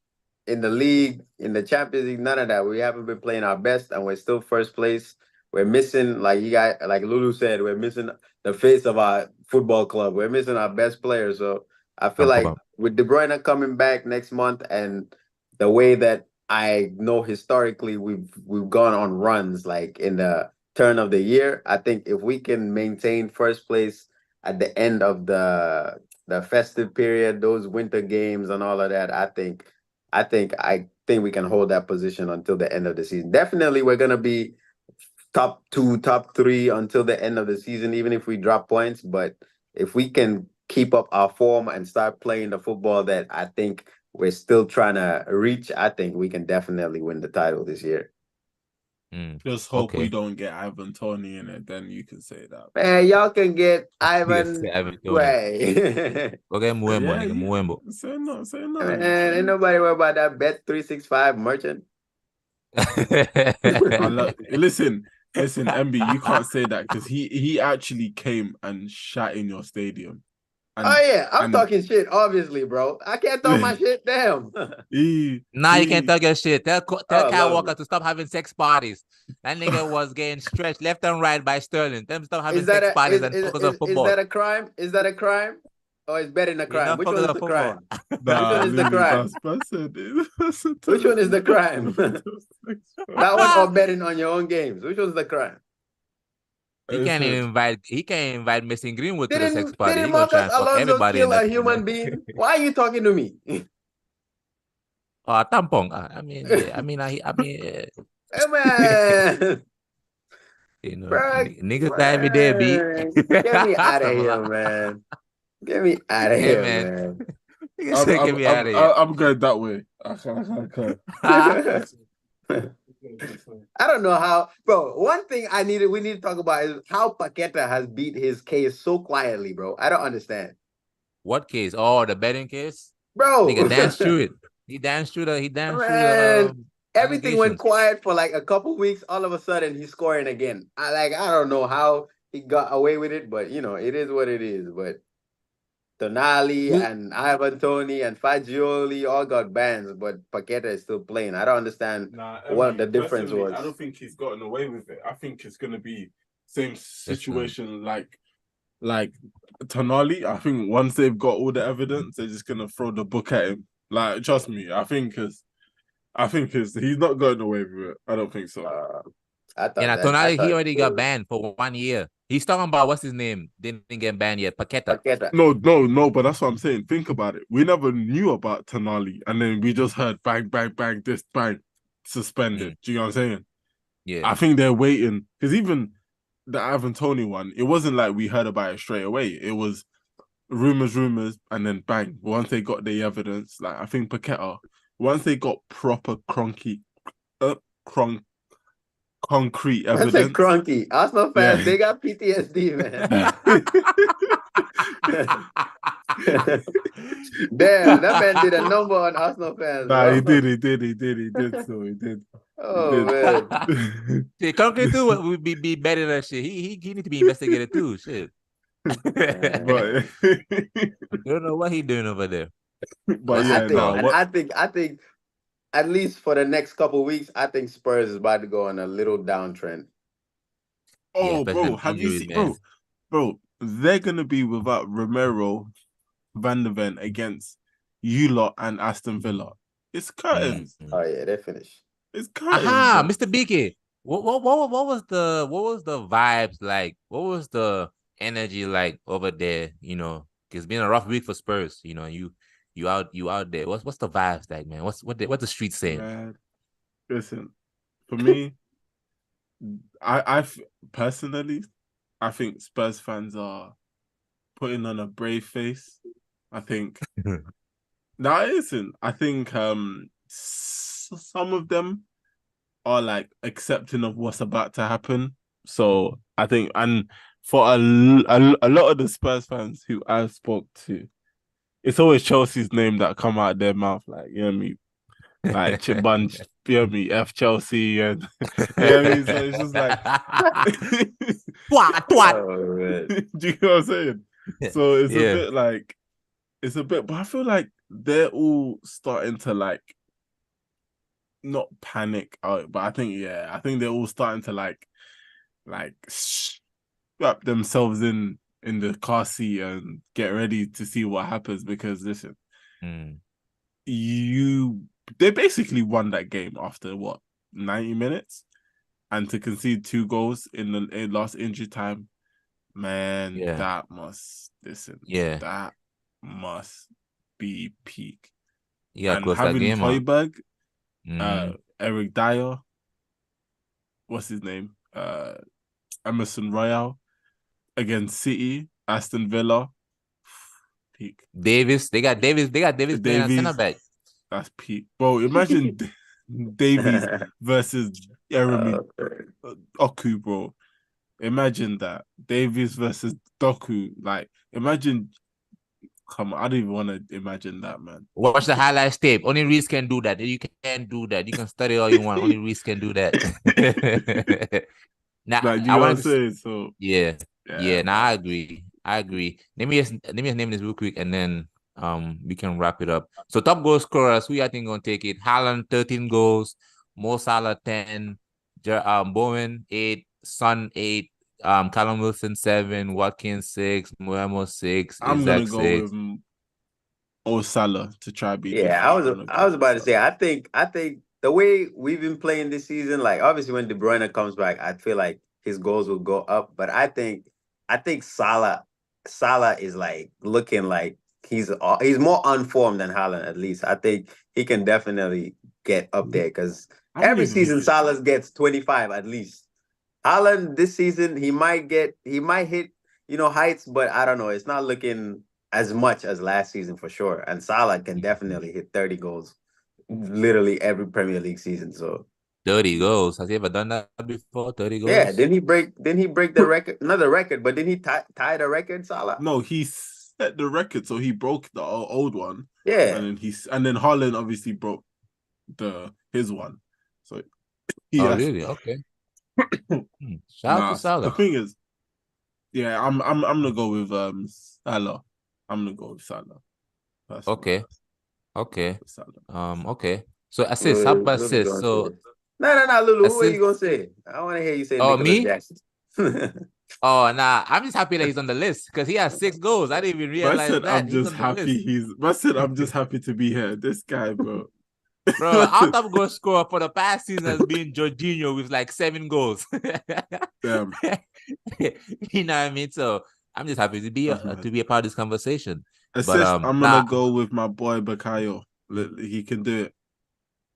in the league, in the Champions League, none of that. We haven't been playing our best, and we're still first place. We're missing, like Lulu said, we're missing the face of our football club. We're missing our best players. So I feel like with De Bruyne coming back next month, and the way that I know historically we've gone on runs like in the turn of the year, I think if we can maintain first place at the end of the festive period, those winter games and all of that, I think we can hold that position until the end of the season. Definitely, we're gonna be top 2, top 3 until the end of the season, even if we drop points. But if we can keep up our form and start playing the football that I think we're still trying to reach, I think we can definitely win the title this year. Just hope we don't get Ivan Toney in it, then you can say that. Man, y'all can get Ivan Way. Okay, Muembo. Say no. Man, ain't nobody worry about that Bet 365 merchant. Listen, MB, you can't say that because he actually came and shat in your stadium. I'm talking shit, obviously, bro. I can't talk my shit, damn. You can't talk your shit. Tell Kyle Walker to stop having sex parties. That nigga was getting stretched left and right by Sterling. Them stop having sex parties and focus on football. Is that a crime? Oh, it's better than a crime. Which one is the football. crime? Nah, one is the crime? Which one is the crime? That one or betting on your own games? Which one's the crime? He can't invite Missing Greenwood to the sex party. Didn't He gonna try Marcus and fuck Alonso everybody kill in a that. human being? Why are you talking to me? Tampong. I mean, yeah, Hey, man. you know, Bruh, niggas die every day, B. Get me out of here, man. Get me out of Hey, here, man. man. Niggas say, get me out of here. I'm going that way. I can't. I don't know how, bro. One thing we need to talk about is how Paqueta has beat his case so quietly, bro. I don't understand. What case? Oh, the betting case, bro. Nigga danced through it. He danced through the. He danced through the. Everything went quiet for like a couple weeks. All of a sudden, he's scoring again. I don't know how he got away with it, but you know, it is what it is. But Tonali and Ivan Toney and Fagioli all got bans, but Paqueta is still playing. I don't understand what the difference was. I don't think he's gotten away with it. I think it's gonna be same situation like Tonali. I think once they've got all the evidence, they're just gonna throw the book at him. Like, trust me, I think he's not going away with it. I don't think so. Tonali, he already got banned for 1 year. He's talking about what's his name? Didn't get banned yet. Paqueta. No, but that's what I'm saying. Think about it. We never knew about Tonali, and then we just heard bang, bang, bang, this bang, suspended. Do you know what I'm saying? Yeah. I think they're waiting because even the Ivan Toney one, it wasn't like we heard about it straight away. It was rumors, and then bang. Once they got the evidence, like I think Paqueta, once they got proper concrete evidence. That's a cronky. Arsenal fans, they got PTSD, man. Damn, that man did a number on Arsenal fans. Nah, bro. he did. So he did. Oh man. See, Concrete too would be better than that shit. He need to be investigated too. Shit. But I don't know what he doing over there. But I think at least for the next couple of weeks, I think Spurs is about to go on a little downtrend. Oh, bro, have you seen, bro? They're gonna be without Romero, Van der Ven against you lot and Aston Villa. It's curtains. Oh yeah, they're finished. It's curtains. Aha, Mr. BK. What was the vibes like? What was the energy like over there? You know, it's been a rough week for Spurs. You know, you out there. What's the vibes like, man? What's the streets saying? Man, listen, for me, I personally, I think Spurs fans are putting on a brave face. I think no, it isn't. I think some of them are like accepting of what's about to happen. So I think, and for a lot of the Spurs fans who I spoke to, it's always Chelsea's name that come out of their mouth, like, you know what I mean? Like Chibunch, you know what I mean? F Chelsea, and you know what I mean? So it's just like Twat. Do you know what I'm saying? So it's a bit, but I feel like they're all starting to like not panic out, but I think they're all starting to like strap themselves in the car seat and get ready to see what happens, because listen, they basically won that game after what, 90 minutes, and to concede 2 goals in the last injury time, man, that must be peak. And having Højbjerg, Eric Dyer, what's his name, Emerson Royale against City, Aston Villa, peak. Davis, they got Davis playing at center back. That's peak, bro. Imagine Davies versus Jeremy Doku, bro. Imagine that. Davies versus Doku. Like, imagine. Come on, I don't even want to imagine that, man. Watch the highlights tape. Only Reese can do that. You can't do that. You can study all you want. Only Reese can do that. Now, like, you know what I'm saying? So yeah. Now I agree. Let me just name this real quick, and then we can wrap it up. So top goal scorers, who I think gonna take it? Haaland 13 goals, Mo Salah 10, Bowen 8, Son 8, Callum Wilson 7, Watkins 6, Muemo 6, I'm gonna Isaac go 6. with Salah to try be Yeah, different. I was about to say, I think the way we've been playing this season, like obviously when De Bruyne comes back, I feel like his goals will go up. But I think Salah is like looking like he's more unformed than Haaland at least. I think he can definitely get up there because I don't every even think season it- Salah gets 25 at least. Haaland this season he might hit heights, but I don't know. It's not looking as much as last season for sure. And Salah can definitely hit 30 goals literally every Premier League season. So 30 goals. Has he ever done that before? 30 goals? yeah, didn't he break the record? Not the record, but didn't he tie the record, Salah? No, he set the record, so he broke the old one. Yeah. And then Haaland obviously broke his one. So yeah. Really? Okay. Shout out to Salah. The thing is, yeah, I'm gonna go with Salah. I'm gonna go with Salah. Okay. Salah. Okay. So assist, how about assist? So no, Lulu. assist. What are you gonna say? I want to hear you say Oh, Nicholas me? Jackson. Oh, nah. I'm just happy that he's on the list because he has 6 goals. I didn't even realize that. I'm just happy I'm just happy to be here. This guy, bro. Bro, our top goal scorer for the past season has been Jorginho with like 7 goals. Damn. You know what I mean? So I'm just happy to be a part of this conversation. Assist, but I'm gonna go with my boy Bakayo. He can do it.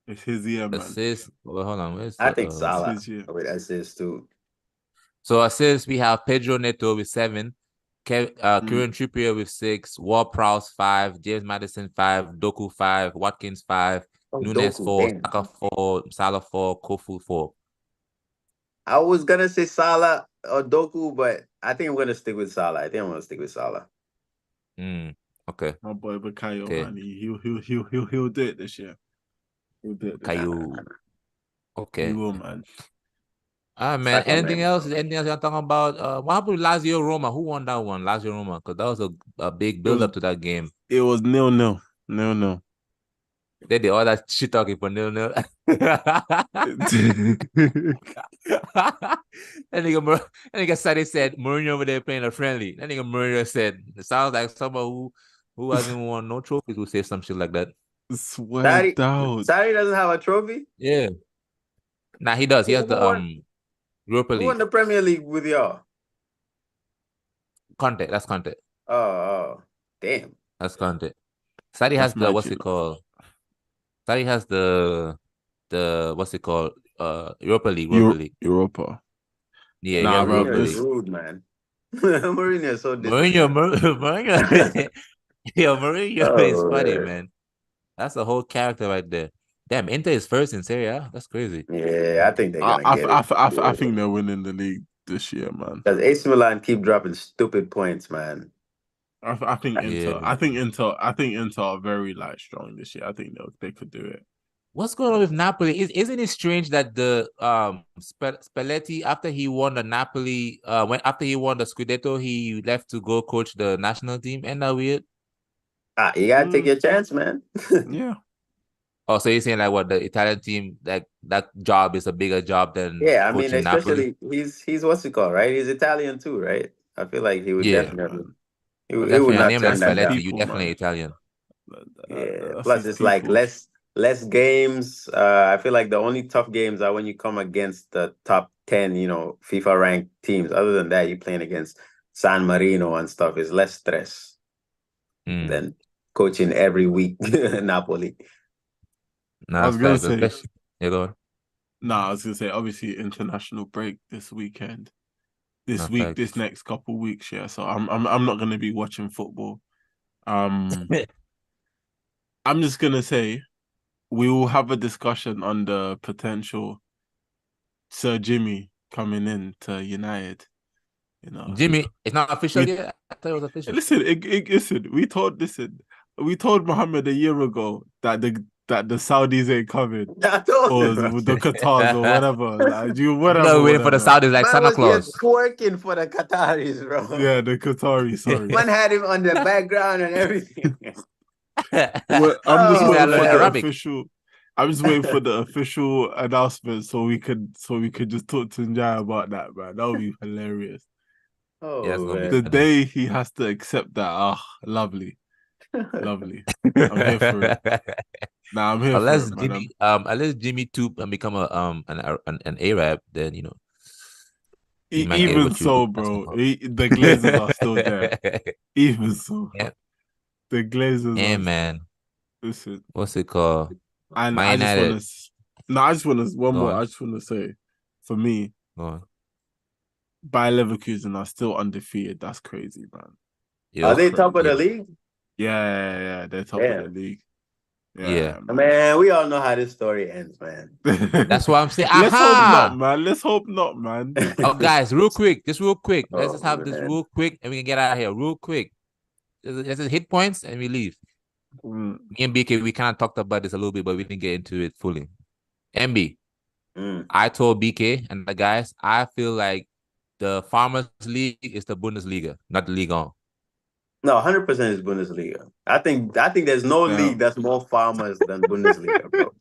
It's his year, man. Assist. Well, hold on. I think Salah with assist too. So assist, we have Pedro Neto with 7, Kieran Trippier with 6, Ward-Prowse 5, James Maddison 5, Doku 5, Watkins 5, Nunes 4, Saka 4, Salah 4, Kofu 4. I was gonna say Salah or Doku, but I think I'm gonna stick with Salah. Okay. My boy Bakayo, man. He'll do it this year. Okay. He will, man. Man. Anything else? Anything else you're talking about? What happened with Lazio Roma? Who won that one? Lazio Roma, because that was a big build up to that game. It was 0-0. 0-0. They did all that shit talking for 0-0. That nigga Sadi said Mourinho over there playing a friendly. That nigga Mourinho said it sounds like someone who hasn't won no trophies will say some shit like that. Swear down. Sadi doesn't have a trophy? Yeah. Nah, he does. He has the Europa League. Who won the Premier League with y'all? Conte. That's Conte. Oh, damn. That's Conte. Sadi has the what's it called? Sadi has the what's it called? Europa League. Europa. Yeah, Mourinho is rude, man. Mourinho is so Mourinho. Mourinho is funny, man. That's a whole character right there. Damn, Inter is first in Serie A. That's crazy. Yeah, I think they're gonna get it. I think they're winning the league this year, man. Because AC Milan keep dropping stupid points, man. I think Inter. I think Inter are very strong this year. I think they could do it. What's going on with Napoli? Isn't it strange that the Spalletti, after he won the Napoli, after he won the Scudetto, he left to go coach the national team? Ain't that weird? You gotta take your chance, man. Yeah. Oh, so you're saying like what the Italian team, like that job is a bigger job than I mean, Napoli? especially he's what's it called, right? He's Italian too, right? I feel like he would definitely. He would not turn that down. You definitely Italian. Yeah. Plus, it's like less games. I feel like the only tough games are when you come against the top 10, FIFA ranked teams. Other than that, you're playing against San Marino and stuff. It's less stress than coaching every week Napoli. I was gonna say, go on. I was gonna say, obviously international break this weekend. This next couple weeks, yeah. So I'm not gonna be watching football. I'm just gonna say we will have a discussion on the potential Sir Jimmy coming in to United. Jimmy, it's not official yet. I thought it was official. Listen. We told Mohammed a year ago that the Saudis ain't coming, or the Qatars or whatever. No, waiting for the Saudis like Santa Claus. Twerking for the Qataris, bro. Yeah, the Qataris. Sorry, man had him on the background and everything. I'm just waiting for the official. I'm just waiting for the official announcement so we could just talk to Njai about that, man. That would be hilarious. Oh, Yeah, it's gonna be The funny. day he has to accept that, lovely. Lovely. I'm here for it. Nah, I'm here Unless for it, man. unless Jimmy Toop and become an Arab, then he might get Even what you. so, bro, the Glazers are still there. Even so, Yeah. the Glazers Yeah, are. Man. Listen, What's it called? and Man I just United. want to. No, I just want to one Go more. on. I just want to say, for me, Go on. Bayer Leverkusen are still undefeated. That's crazy, man. Yo, Are they top of the yeah. league? Yeah, they're top of the league. Yeah. Man, we all know how this story ends, man. That's what I'm saying. Let's hope Aha! not, man. Let's hope not, man. Oh, guys, real quick. Let's Oh, just have this man. real quick and we can get out of here. Real quick. Let's just hit points and we leave. Mm. Me and BK, we kind of talked about this a little bit, but we didn't get into it fully. MB, I told BK and the guys, I feel like the Farmers League is the Bundesliga, not the Ligue 1. No, 100% is Bundesliga. I think there's no league that's more farmers than Bundesliga, bro.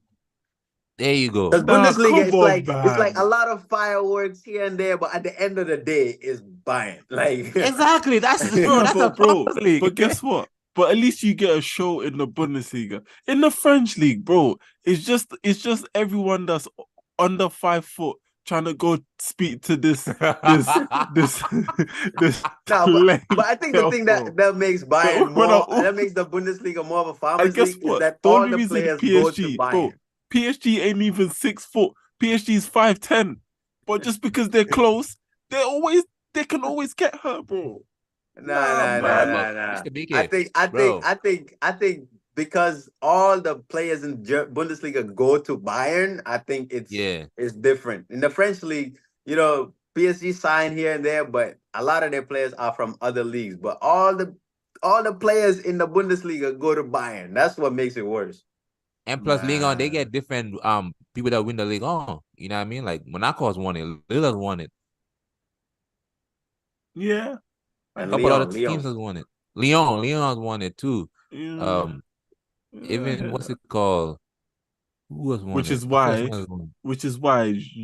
There you go. Because Nah, Bundesliga come on, it's like man. a lot of fireworks here and there, but at the end of the day, it's buying. Like Exactly. That's bro. That's a bro. Farmers League. But guess what? But at least you get a show in the Bundesliga. In the French league, bro, it's just everyone that's under 5 foot trying to go speak to this no, but I think the thing that makes Bayern that makes the Bundesliga more of a farmers league is that the all only the reason players PSG, go to Bayern. bro, PSG ain't even 6 foot. PSG's 5'10". But just because they're close, they can always get hurt, bro. Nah. Mr. BK, I think because all the players in Bundesliga go to Bayern, I think it's different. In the French league, PSG sign here and there, but a lot of their players are from other leagues. But all the players in the Bundesliga go to Bayern. That's what makes it worse. And plus, Ligue 1, they get different people that win the Ligue 1. You know what I mean? Like Monaco has won it, Lille has won it. Yeah. And a couple other teams has won it. Lyon has won it too. Even what's it called? Who has won which it? Is why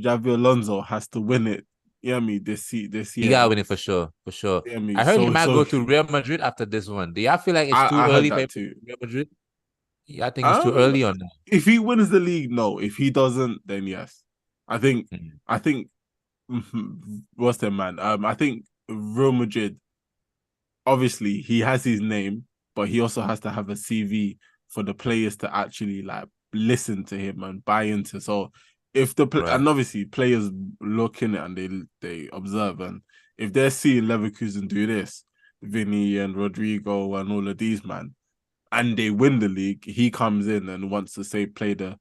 Xavi Alonso has to win it. Yeah, this year. He gotta win it for sure. Yeah, I heard he might go to Real Madrid after this one. Do y'all feel like it's too early for Real Madrid? Yeah, I think it's too early on that. If he wins the league, no. If he doesn't, then yes. I think what's that, man? I think Real Madrid, obviously he has his name, but he also has to have a CV for the players to actually like listen to him and buy into. So if and obviously players look in it and they observe, and if they're seeing Leverkusen do this, Vinny and Rodrigo and all of these, man, and they win the league, he comes in and wants to play the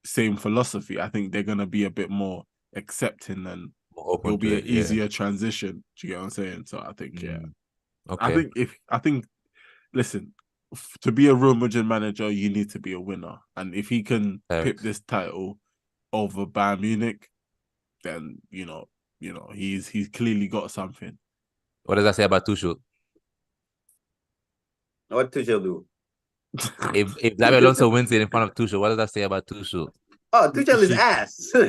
same philosophy. I think they're gonna be a bit more accepting and it'll be an easier transition. Do you get what I'm saying? So I think Okay. I think listen, to be a Real Madrid manager, you need to be a winner. And if he can pick this title over Bayern Munich, then he's clearly got something. What does that say about Tuchel? What Tuchel do? If Xabi Alonso wins it in front of Tuchel, what does that say about Tuchel? Oh, Tuchel is ass. I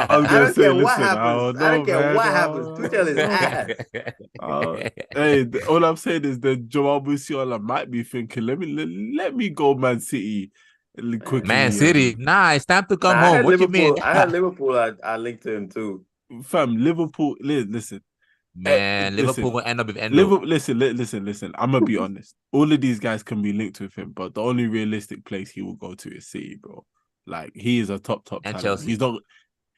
don't care what happens. I don't care what happens. Tuchel is ass. Hey, all I'm saying is that Joao Musiala might be thinking, let me go Man City quickly. Man City, it's time to come home. What you mean? I had Liverpool. I linked to him too. Fam, Liverpool. Listen. Man, Liverpool will end up with Endo. Listen. I'm gonna be honest. All of these guys can be linked with him, but the only realistic place he will go to is City, bro. Like he is a top and talent. Chelsea.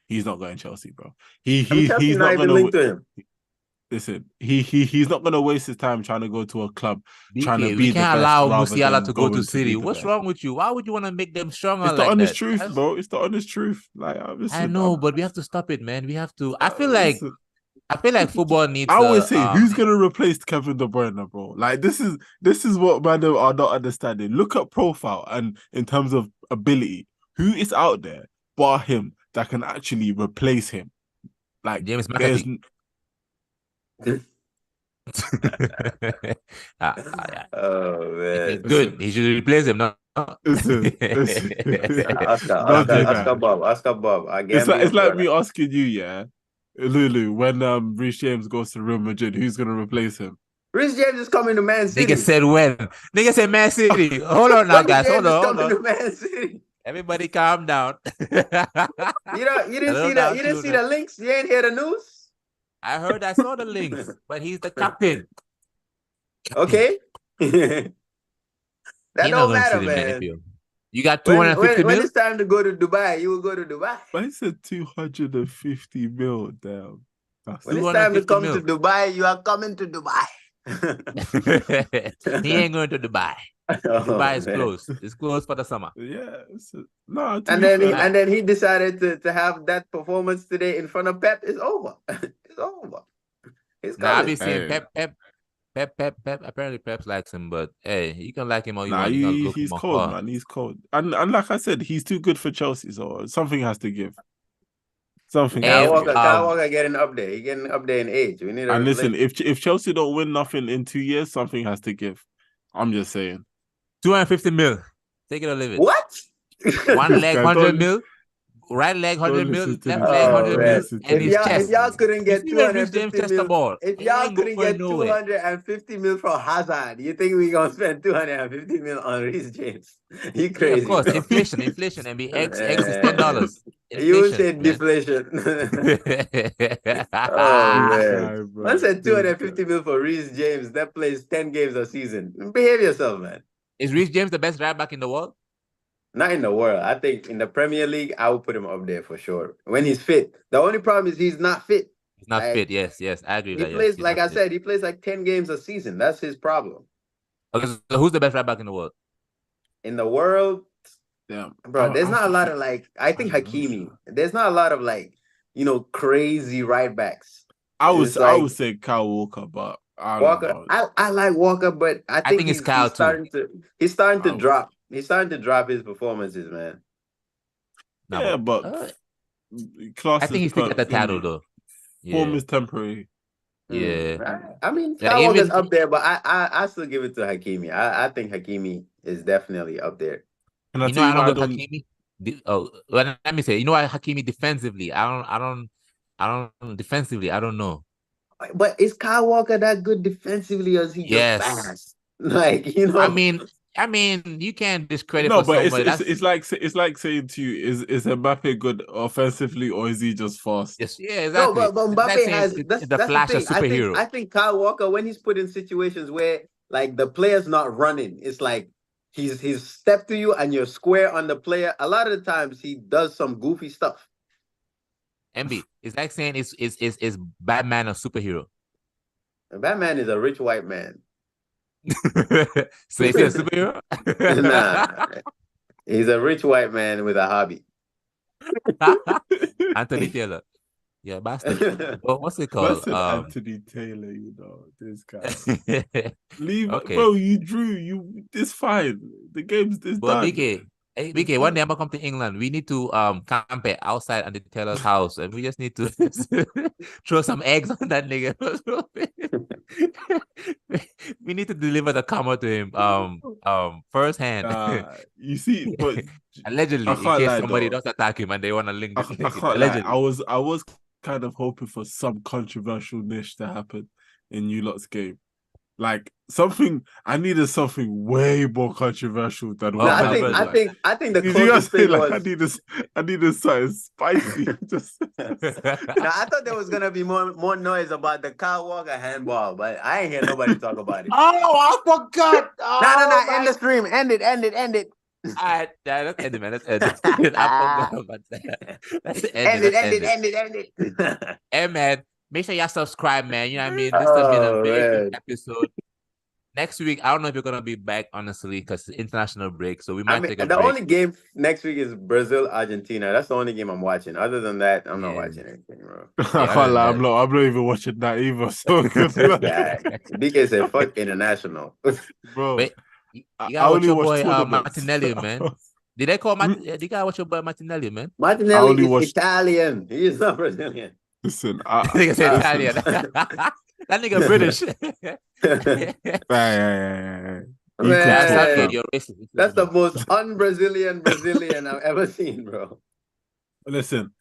He's not going Chelsea, bro. He's not even linked to him. Listen, he's not gonna waste his time trying to go to a club trying to be we can't allow Musiala to go to to City. What's wrong with you? Why would you want to make them stronger? It's the honest truth, bro. It's the honest truth. Like I know, but we have to stop it, man. We have to. I feel like football needs. I always say, who's gonna replace Kevin De Bruyne, bro? Like this is what man are not understanding. Look at profile and in terms of ability, who is out there bar him that can actually replace him? Like James McAtee. Oh man. Good. He should replace him. No. Listen. Don't do that. Oscar Bob. I It's Gambian like brother. me asking you, yeah, Lulu, when Reece James goes to Real Madrid, who's gonna replace him? Reece James is coming to Man City. Nigga said when? Nigga said Man City. Hold on now, Reece guys. James Hold is on. coming to Man City. Everybody calm down. You didn't see the links? You ain't hear the news? I saw the links, but he's the captain. Okay. That don't matter, man. You got 250 when mil? it's time to go to Dubai, you will go to Dubai. I said 250 mil, damn. When it's time to come to Dubai, you are coming to Dubai. He ain't going to Dubai. Dubai is closed. It's closed for the summer. Yeah. No. And then he decided to have that performance today in front of Pep. It's over. It's over. It's coming. I've been seeing Pep. Apparently Pep likes him, but hey, you can like him all you want. He's cold, man. He's cold. And like I said, he's too good for Chelsea, so something has to give. Something. Kyle Walker getting up there. He's getting up there in age. We need. And listen, if Chelsea don't win nothing in 2 years, something has to give. I'm just saying. 250 mil. Take it or leave it. What? One leg 100 mil. Right leg 100 mil, left leg 100 mil, and his chest. If y'all couldn't get 250 mil, if y'all couldn't get 250 mil from Hazard, you think we gonna spend 250 mil on Reece James? You crazy? Yeah, of course, inflation, and be eggs is $10. You said deflation. Oh man! I said 250 mil for Reece James. That plays 10 games a season. Behave yourself, man. Is Reece James the best right back in the world? Not in the world. I think in the Premier League, I would put him up there for sure. When he's fit. The only problem is he's not fit. He's not fit. Yes. I agree. He plays, like I said, he plays like 10 games a season. That's his problem. Okay, so who's the best right back in the world? In the world, yeah, bro, there's not a lot of I think Hakimi. There's not a lot of crazy right backs. I would say Kyle Walker, but I like Walker, but I think it's Kyle he's starting to drop. He's starting to drop his performances, man. Yeah, but I think he's still at the title though. Form is temporary. Yeah. I mean, Kyle Walker's up there, but I still give it to Hakimi. I think Hakimi is definitely up there. And I don't know Hakimi. Let me say, you know what, Hakimi defensively, I don't defensively, I don't know. But is Kyle Walker that good defensively, or is he just fast? I mean, you can't discredit. No, but it's like saying to you, is Mbappe good offensively, or is he just fast? Yes, yeah, exactly. No, but Mbappe has that's the Flash of superhero. I think Kyle Walker, when he's put in situations where the player's not running, it's like he's stepped to you and you're square on the player. A lot of the times he does some goofy stuff. MB, it's like saying is Batman a superhero? Batman is a rich white man. So is he a superhero? Nah, he's a rich white man with a hobby. Anthony Taylor. Yeah, bastard. What's it called? Anthony Taylor, this guy. Leave, okay. Bro, you drew. It's fine. The game's done. BK, one day I'm gonna come to England. We need to camp outside Anthony Taylor's house, and we just need to throw some eggs on that nigga. We need to deliver the karma to him first hand. You see, but allegedly, in case somebody does attack him and they want to link this allegedly. I was kind of hoping for some controversial niche to happen in you lot's game. I needed something way more controversial than what I think the closest thing was I needed something spicy. I thought there was gonna be more noise about the Kyle Walker handball, but I ain't hear nobody talk about it. Oh, I forgot. No, end the stream. End it. All right, let's end it, man. Let's end it. I forgot about that. Let's end it. Hey, man. Make sure y'all subscribe, man. You know what I mean? This has been a very good episode. Next week, I don't know if you're gonna be back, honestly, because it's international break. So we might take a break. The only game next week is Brazil, Argentina. That's the only game I'm watching. Other than that, I'm not watching anything, bro. I'm not even watching that either. So BK said, "Fuck international." Bro, wait, you gotta watch your boy Martinelli, man. Did they call you gotta watch your boy Martinelli, man? Martinelli is Italian. He is not Brazilian. Listen, I think it's Italian. That nigga British. Yeah. You could That's talk, okay. Man, fam. You're racist. that's the most un-Brazilian Brazilian I've ever seen, bro. Listen.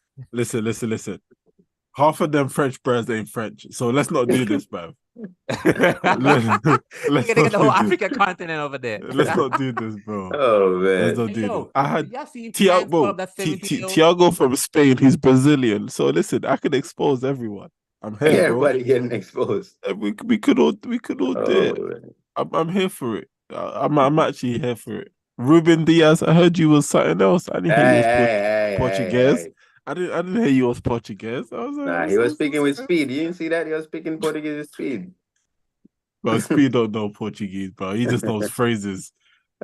Half of them French bros ain't French, so let's not do this, bro. Let's Nigga, they got not the whole do this. African continent over there. Let's not do this, bro. Oh Let's man. not do this. Yo, I did had y'all see Tiago, Man's Club, that 17-year-old? Tiago from Spain. He's Brazilian, so listen, I can expose everyone. I'm here, bro. Everybody getting exposed. We could all do Oh, it. man. I'm here for it. I'm actually here for it. Ruben Diaz, I heard you was something else. I didn't hear you was Portuguese. Hey. I didn't hear you was Portuguese. I was like, Nah, he was speaking with speed. You didn't see that? He was speaking Portuguese with speed. But Speed don't know Portuguese, bro. He just knows phrases.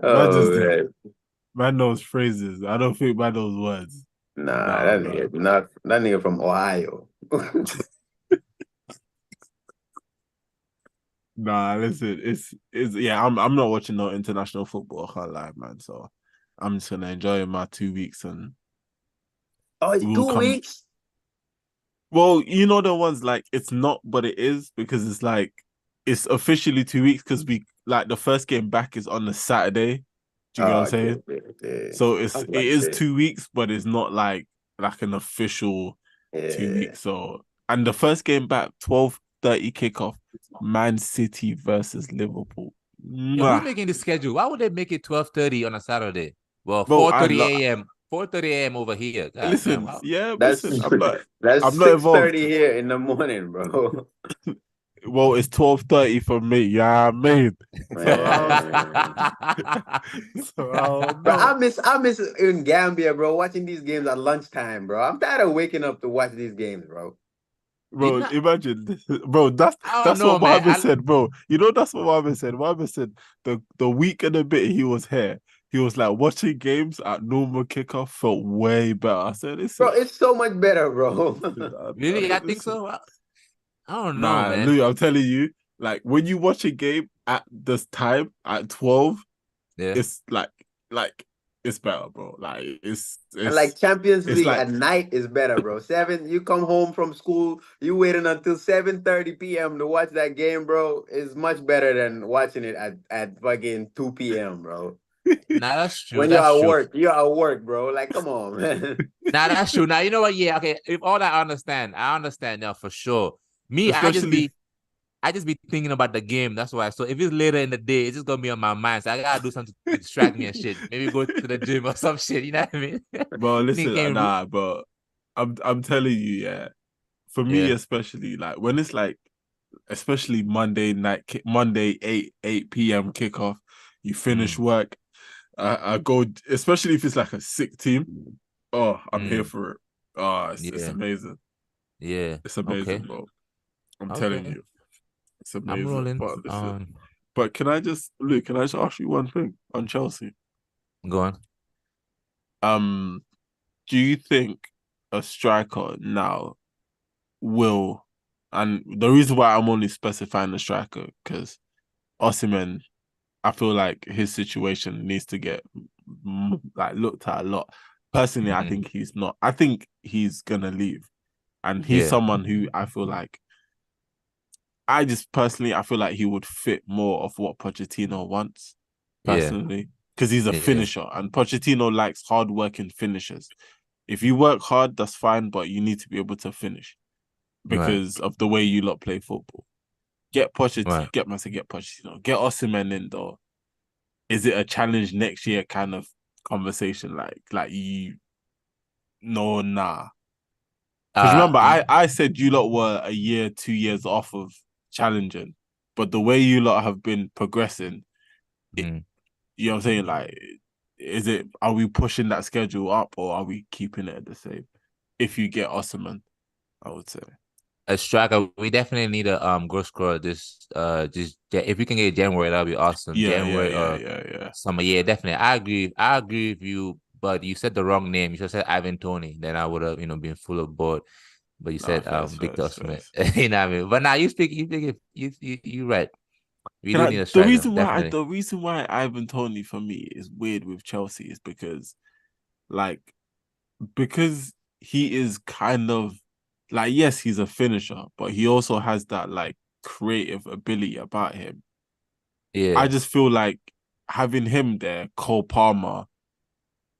Oh, man. Man knows phrases. I don't think man knows words. Nah, that nigga, not that nigga from Ohio. Nah, listen, it's yeah. I'm not watching no international football. I can't lie, man. So I'm just gonna enjoy my 2 weeks and Oh, it's we'll 2 weeks? Well, you know the ones like it's not, but it is because it's like it's officially 2 weeks because we like the first game back is on the Saturday. Do you get what I'm saying? Okay. So it is say. 2 weeks, but it's not like an official 2 weeks. So and the first game back 12:30 kickoff, Man City versus Liverpool. Yo, who's making the schedule? Why would they make it 12:30 on a Saturday? Well, 4:30 a.m. 4:30 a.m. over here. God, Listen, man, wow. yeah, That's listen, that's I'm not involved. 6:30 here in the morning, bro. Well, it's 12:30 for me. Yeah, I mean. But I miss in Gambia, bro, watching these games at lunchtime, bro. I'm tired of waking up to watch these games, bro. Bro, imagine, bro. That's what Mohammed said, bro. You know that's what Mohammed said. Mohammed said the week and a bit he was here, he was like watching games at normal kickoff felt way better. I said, listen, bro, it's so much better, bro. Really, I think so. I don't know, nah, man. Louis, I'm telling you, like when you watch a game at this time at 12, it's like it's better, bro. Like it's and like Champions League like, at night is better, bro. 7, you come home from school, you waiting until 7:30 p.m. to watch that game, bro. Is much better than watching it at fucking 2 p.m., bro. Nah, that's true. When you're at work, bro. Like, come on, man. Nah, that's true. Now you know what? Yeah, okay. If all that I understand now for sure. Me, I just be thinking about the game. That's why. So if it's later in the day, it's just gonna be on my mind. So I gotta do something to distract me and shit. Maybe go to the gym or some shit. You know what I mean? Bro, listen, but I'm telling you, yeah. For me, especially like when it's like, especially Monday 8 p.m. kickoff, you finish work. I go, especially if it's like a sick team. Oh, I'm here for it. Oh, it's amazing. Yeah, it's amazing, bro. I'm telling you. It's amazing. I'm rolling. But can I just ask you one thing on Chelsea? Go on. Do you think a striker now will, and the reason why I'm only specifying the striker because Osimhen, I feel like his situation needs to get like looked at a lot. Personally, I think he's not. I think he's gonna leave, and he's someone who I feel like. I feel like he would fit more of what Pochettino wants, personally, because he's a finisher, and Pochettino likes hard-working finishers. If you work hard, that's fine, but you need to be able to finish because of the way you lot play football. Get Pochettino, get Pochettino, get Osimhen in though. Is it a challenge next year kind of conversation? Like you, no, nah. Because remember, I said you lot were a year, 2 years off of challenging, but the way you lot have been progressing, you know what I'm saying? Like, are we pushing that schedule up or are we keeping it the same? If you get Osimhen, I would say. A striker, we definitely need a goal scorer just if we can get January, that'll be awesome. Yeah. Summer, definitely. I agree with you, but you said the wrong name. You should have said Ivan Toney. Then I would have, been full of board. But you said Victor Osimhen. You know what I mean? But now you right. We do need a striker. The reason why Ivan Toney for me is weird with Chelsea is because he is kind of like, yes, he's a finisher, but he also has that like creative ability about him. Yeah. I just feel like having him there, Cole Palmer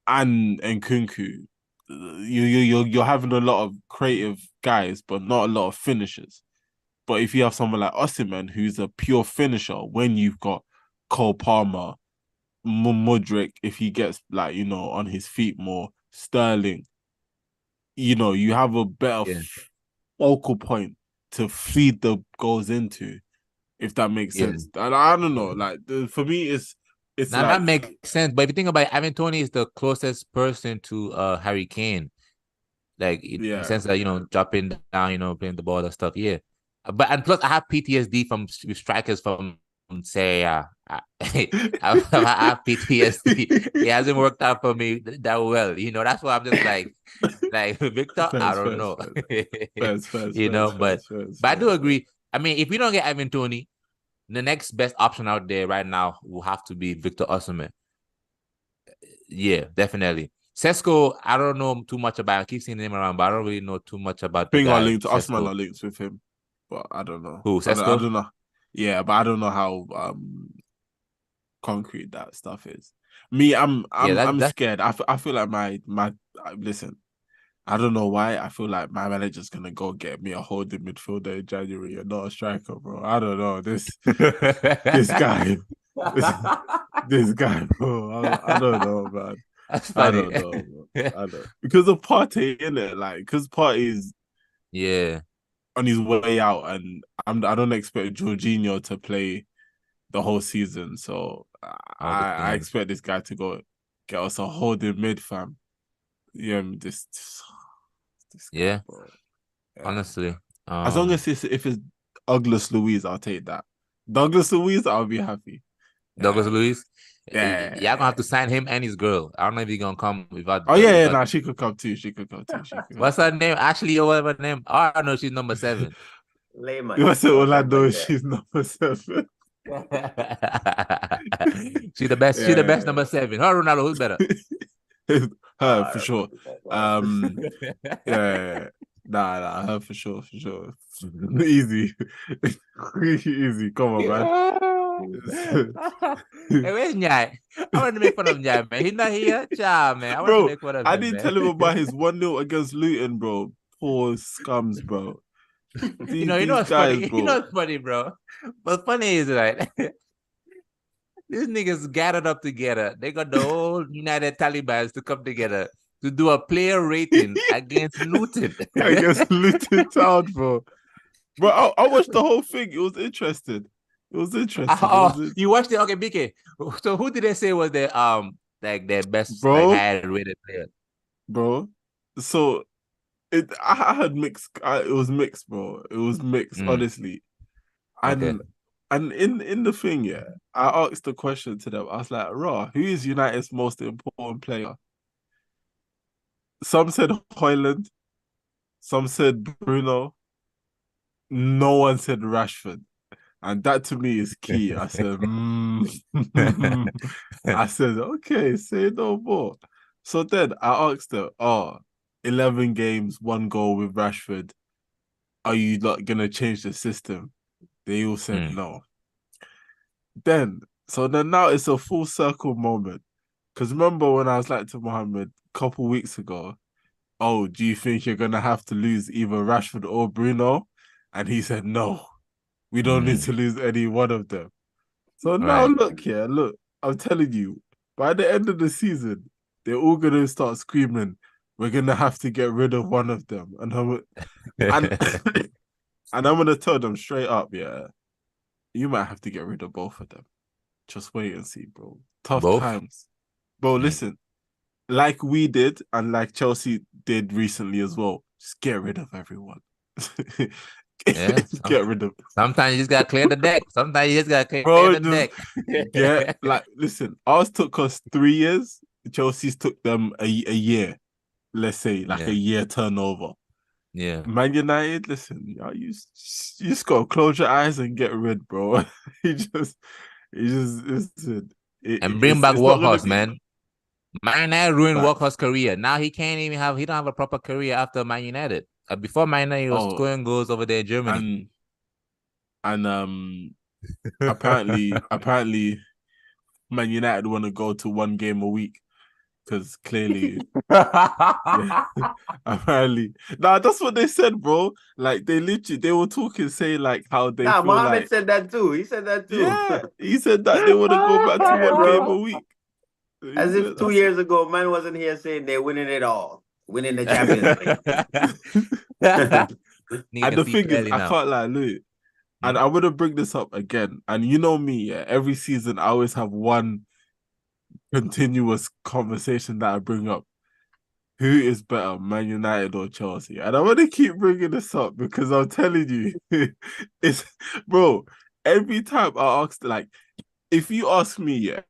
and Nkunku, you're having a lot of creative guys, but not a lot of finishers. But if you have someone like Osimhen, who's a pure finisher, when you've got Cole Palmer, Mudryk, if he gets on his feet more, Sterling, you have a better focal point to feed the goals into, if that makes sense. And I don't know, for me, it's now that makes sense. But if you think about it, Ivan Toney is the closest person to Harry Kane, in the sense that dropping down, playing the ball and stuff. Yeah, and plus I have PTSD from strikers from Serie A. I have PTSD. It hasn't worked out for me that well. That's why I'm just like Victor. I don't know. But I do agree. I mean, if we don't get Ivan Toney, the next best option out there right now will have to be Victor Osimhen. Yeah, definitely. Sesko, I don't know too much about. I keep seeing him around, but I don't really know too much about. Osimhen are linked with him, but I don't know. Who, Sesko? I don't know. Yeah, but I don't know how concrete that stuff is. Me, I'm scared. I feel like my listen. I don't know why. I feel like my manager's gonna go get me a holding midfielder in January and not a striker, bro. I don't know this guy, this guy, bro. I don't know, man. That's funny. I don't know, bro. I don't, because of Partey, innit? Because Partey's on his way out, and I don't expect Jorginho to play the whole season, so I expect this guy to go get us a holding mid, fam. Yeah, this guy, bro. Honestly, as long as if it's Douglas Luiz, I'll take that. Douglas Luiz, I'll be happy. Douglas Luiz, yeah, y'all gonna have to sign him and his girl. I don't know if he's gonna come without. Nah, she could come too. What's her name? Ashley or whatever her name. Oh, I know she's number 7. What's it? Orlando? She's number 7. She's the best. She's the best number 7. Her Ronaldo, who's better? Her for sure. Nah, her for sure. Easy. Easy. Come on, man. Hey, where's Nyai? I want to make fun of Nyai, man. He's not here. Ciao, man. I want to make fun of him. I didn't tell him about his 1-0 against Luton, bro. Poor scums, bro. You know what's funny? Bro. You know what's funny, bro? What's funny is these niggas gathered up together. They got the whole United Talibans to come together to do a player rating against Luton. Against Luton Town, bro. Bro, I watched the whole thing. It was interesting. You watched it? Okay, BK. So who did they say was their their best high rated player? Bro. So I had mixed. It was mixed, bro. It was mixed, honestly. And in the thing, I asked the question to them. I was like, "Raw, who is United's most important player?" Some said Højlund. Some said Bruno. No one said Rashford. And that to me is key. I said, I said, okay, say no more. So then I asked her, 11 games, 1 goal with Rashford. Are you not going to change the system? They all said no. So now it's a full circle moment. Because remember when I was like to Mohammed a couple weeks ago, do you think you're going to have to lose either Rashford or Bruno? And he said, no, we don't need to lose any one of them. So now look, I'm telling you, by the end of the season, they're all going to start screaming, we're going to have to get rid of one of them. And I'm going to tell them straight up, you might have to get rid of both of them. Just wait and see, bro. Tough times. Bro, listen, like we did and like Chelsea did recently as well, just get rid of everyone. Get rid of them. Sometimes you just got to clear the deck. Sometimes you just got to clear the deck. Listen, ours took us 3 years. Chelsea's took them a year. Let's say, a year turnover. Yeah. Man United, listen, you just got to close your eyes and get rid, bro. And bring back Workhorse, man. Man United ruined Workhorse's career. Now he don't have a proper career after Man United. Before Man United, he was scoring goals over there in Germany. and apparently, Man United want to go to 1 game a week because clearly, yeah, apparently, nah, that's what they said, bro. Like they were talking, saying like how they Nah, feel Mohammed like, said that too. He said that too. yeah, he said that they want to go back to Yeah, 1 game bro. a week. He As if said 2 years ago, man wasn't here saying they're winning it all, winning the Champions League. And the thing is, I can't lie, Louis. And I'm gonna bring this up again. And you know me, yeah, every season I always have one continuous conversation that I bring up. Who is better, Man United or Chelsea? And I want to keep bringing this up because I'm telling you, it's bro. Every time I ask, like, if you ask me, yeah,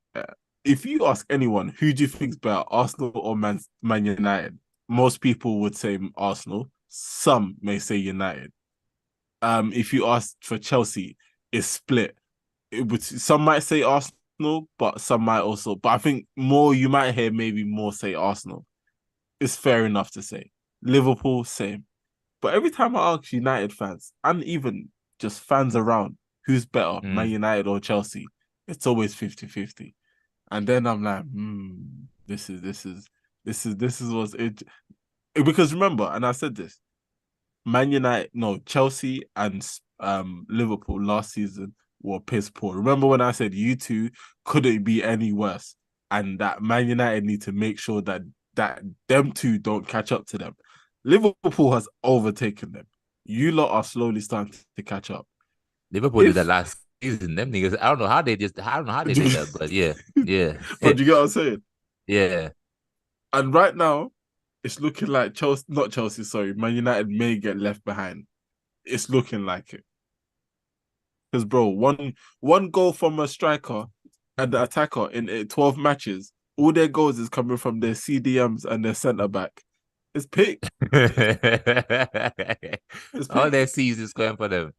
if you ask anyone, who do you think's better, Arsenal or Man United? Most people would say Arsenal. Some may say United. If you ask for Chelsea, it's split. Some might say Arsenal, but some might also. But I think you might hear maybe more say Arsenal. It's fair enough to say. Liverpool, same. But every time I ask United fans, and even just fans around, who's better, Man United or Chelsea, it's always 50-50. And then I'm like, this is what's it. Because remember, and I said this, Chelsea and Liverpool last season were piss poor. Remember when I said you two couldn't be any worse, and that Man United need to make sure that them two don't catch up to them. Liverpool has overtaken them. You lot are slowly starting to catch up. Liverpool did that last season. Them niggas, I don't know how they did that, but yeah. But you get what I'm saying? Yeah. And right now, it's looking like Man United may get left behind. It's looking like it. Because, bro, one goal from a striker and the attacker in 12 matches, all their goals is coming from their CDMs and their centre-back. It's pick. All their C's is going for them.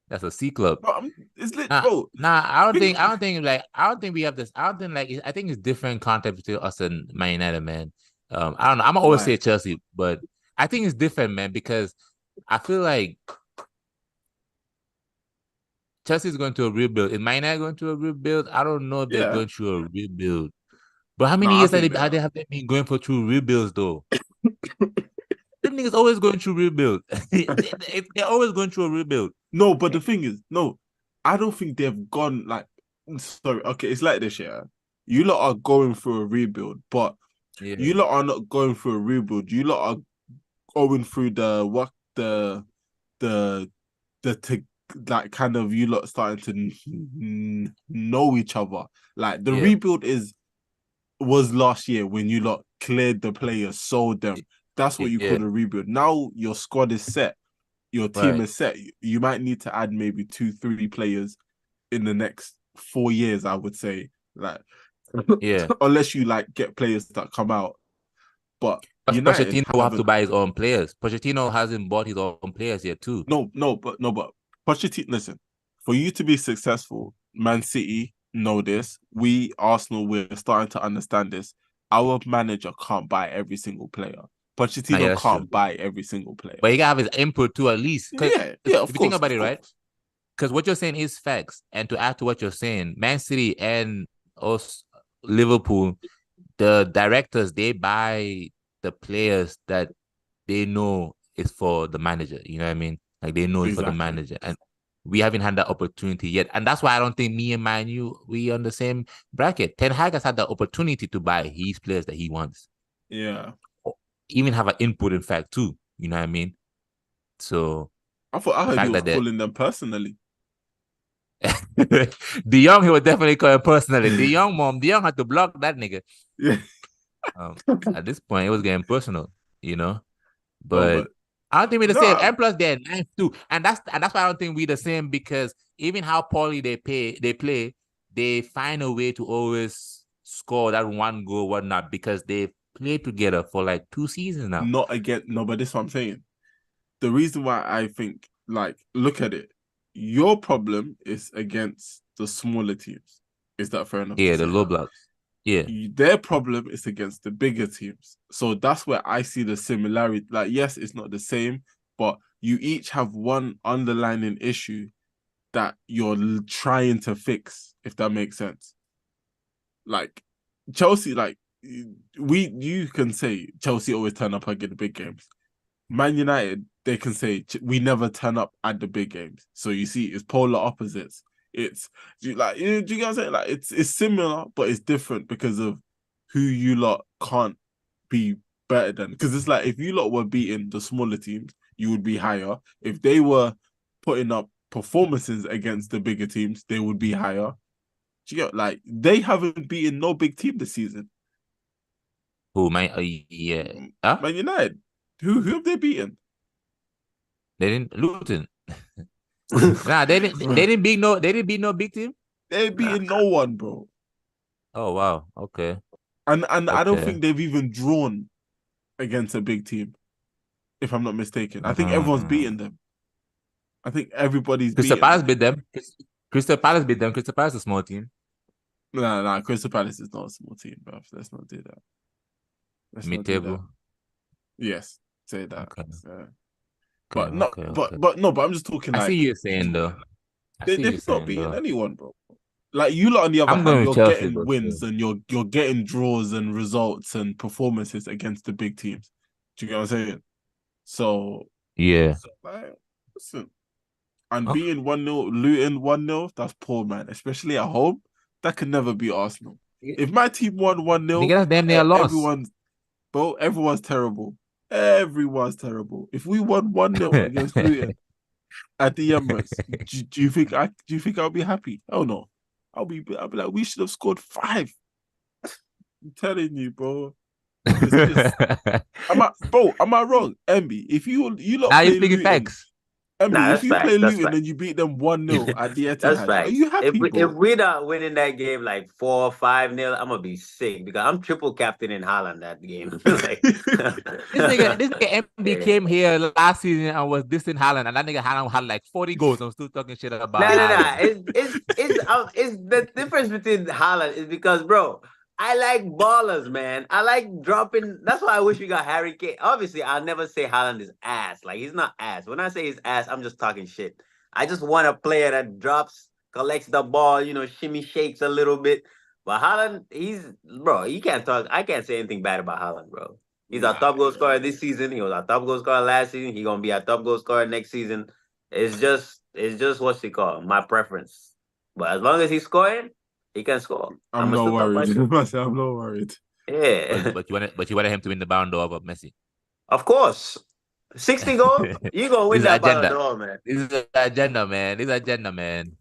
That's a C club. Bro, it's lit, bro. Nah, I don't think we have this. I don't think I think it's different content between us and Man United, man. I don't know. I'm gonna always say Chelsea, but I think it's different, man, because I feel like Chelsea's going to a rebuild. Is Man United going to a rebuild? I don't know if they're going through a rebuild. But how many years have they been going through rebuilds though? Them niggas always going through rebuild. They're always going through a rebuild. No, but the thing is, I don't think they've gone like. Sorry, okay, it's like this, yeah. You lot are going through a rebuild, but you lot are not going through a rebuild. You lot are going through like kind of you lot starting to know each other. Like the rebuild was last year when you lot cleared the players, sold them. That's what you call a rebuild. Now your squad is set. Your team is set. You might need to add maybe 2-3 players in the next 4 years, I would say. Like, unless you like get players that come out. But Pochettino will have to buy his own players. Pochettino hasn't bought his own players yet, too. No, but Pochettino, listen, for you to be successful, Man City know this. We, Arsenal, we're starting to understand this. Our manager can't buy every single player. Pochettino can't buy every single player. But he gotta have his input too, at least. Yeah, of if course. You think about it, right? Because what you're saying is facts. And to add to what you're saying, Man City and us, Liverpool, the directors, they buy the players that they know is for the manager. You know what I mean? Like they know it's for the manager. And we haven't had that opportunity yet. And that's why I don't think me and Manu, we on the same bracket. Ten Hag has had the opportunity to buy his players that he wants. Yeah. Even have an input, in fact, too. You know what I mean? So I heard he was calling them personally. De Jong, he was definitely calling personally. De Jong had to block that nigga. Yeah. At this point, it was getting personal, you know. But I don't think we're the same. And plus, they're nice too, and that's why I don't think we're the same, because even how poorly they play, they find a way to always score that one goal, whatnot, because they played together for like 2 seasons now. But this is what I'm saying. The reason why I think, like, look at it. Your problem is against the smaller teams. Is that fair enough? Yeah, the low blocks. Yeah. Their problem is against the bigger teams. So that's where I see the similarity. Like, yes, it's not the same, but you each have one underlying issue that you're trying to fix, if that makes sense. Like Chelsea, like you can say Chelsea always turn up and get the big games. Man United, they can say we never turn up at the big games. So you see, it's polar opposites. It's like do you get what I'm saying? Like it's similar, but it's different because of who you lot can't be better than. Because it's like if you lot were beating the smaller teams, you would be higher. If they were putting up performances against the bigger teams, they would be higher. Do you get, like they haven't beaten no big team this season. Who, man? Yeah. Huh? Man United. Who have they beaten? They didn't Luton. Nah, they didn't beat no big team. They beaten no one, bro. Oh wow, okay. And I don't think they've even drawn against a big team, if I'm not mistaken. I think everyone's beaten them. I think everybody's Crystal beaten Palace them. beat them. Crystal Palace beat them. Crystal Palace is a small team. Nah, Crystal Palace is not a small team, bro. Let's not do that. Mid-table. Yes, say that. Okay. But okay. but I'm just talking like I see you saying though. They've not beaten anyone, bro. Like you lot on the other I'm hand, you're Chelsea, getting wins and you're getting draws and results and performances against the big teams. Do you get what I'm saying? So yeah. Like, listen. And being 1-0, Luton 1-0, that's poor, man. Especially at home. That can never be Arsenal. If my team won 1-0, that's damn near loss. Everyone's terrible. Everyone's terrible. If we won 1-0 against Luton at the Emirates, do you think I'll be happy? Oh no. I'll be like, we should have scored 5. I'm telling you, bro. Am I wrong? MB, if you lot now play you're speaking Luton, facts. MB, if you play Luton and you beat them 1-0 at the Etihad, are you happy, bro? If we're not winning that game like 4 or 5-0, I'm gonna be sick because I'm triple captain in Haaland that game. Like, this nigga MB came here last season and was dissing Haaland, and that nigga Haaland had like 40 goals. I'm still talking shit about Haaland. It's the difference between Haaland is because, bro, I like ballers, man. I like dropping. That's why I wish we got Harry Kane. Obviously, I'll never say Haaland is ass. Like, he's not ass. When I say he's ass, I'm just talking shit. I just want a player that drops, collects the ball, shimmy shakes a little bit. But Haaland, you can't talk. I can't say anything bad about Haaland, bro. He's our top goal scorer this season. He was our top goal scorer last season. He's gonna be our top goal scorer next season. It's just what's it called? My preference. But as long as he's scoring, he can score. I'm not worried. I'm not worried. Yeah. But you wanted him to win the Ballon d'Or over Messi. Of course. 60 goals, you're gonna win that Ballon d'Or, man. This is agenda, man.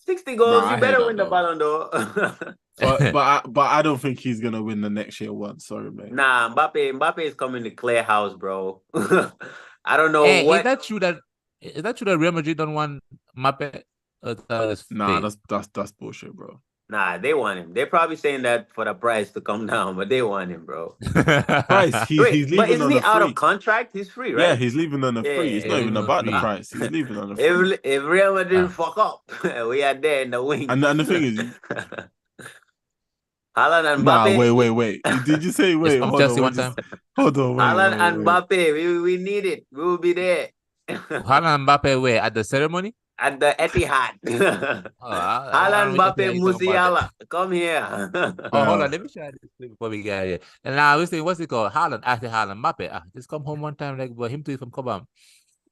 60 goals, you better win the Ballon d'Or. but I don't think he's gonna win the next year one. Sorry, man. Nah, Mbappe is coming to clear house, bro. I don't know Is that true that Real Madrid don't want Mbappe? Nah, that's bullshit, bro. Nah, they want him. They're probably saying that for the price to come down, but they want him, bro. Price? He's leaving but isn't on he a out free. of contract? He's free, right? Yeah, he's leaving on a free. It's not even about the price. He's leaving on a free. If Real Madrid fuck up, we are there in the wing. And the thing is, Haaland and Mbappe. Nah, wait. Did you say wait? Hold on. Hold on. Haaland and Mbappe, we need it. We will be there. Haaland and Mbappe where? At the ceremony? At the Etihad. Haaland, Mbappe, Musiala, come here. Hold on, let me try this before we get here. And now we say, what's it called? Haaland, after Haaland, Mbappe. Just come home one time, like, but him too from Cobham.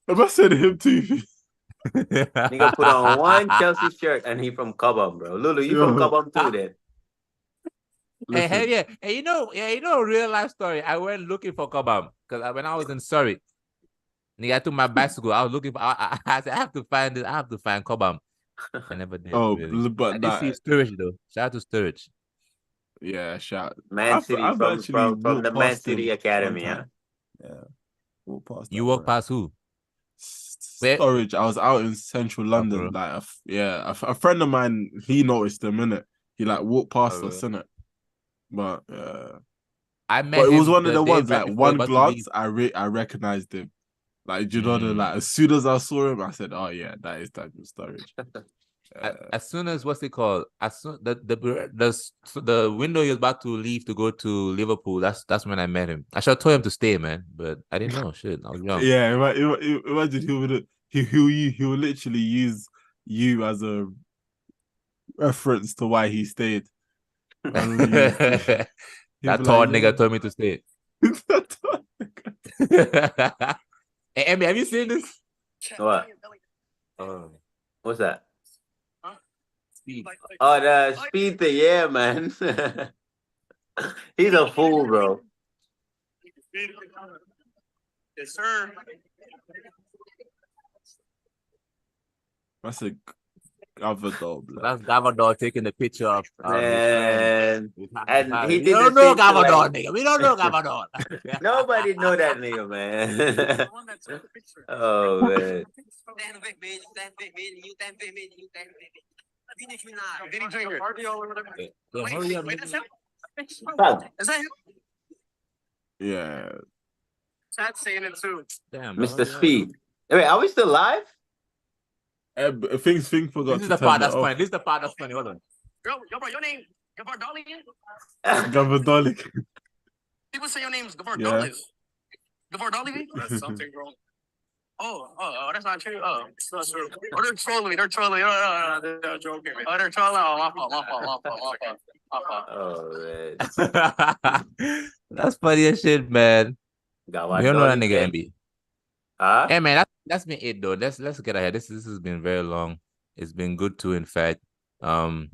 I said him too. Nigga put on one Chelsea shirt and he from Cobham, bro. Lulu, you from Cobham too, then? Hey, yeah. Hey, you know, a real life story. I went looking for Cobham because when I was in Surrey, I took my bicycle. I was looking for. I said, I have to find this. I have to find Cobham. I never did. Really. But I did see Sturridge though. Shout out to Sturridge. Yeah, shout. Man City from the Man City Academy. Yeah. Walk past. You walk past who? Sturridge. I was out in central London. Like, a friend of mine. He noticed him, innit? He like walked past us, innit? But I met. But it was one of the ones like one glance. I recognized him. Like, you know, as soon as I saw him, I said, "Oh yeah, that is Daniel Sturridge." As soon as what's it called? As soon the window he was about to leave to go to Liverpool. That's when I met him. I should have told him to stay, man, but I didn't know. Shit, I was young. Yeah, imagine he would literally use you as a reference to why he stayed. That tall nigga told me to stay. Hey, Emmy, have you seen this? What? What's that? Oh, the speed thing, yeah, man. He's a fool, bro. Yes, sir. That's a Gavador, blood. That's Gavador taking the picture of his friend. And he We did don't the know same thing, Gavador, like- nigga. We don't know Gavador. Nobody know that nigga, man. Oh, man. Yeah, hurry up, Wait, nigga. that's him? Fuck. Is that him? Yeah. Chat's saying it too. Damn, bro, Mr. hurry up. Speed. Wait, are we still live? Things forgot This is to the turn part it that's off. funny. This is the part that's funny. Hold on. Yo, bro, your name, Gavar Dolly again? Gavador. People say your name's Gavar Yeah. Dolly. Gavar Dolly? That's something, bro. Oh, that's not true. Oh, it's not true. Oh, they're trolling me. They're trolling. They're joking. Oh, they're trolling. Oh, my fault. Oh, man. That's funny as shit, man. Gawad We don't know that Dolly nigga said- MB. Huh? Hey man, that's been it though. Let's get ahead. This has been very long. It's been good too, in fact. Mr.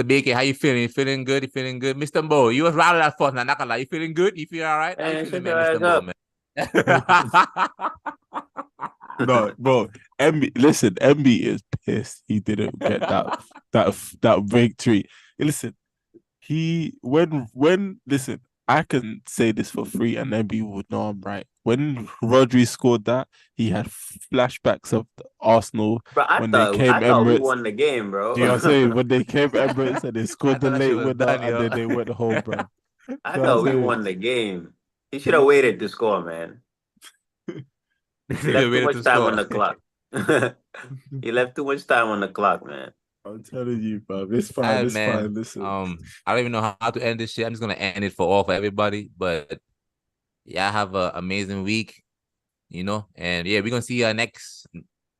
Baker, how you feeling? You feeling good? You feeling good? Mr. Mo, you was rattled at first, now not gonna lie. You feeling good? You feel all right? How you Hey, feeling, shut man, your Mr. Mo, ass man? No, bro. MB is pissed. He didn't get that victory. Listen, listen, I can say this for free, and MB would know I'm right. When Rodri scored that, he had flashbacks of the Arsenal Bro, I when thought they came we Emirates. won the game, bro. Do you know what I'm saying? When they came Emirates and they scored the thought that late shit was winner, done, and yo. then they went home, bro. I know what thought I'm we saying? won the game. He should have waited to score, man. He left too much time on the clock. He left too much time on the clock, man. I'm telling you, bro. It's fine. Alright, It's man. fine. Listen. I don't even know how to end this shit. I'm just gonna end it for everybody. But yeah, have an amazing week, you know. And yeah, we're gonna see you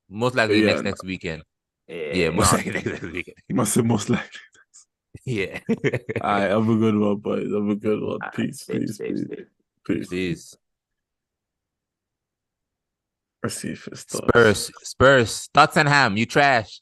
most likely next weekend. Yeah, most likely next weekend. Most likely. Yeah. All right, have a good one, boys. Have a good one. Peace. Peace. Let's see if it starts. Spurs, Tottenham, you trash.